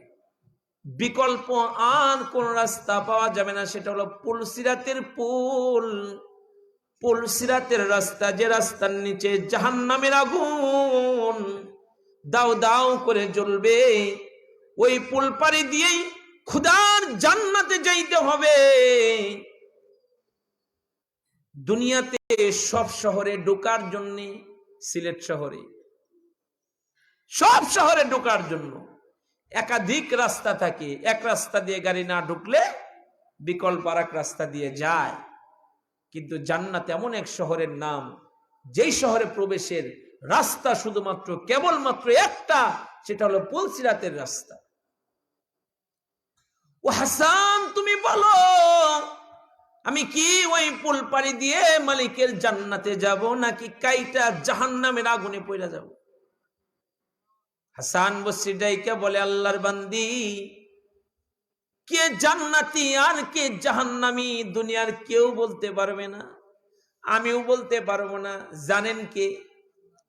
বিকল্প আর কোন রাস্তা পাওয়া যাবে না, সেটা হলো পুলসিরাতের পুল। পুলসিরাতের রাস্তা, যে রাস্তার নিচে জাহান্নামের আগুন দাও দাও করে জ্বলবে, ওই পুল পাড়ি দিয়েই খুদার জান্নাতে যাইতে হবে। দুনিয়াতে সব শহরে ঢোকার জন্য, সিলেট শহরে সব শহরে ঢোকার জন্য একাধিক রাস্তা থাকে, এক রাস্তা দিয়ে গাড়ি না ঢুকলে বিকল্প আর এক রাস্তা দিয়ে যায়। কিন্তু জান্নাত এমন এক শহরের নাম, যেই শহরে প্রবেশের রাস্তা শুধুমাত্র কেবলমাত্র একটা, সেটা হলো পুলসিরাতের রাস্তা। ও হাসান তুমি বলো আমি কি ওই পুল পাড়ি দিয়ে মালিকের জান্নাতে যাব নাকি কাইটা জাহান্নামের আগুনে পড়ে যাব? হাসান বসরি ডাইকা বলে, আল্লাহর বান্দি, কে জান্নাতি আর কে জাহান্নামী দুনিয়ার কেউ বলতে পারবে না, আমিও বলতে পারবো না। জানেন কে?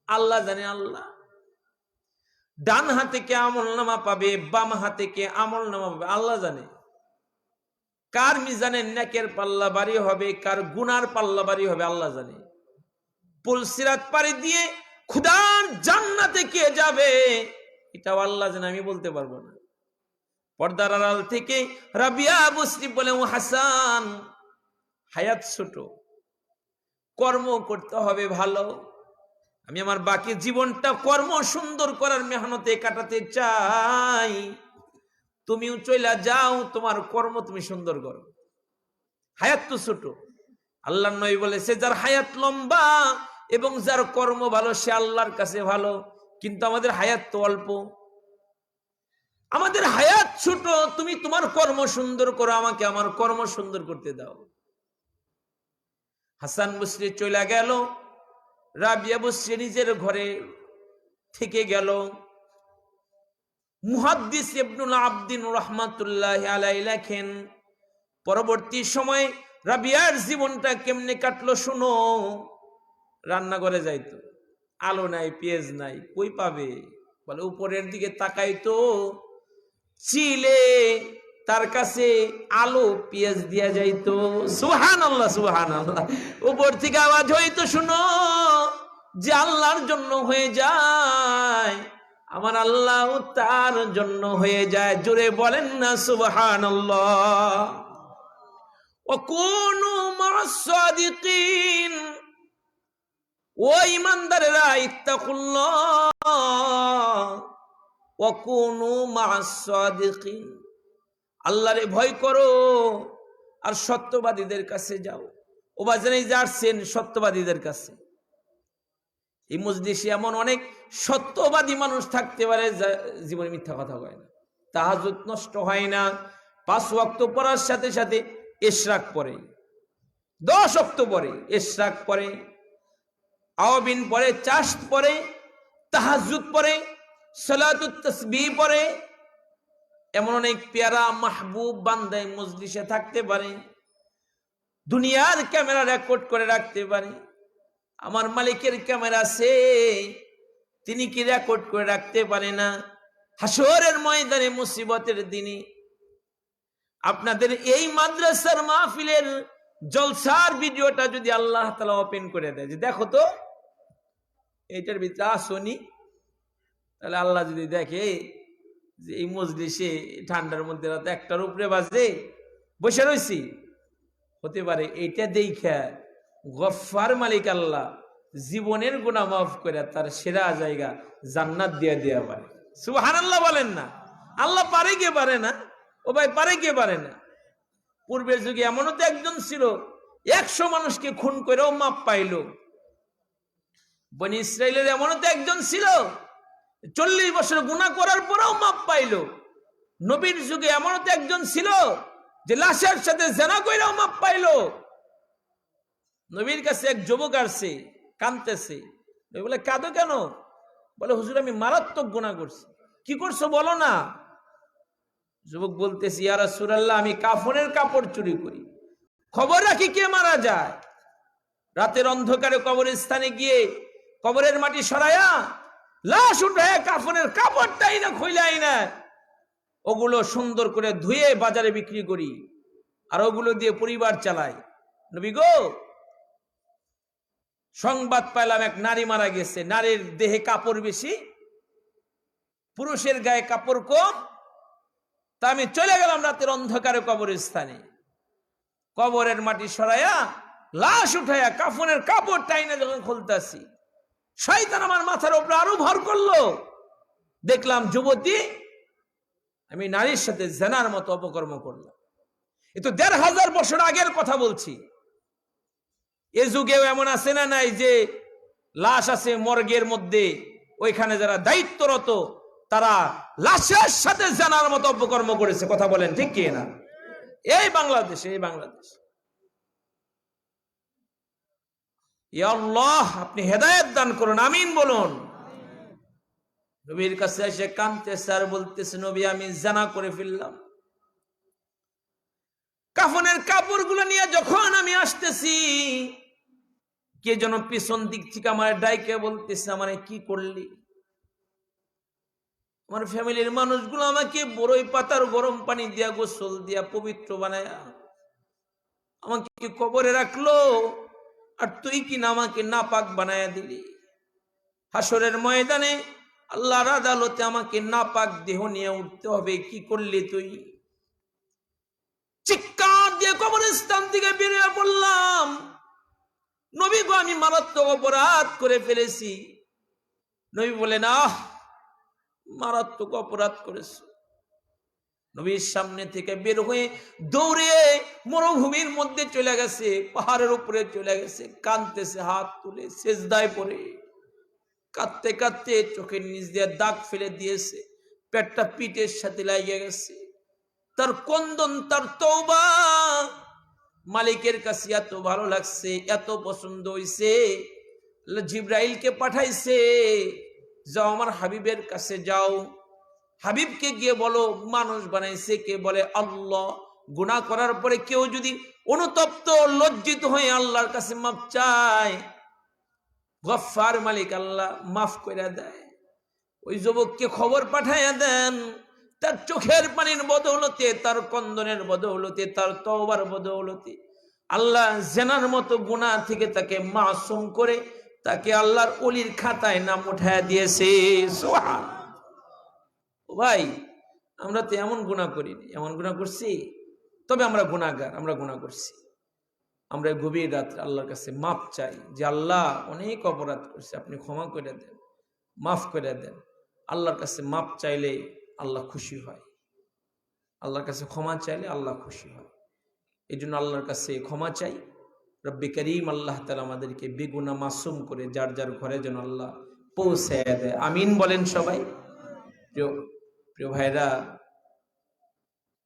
আল্লাহ জানে। আল্লাহ ডান হাতে কে আমল নামা পাবে, বাম হাতে কে আমল নামা পাবে, আল্লাহ জানে। কার মিজানের নেকের পাল্লা ভারী হবে, কার গুনার পাল্লা ভারী হবে, আল্লাহ জানে। পুলসিরাত পাড়ি দিয়ে খুদার জান্নাতে কে যাবে, এটাও আল্লাহ জানে, আমি বলতে পারবো না। পর্দার আড়াল থেকে রাবিয়া বসরি বলে, ও হাসান, হায়াত ছোট, কর্ম করতে হবে ভালো, আমি আমার বাকি জীবনটা কর্ম সুন্দর করার মেহনতে কাটাতে চাই, তুমিও চইলা যাও, তোমার কর্ম তুমি সুন্দর করো, হায়াত তো ছোট। আল্লাহর নবী বলেছে, যার হায়াত লম্বা এবং যার কর্ম ভালো সে আল্লাহর কাছে ভালো। কিন্তু আমাদের হায়াত তো অল্প, আমাদের হায়াত ছোট, তুমি তোমার কর্ম সুন্দর করো, আমাকে আমার কর্ম সুন্দর করতে দাও। হাসান বসরি চলে গেল, রাবিয়া বসরি নিজের ঘরে থেকে গেল। মুহাদ্দিস ইবনুল আবদিন রাহমাতুল্লাহি আলাইহি লেখেন, পরবর্তী সময় রাবিয়ার জীবনটা কেমনে কাটলো শুনো। রান্নাঘরে যাইতো, আলো নাই, পেঁয়াজ নাই, কই পাবে? বলে উপরের দিকে তাকাইতো, চিলে তার কাছে আলো পেঁয়াজ দিয়া যাইতো। সুবহানাল্লাহ, সুবহানাল্লাহ। উপর থেকে আওয়াজ হইতো, শুনো, যে আল্লাহর জন্য হয়ে যায়, আমার আল্লাহ তার জন্য হয়ে যায়। জোরে বলেন না সুবহানাল্লাহ। ওয়াকুনু মা'আস সাদিকিন, ও ঈমানদারেরা, ইত্তাকুল্লাহ ওয়াকুনু মা'আস সাদিকিন, আল্লাহরে ভয় করো আর সত্যবাদীদের কাছে যাও। ও বাজারে যাচ্ছেন সত্যবাদীদের কাছে। এই মজলিসে এমন অনেক সত্যবাদী মানুষ থাকতে পারে জীবনে মিথ্যা কথা কয় না, তাহাজ্জুদ নষ্ট হয় না, 5 ওয়াক্ত পড়ার সাথে সাথে ইশরাক পড়ে, 10 ওয়াক্ত পড়ে, ইশরাক পড়ে, আওয়াবিন পড়ে, চাশ পড়ে, তাহাজ্জুদ পড়ে, সালাতুত তাসবিহ পড়ে। এমন অনেক পেয়ারা মাহবুব বান্দায় মজলিসে থাকতে পারে, দুনিয়ার ক্যামেরা রেকর্ড করে রাখতে পারে। আমার মালিকের ক্যামেরা আছে, তিনি কি রেকর্ড করে রাখতে পারে না? হাসরের ময়দানে মুসিবতের দিনে আপনাদের এই মাদ্রাসার মাহফিলের জলসার ভিডিওটা যদি আল্লাহ তাআলা ওপেন করে দেয়, যে দেখো তো এইটার ভিতরে আসনি, তাহলে আল্লাহ যদি দেখে যে এই মজলিসে ঠান্ডার মধ্যে রাত 1টার উপরে বাজে বসে রয়েছি, হতে পারে এইটা দেখা গফফার মালিক আল্লাহ জীবনের গুনাহ মাফ করে তার সেরা জায়গা জান্নাত দিয়ে দেয়া পারে। সুবহানাল্লাহ বলেন না? আল্লাহ পারে কে পারে না? ও ভাই, পারে কে পারে না? পূর্বের যুগে এমনও তো একজন ছিল 100 মানুষকে খুন করেও মাপ পাইল। বনি ইসরাইলের এমনও তো একজন ছিল 40 বছর গুনাহ করার পরেও মাপ পাইল। নবীর যুগে এমনও তো একজন ছিল যে লাশের সাথে জিনা কইরাও মাপ পাইল। নবীর কাছে এক যুবক আসছে, কাঁদতেছে। নবী বলে, কাঁদো কেন? বলে, হুজুর আমি মারাত্মক গুনাহ করছি। কি করছো বলো না? যুবক বলতেছি, ইয়া রাসূলুল্লাহ আমি কাফনের কাপড় চুরি করি, খবর রাখি কে মারা যায়, রাতের অন্ধকারে কবরস্থানে গিয়ে কবরের মাটি সরায়া লাশ উঠে কাফনের কাপড়টাই না খুইলাই না, ওগুলো সুন্দর করে ধুয়ে বাজারে বিক্রি করি আর ওগুলো দিয়ে পরিবার চালাই। নবী গো, সংবাদ পাইলাম এক নারী মারা গেছে, নারীর দেহে কাপড় বেশি, পুরুষের গায়ে কাপড় কম। তা আমি চলে গেলাম রাতের অন্ধকারে কবরস্থানে, কবরের মাটি সরাইয়া লাশ উঠাইয়া কাফনের কাপড়টাই না যখন খুলতাছি, শয়তান আমার মাথার উপরে আরো ভর করলো। দেখলাম যুবতী, আমি নারীর সাথে জিনার মতো অপকর্ম করলাম। এ তো 1500 বছর আগের কথা বলছি। এ যুগেও এমন আছে না নাই যে লাশ আছে মর্গের মধ্যে, ওইখানে যারা দায়িত্বরত তারা লাশের সাথে জিনার মতো অপকর্ম করেছে। কথা বলেন ঠিক কি না? এই বাংলাদেশে, এই বাংলাদেশ। ইয়া আল্লাহ, আপনি হেদায়েত দান করুন, আমিন বলুন। নবীর কাছে এসে কাঁদতেছে আর বলতেছে, নবী আমি জিনা করে ফেললাম। কাফনের কাপড়গুলো নিয়ে যখন আমি আসতেছি, কে যেন পিছন দিক থেকে আমার ডাইকে বলতেছে, আমারে কি করলি? আমার ফ্যামিলির মানুষগুলো আমাকে বড়ই পাতার গরম পানি দিয়া গোসল দিয়া পবিত্র বানায়া আমাকে কবরে রাখলো, আর তুই কি না আমাকে নাপাক বানায়া দিলি। হাসরের ময়দানে আল্লাহর আদালতে আমাকে নাপাক দেহ নিয়ে উঠতে হবে, কি করলি তুই? চিৎকার দিয়ে কবরস্থান থেকে বেরিয়ে পড়লাম, নবী গো আমি মারাত্মক অপরাধ করে ফেলেছি। নবী বলেন, আহ মারাত্মক অপরাধ করেছ। নবীর সামনে থেকে বের হয়ে দৌড়ে মরুভূমির মধ্যে চলে গেছে, পাহাড়ের উপরে চলে গেছে, কাঁদতেছে, হাত তুলে সেজদায় পড়ে কাঁদতে কাঁদতে চোখের নিচ দিয়ে দাগ ফেলে দিয়েছে, পেটটা পিঠের সাথে লাগিয়ে গেছে। তার কন্দন, তার তওবা মালিকের কাছে এত ভালো লাগছে, এত পছন্দ হইছে, জিব্রাইলকে পাঠাইছে, যাও আমার হাবিবের কাছে যাও, হাবিবকে গিয়ে বলো মানুষ বানাইছে কে? বলে আল্লাহ। গুনাহ করার পরে কেউ যদি অনুতপ্ত লজ্জিত হয়ে আল্লাহর কাছে মাফ চায়, গফফার মালিক আল্লাহ মাফ করে দেয়। ওই যুবককে খবর পাঠাইয়া দেন, তার চোখের পানির বদৌলতে, তার কন্দনের বদৌলতে, তার তওবার বদৌলতে আল্লাহ জিনার মতো গুনাহ থেকে তাকে মাসুম করে তাকে আল্লাহর ওলির খাতায় নাম উঠায় দিয়েছে। সুবহানাল্লাহ। ভাই, আমরা তো এমন গুনাহ করিনি, এমন গুনাহ করছি, তবে আমরা গুনাহগার, আমরা গুনাহ করছি। আমরা গভীর রাত্রে আল্লাহর কাছে মাফ চাই যে আল্লাহ অনেক অপরাধ করছে, আপনি ক্ষমা করে দেন, মাফ করে দেন। আল্লাহর কাছে মাফ চাইলে আল্লাহ খুশি হয়, আল্লাহর কাছে ক্ষমা চাইলে আল্লাহ খুশি হয়। এই জন্য আল্লাহর কাছে ক্ষমা চাই। রব্বি করিম আল্লাহ তাআলা আমাদেরকে বেগুনাহ মাসুম করে যার যার ঘরে যেন আল্লাহ পৌঁছায় দেয়, আমিন বলেন সবাই। প্রিয় প্রিয় ভাইরা,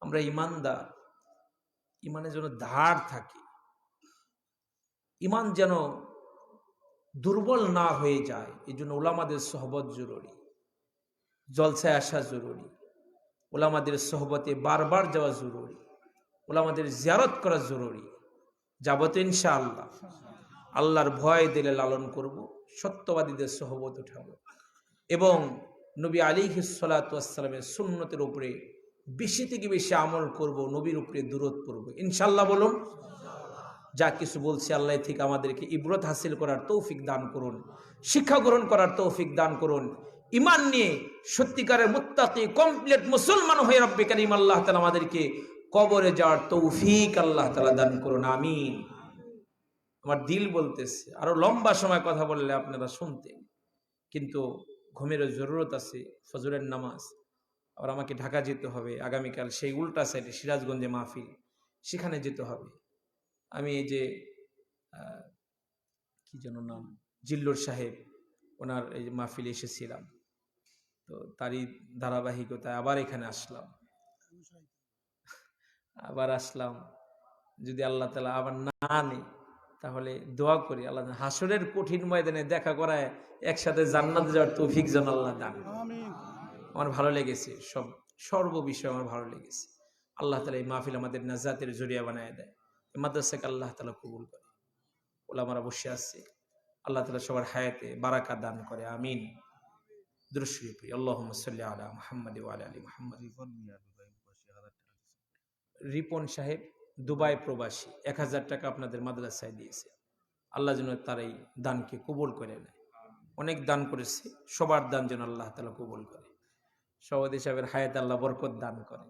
আমরা ইমানদার, ইমানের জন্য ধার থাকে। ইমান যেন দুর্বল না হয়ে যায়। এই জন্য ওলামাদের সোহবত জরুরি, জলসায় আসা জরুরি, ওলামাদের সোহবতে বারবার যাওয়া জরুরি, ওলামাদের জিয়ারত করা জরুরি। যাবত ইনশাআল্লাহ। আল্লাহর ভয় দিলে লালন করব, সত্যবাদীদের সোহবত উঠাবো এবং নবী আলাইহিস সালাতু ওয়াস সালামের সুন্নতের উপরে বেশি থেকে বেশি আমল করব, নবীর উপরে দুরূদ পড়ব ইনশাআল্লাহ। বলুন। যা কিছু বলছি আল্লাহ থেকে আমাদেরকে ইবরত হাসিল করার তৌফিক দান করুন, শিক্ষা গ্রহণ করার তৌফিক দান করুন। ইমান নিয়ে সত্যিকারের মুত্তাকি কমপ্লিট মুসলমান হয়ে রব্বে কারীম আল্লাহ তাআলা আমাদেরকে কবরে যাওয়ার তৌফিক আল্লাহ তাআলা দান করুন, আমিন। আমার দিল বলতেছে আরো লম্বা সময় কথা বললে আপনারা শুনতেন, কিন্তু ঘুমেরও জরুরত আছে, ফজরের নামাজ। আবার আমাকে ঢাকা যেতে হবে আগামীকাল, সেই উল্টা সাইডে সিরাজগঞ্জে মাহফিল, সেখানে যেতে হবে। আমি এই যে কি যেন নাম, জিল্লুর সাহেব, ওনার এই যে মাহফিলে এসেছিলাম, তো তারই ধারাবাহিকতায় আবার এখানে আসলাম। যদি আল্লাহ তাআলা আবার না আনে তাহলে দোয়া করি আল্লাহ হাসরের কঠিন ময়দানে দেখা করায় একসাথে জান্নাতে যাওয়ার তৌফিক যেন আল্লাহ দান। আমার ভালো লেগেছে, সর্ববিষয় আমার ভালো লেগেছে। আল্লাহ তাআলা এই মাহফিল আমাদের নাজাতের জরিয়া বানায় দেয়। মাদ্রাসাকে আল্লাহ তাআলা কবুল করে। ওলামারা বসে আছে, আল্লাহ তাআলা সবার হায়াতে বারাকা দান করে, আমিন। দুরূদ শরীফ পড়ি, আল্লাহুম্মা সাল্লি আলা মুহাম্মাদ ওয়া আলা আলি মুহাম্মাদ। রিপন সাহেব দুবাই প্রবাসী 1000 টাকা আপনাদের মাদ্রাসায় দিয়েছে। আল্লাহ যেন তার এই দানকে কবুল করে নেয়। অনেক দান করেছে, সবার দান যেন আল্লাহ তাআলা কবুল করে। সভাপতি সাহেবের হায়াতে আল্লাহ বরকত দান করে,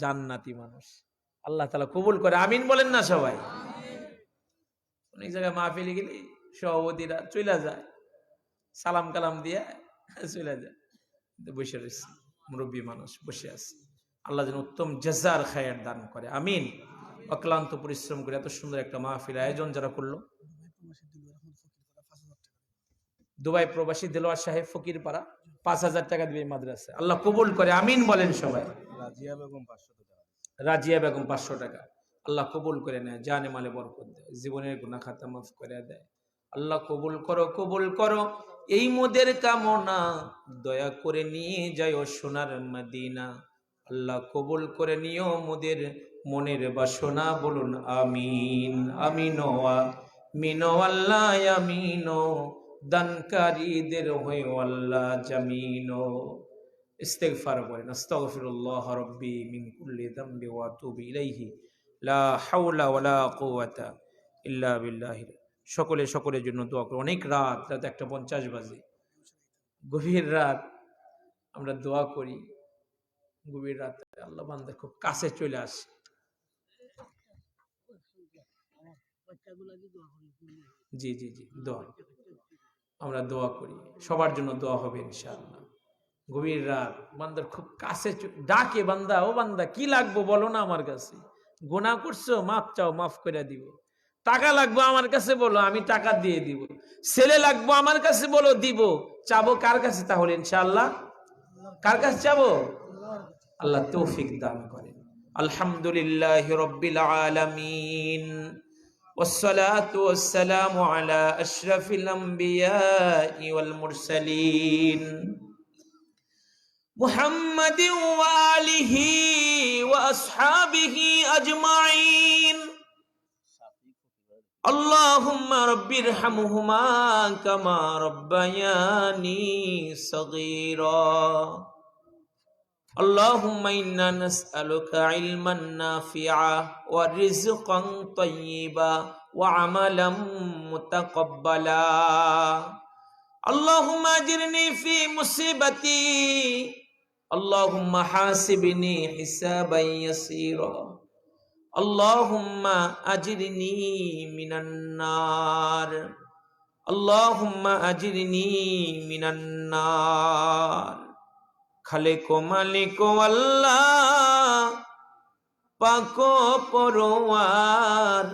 জান্নাতি মানুষ আল্লাহ তাআলা কবুল করে, আমিন বলেন না সবাই। অনেক জায়গায় মাহফিলে গেলে সভাপতিরা চলে যায়, সালাম কালাম দিয়ে চলে যায়, বসে রয়েছে মুরব্বী মানুষ বসে আছে। আল্লাহ যেন উত্তম জাযার খায়ের দান করে, আমিন। অক্লান্ত পরিশ্রম করে এত সুন্দর একটা মাহফিল আয়োজন যারা করলো, দুবাই প্রবাসী দেলোয়ার সাহেব ফকির পাড়া 5000 টাকা দিবে মাদ্রাসা, আল্লাহ কবুল করে, আমিন বলেন সবাই। রাজিয়া বেগম 500 টাকা, আল্লাহ কবুল করে নেয়, জানে মালে বরকত দেয়, জীবনের গুনাহ খাতা মাফ করে দেয়। আল্লাহ কবুল করো, কবুল করো এই মোদের কামনা, দয়া করে নিয়ে যায় সোনার মদিনা। আল্লাহ কবুল করে নিও মোদের মনের বাসনা, বলুন আমিন। আমিন আমিন আল্লাহ আমিন, দানকারীদের হয়ে আল্লাহ জামিন। ইস্তিগফার করেন, আস্তাগফিরুল্লাহ রাব্বি মিন কুল্লি যামবি ওয়া আতুবু ইলাইহি, লা হাওলা ওয়ালা কুওয়াতা ইল্লা বিল্লাহ। সকলের জন্য দোয়া করুন। অনেক রাত 1:50 বাজে, গভীর রাত আমরা দোয়া করি, গভীর রাতে আল্লাহ বান্দা খুব কাছে চলে আসে। জি জি জি, দোয়া আমরা দোয়া করি, সবার জন্য দোয়া হবে ইনশাআল্লাহ। গভীর রাত বান্দার খুব কাছে ডাকে, বান্দা ও বান্দা কি লাগবো বলো না আমার কাছে, গুনাহ করছো মাফ চাও, মাফ করে দিব। টাকা লাগবো আমার কাছে বলো, আমি টাকা দিয়ে দিব। ছেলে লাগবো আমার কাছে বলো, দিব। চাবো কার কাছে তাহলে ইনশাআল্লাহ? কার কাছে চাবো? আল্লাহ তৌফিক দান করেন। আলহামদুলিল্লাহি রাব্বিল আলামিন, ওয়াসসালাতু ওয়াসসালামু আলা আশরাফিল আমবিয়াই ওয়াল মুরসালিন, মুহাম্মাদিন ওয়া আলিহি ওয়া আসহাবিহি আজমাইন। আল্লাহুম্মা রাব্বিরহামহুমা কামা রাব্বায়ানি সগীরা। আল্লাহুম্মা ইন্না নাসআলুকা ইলমান নাফিআ ওয়া রিজকান তাইয়্যিবা ওয়া আমালান মুতাকাব্বালা। আল্লাহুম্মা আজিরনি ফি মুসিবাতি, আল্লাহুম্মা হাসিবনি হিসাবান ইয়াসীরা, আল্লাহুম্মা আজিরনি মিনান নার, আল্লাহুম্মা আজিরনি মিনান নার। খালেক মালিক আল্লাহ পাক পরওয়ার,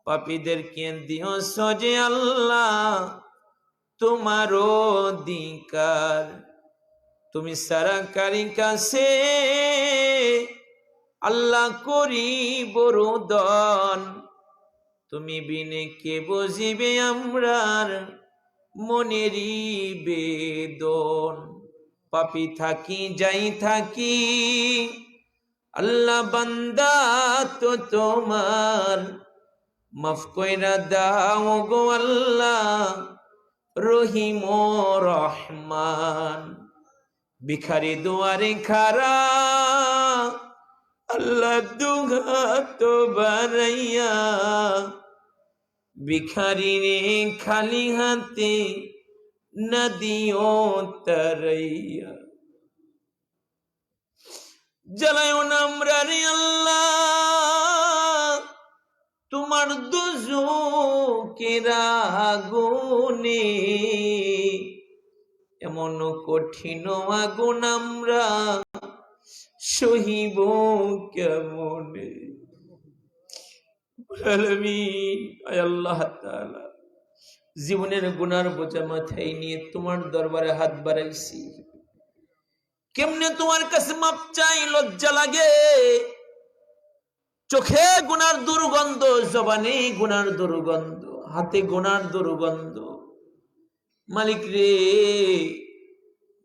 পাপীদেরকে দিও সজে আল্লাহ তোমার অধিকার। তুমি সারা কারি কাছে আল্লাহ করি বরদন, তুমি বিনে কে বুঝিবে আমরার মনেরই বেদন। পাপী থাকি যাই থাকি আল্লাহ বান্দা তো তোমার, মাফ কইরা দাও গো আল্লাহ রহিম ও রহমান। ভিখারি দুয়ারে খারা আল্লাহ দুঘাত বারাইয়া, ভিখারি রে খালি হাতে না দিও তারাইয়া। জ্বালায়ও না আমরা রে আল্লাহ তোমার দোজখের আগুনে, এমন কঠিন আগুন আমরা সহিব কেমনে। আয় আল্লাহ তাআলা, জীবনের গুনার বোঝা মাথায় নিয়ে তোমার দরবারে হাত বাড়াইছি, কেমনে তোমার কাছে মাপ চাই লজ্জা লাগে। চোখে গুনার দুর্গন্ধ, জবানে গুনার দুর্গন্ধ, হাতে গুনার দুর্গন্ধ। মালিক রে,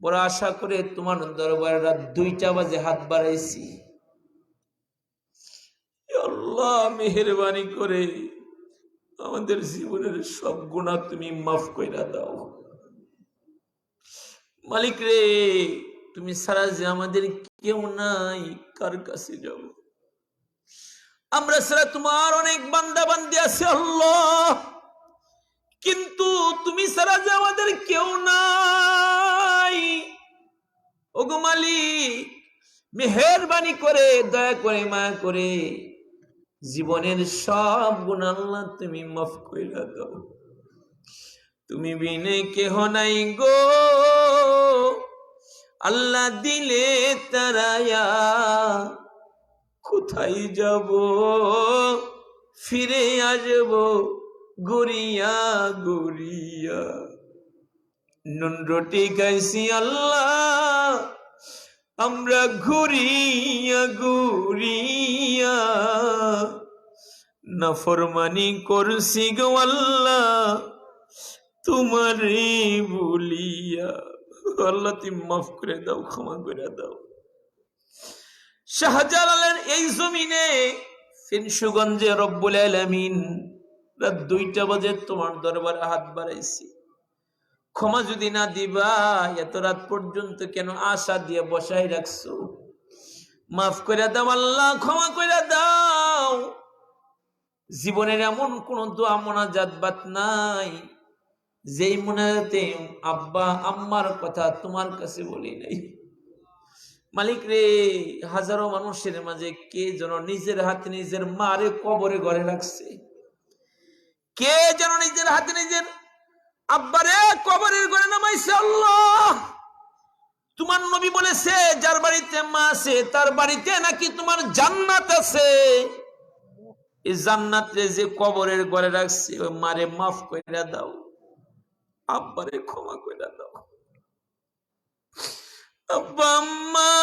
বড় আশা করে তোমার দরবারে রাত 2টা বাজে হাত বাড়াইছি। আল্লাহ মেহেরবানি করে আমাদের জীবনের সব গুনাহ তুমি মাফ কইরা দাও। মালিক রে, তুমি ছাড়া যে আমাদের কেউ নাই, কার কাছে যাব? আমরা ছাড়া তোমার অনেক বান্দা বান্দি আছে আল্লাহ, কিন্তু তুমি ছাড়া যে আমাদের কেউ নাই। ওগো মালিক, মেহেরবানি করে দয়া করে মায়া করে জীবনের সব গুনাহ আল্লাহ তুমি মাফ কইরা দাও। তুমি বিনে কেহ নাই গো আল্লাহ, দিলে তারায়া কোথায় যাব? ফিরে আসব গড়িয়া গড়িয়া। নুন রুটি খাইছি আল্লাহ আমরা ঘুরিয়া ঘুরিয়া, নাফরমানি করছি গো আল্লাহ তোমারে বলিয়া। আল্লাহ তুমি মাফ করে দাও, ক্ষমা করে দাও। শাহজালালের এই জমিনে ফিনসুগঞ্জে রব্বুল আলামিন রাত 2টা বাজে তোমার দরবারে হাত বাড়াইছি। ক্ষমা যদি না দিবা, এত রাত পর্যন্ত কেন আশা দিয়ে বসাই রাখছো? মাফ করে দাও আল্লাহ, ক্ষমা করে দাও। জীবনের এমন কোন দোয়া মোনাজাত বাত নাই যেই মোনাজাতে আব্বা আম্মার কথা তোমার কাছে বলি নাই। মালিক রে, হাজারো মানুষের মাঝে কে যেন নিজের হাতে নিজের মারে কবরে ঘরে রাখছে, কে যেন নিজের হাতে নিজের আব্বারে কবরের ঘরে নামাইছে। আল্লাহ, তোমার নবী বলেছে যার বাড়িতে মা আছে তার বাড়িতে নাকি তোমার জান্নাত আছে। এই জান্নাতে যে কবরের ঘরে রাখছে, ওই মারে মাফ কইরা দাও, আব্বারে ক্ষমা কইরা দাও। আব্বা আম্মা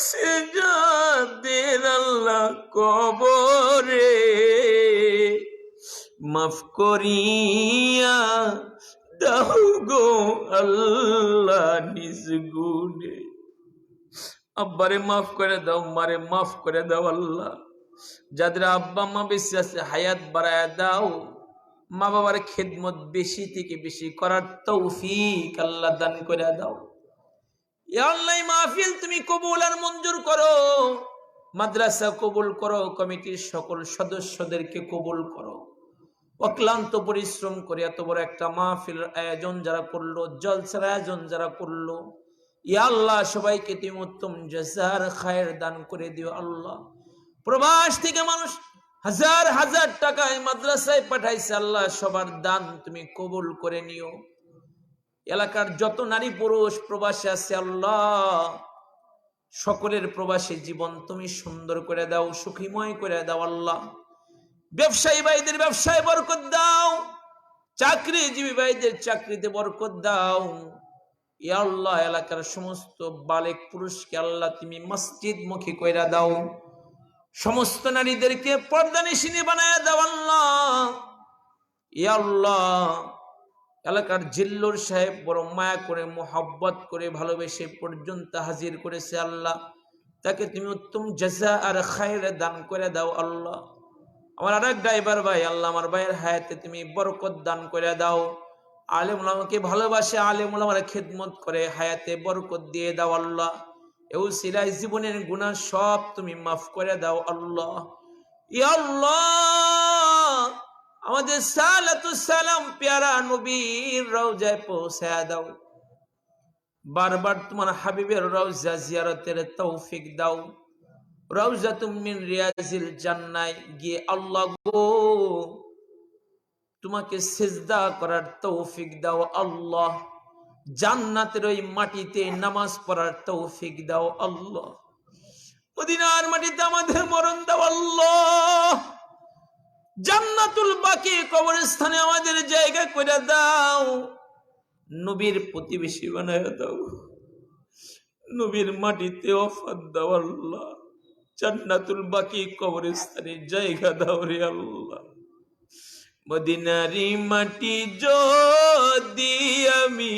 সে যাদের আল্লাহ কবরে, মাফ করিয়া দাও গো আল্লাহ নিজ গুণে। আব্বারে মাফ করে দাও, মারে মাফ করে দাও আল্লাহ। যাদের আব্বা মা বেঁচে আছে হায়াত বাড়ায় দাও, মা বাবার খেদমত বেশি থেকে বেশি করার তৌফিক আল্লাহ দান করে দাও। ইয়া আল্লাহ, মাহফিল তুমি কবুল আর মঞ্জুর করো, মাদ্রাসা কবুল করো, কমিটির সকল সদস্যদেরকে কবুল করো। অক্লান্ত পরিশ্রম করে এত বড় একটা মাহফিল আয়োজন যারা করলো, জলসার আয়োজন যারা করলো, ইয়া আল্লাহ সবাইকে তুমি উত্তম জাযার খায়ের দান করে দিও আল্লাহ। প্রবাস থেকে মানুষ হাজার হাজার টাকায় মাদ্রাসায় পাঠাইছে আল্লাহ, সবার দান তুমি কবুল করে নিও। এলাকার যত নারী পুরুষ প্রবাসী আছে আল্লাহ, সকলের প্রবাসী জীবন তুমি সুন্দর করে দাও, সুখীময় করে দাও আল্লাহ। ব্যবসায়ী ভাইদের ব্যবসায় বরকত দাও, চাকরিজীবী ভাইদের চাকরিতে বরকত দাও। ইয়া আল্লাহ, এলাকার সমস্ত বালেক পুরুষকে আল্লাহ তুমি মসজিদ মুখী কইরা দাও, সমস্ত নারীদেরকে পর্দানিশিনী বানায় দাও আল্লাহ। ইয়া আল্লাহ, এলাকার জিল্লুর সাহেব বড় মায়া করে মোহাব্বত করে ভালোবেসে পর্যন্ত হাজির করেছে আল্লাহ, তাকে তুমি উত্তম জাযা আর খায়র দান করে দাও আল্লাহ। আমার আরেক ড্রাইভার ভাই, আল্লাহ আমার ভাইয়ের হায়াতে তুমি বরকত দান করে দাও। আলেম ওলামাকে ভালোবাসে, আলেম ওলামার খেদমত করে, হায়াতে বরকত দিয়ে দাও আল্লাহ। এও সিলাই জীবনের গুনাহ সব তুমি মাফ করে দাও আল্লাহ। ইয়া আল্লাহ, আমাদের সালাতুস সালাম প্যারা নবীর রওজায় পৌঁছায় দাও। বারবার তোমার হাবিবের রওজা জিয়ারতের তৌফিক দাও। রওজাতুম মিন রিয়াজিল জান্নায় গিয়ে আল্লাহ গো তোমাকে সিজদা করার তৌফিক দাও আল্লাহ। জান্নাতের ওই মাটিতে নামাজ পড়ার তৌফিক দাও আল্লাহ। মদিনার মাটিতে আমাদের মরণ দাও আল্লাহ। জান্নাতুল বাকি কবরস্থানে আমাদের জায়গা করে দাও। নবীর প্রতিবেশী বানায় দাও। নবীর মাটিতে ওফাত দাও আল্লাহ। জান্নাতুল বাকি কবরস্থানে জায়গা দাও রে আল্লাহ। মদিনারি মাটি যদি আমি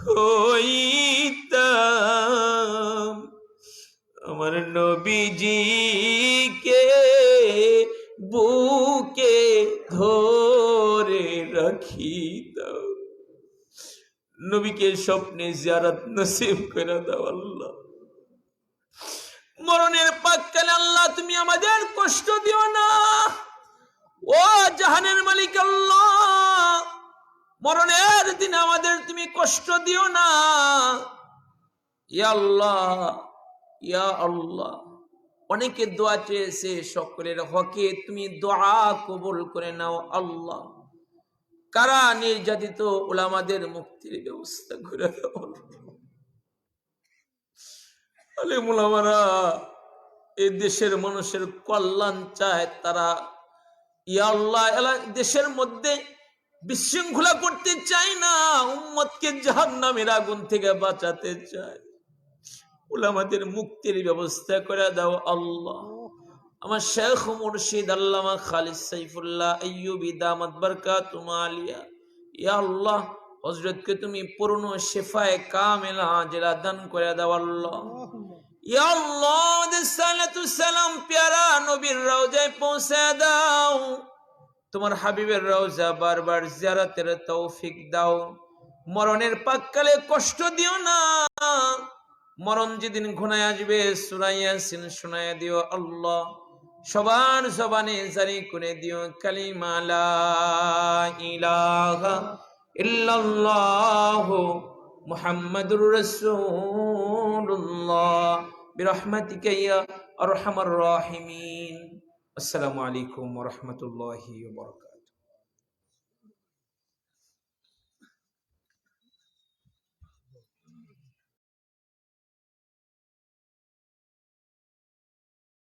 হইতাম, আমার নবীজিকে বুকে ধরে রাখিতাম। নবীকে স্বপ্নে জিয়ারত নসিব করে দাও আল্লাহ। মরণের পাককালে আল্লাহ তুমি আমাদের কষ্ট দিও না। ও জাহানের মালিক আল্লাহ, মরণের দিন আমাদের তুমি কষ্ট দিও না। ইয়া আল্লাহ, ইয়া আল্লাহ, অনেকে দোয়া চেয়েছে, সকলের হকে তুমি দোয়া কবুল করে নাও আল্লাহ। কারা নির্যাতিত উলামাদের মুক্তির ব্যবস্থা করে দাও। আলেম উলামারা এই দেশের মানুষের কল্যাণ চায়, তারা ইয়া আল্লাহ দেশের মধ্যে বিশৃঙ্খলা করতে চায় না, উম্মতকে জাহান্নামের আগুন থেকে বাঁচাতে চায়। উলামাদের মুক্তির ব্যবস্থা করে দাও আল্লাহ। আমার শেখ মুর্শিদ আল্লামা খালিদ সাইফুল্লাহ আইয়ুবী দামাত বারকাতুহু আলিয়া, ইয়া আল্লাহ হযরতকে তুমি পূর্ণ শিফায়ে কামিলা আজলা দান করে দাও আল্লাহ। ইয়া আল্লাহ, আমাদের সালাতুস সালাম প্যারা নবীর রওজায় পৌঁছে দাও। তোমার হাবিবের রওজা বারবার জিয়ারতের তৌফিক দাও। মরণের পাককালে কষ্ট দিও না। মরণ যেদিন ঘনায় আসবে সূরা ইয়াসিন শোনায় দিও আল্লাহ। সবার জবানে জারি করে দিও কালিমা লা ইলাহা ইল্লাল্লাহু মুহাম্মাদুর রাসূলুল্লাহ বিরহমাতিকা ইয়া আরহামার রাহিমিন। আসসালামু আলাইকুম ওয়া রাহমাতুল্লাহি ওয়া বারাকাতুহু।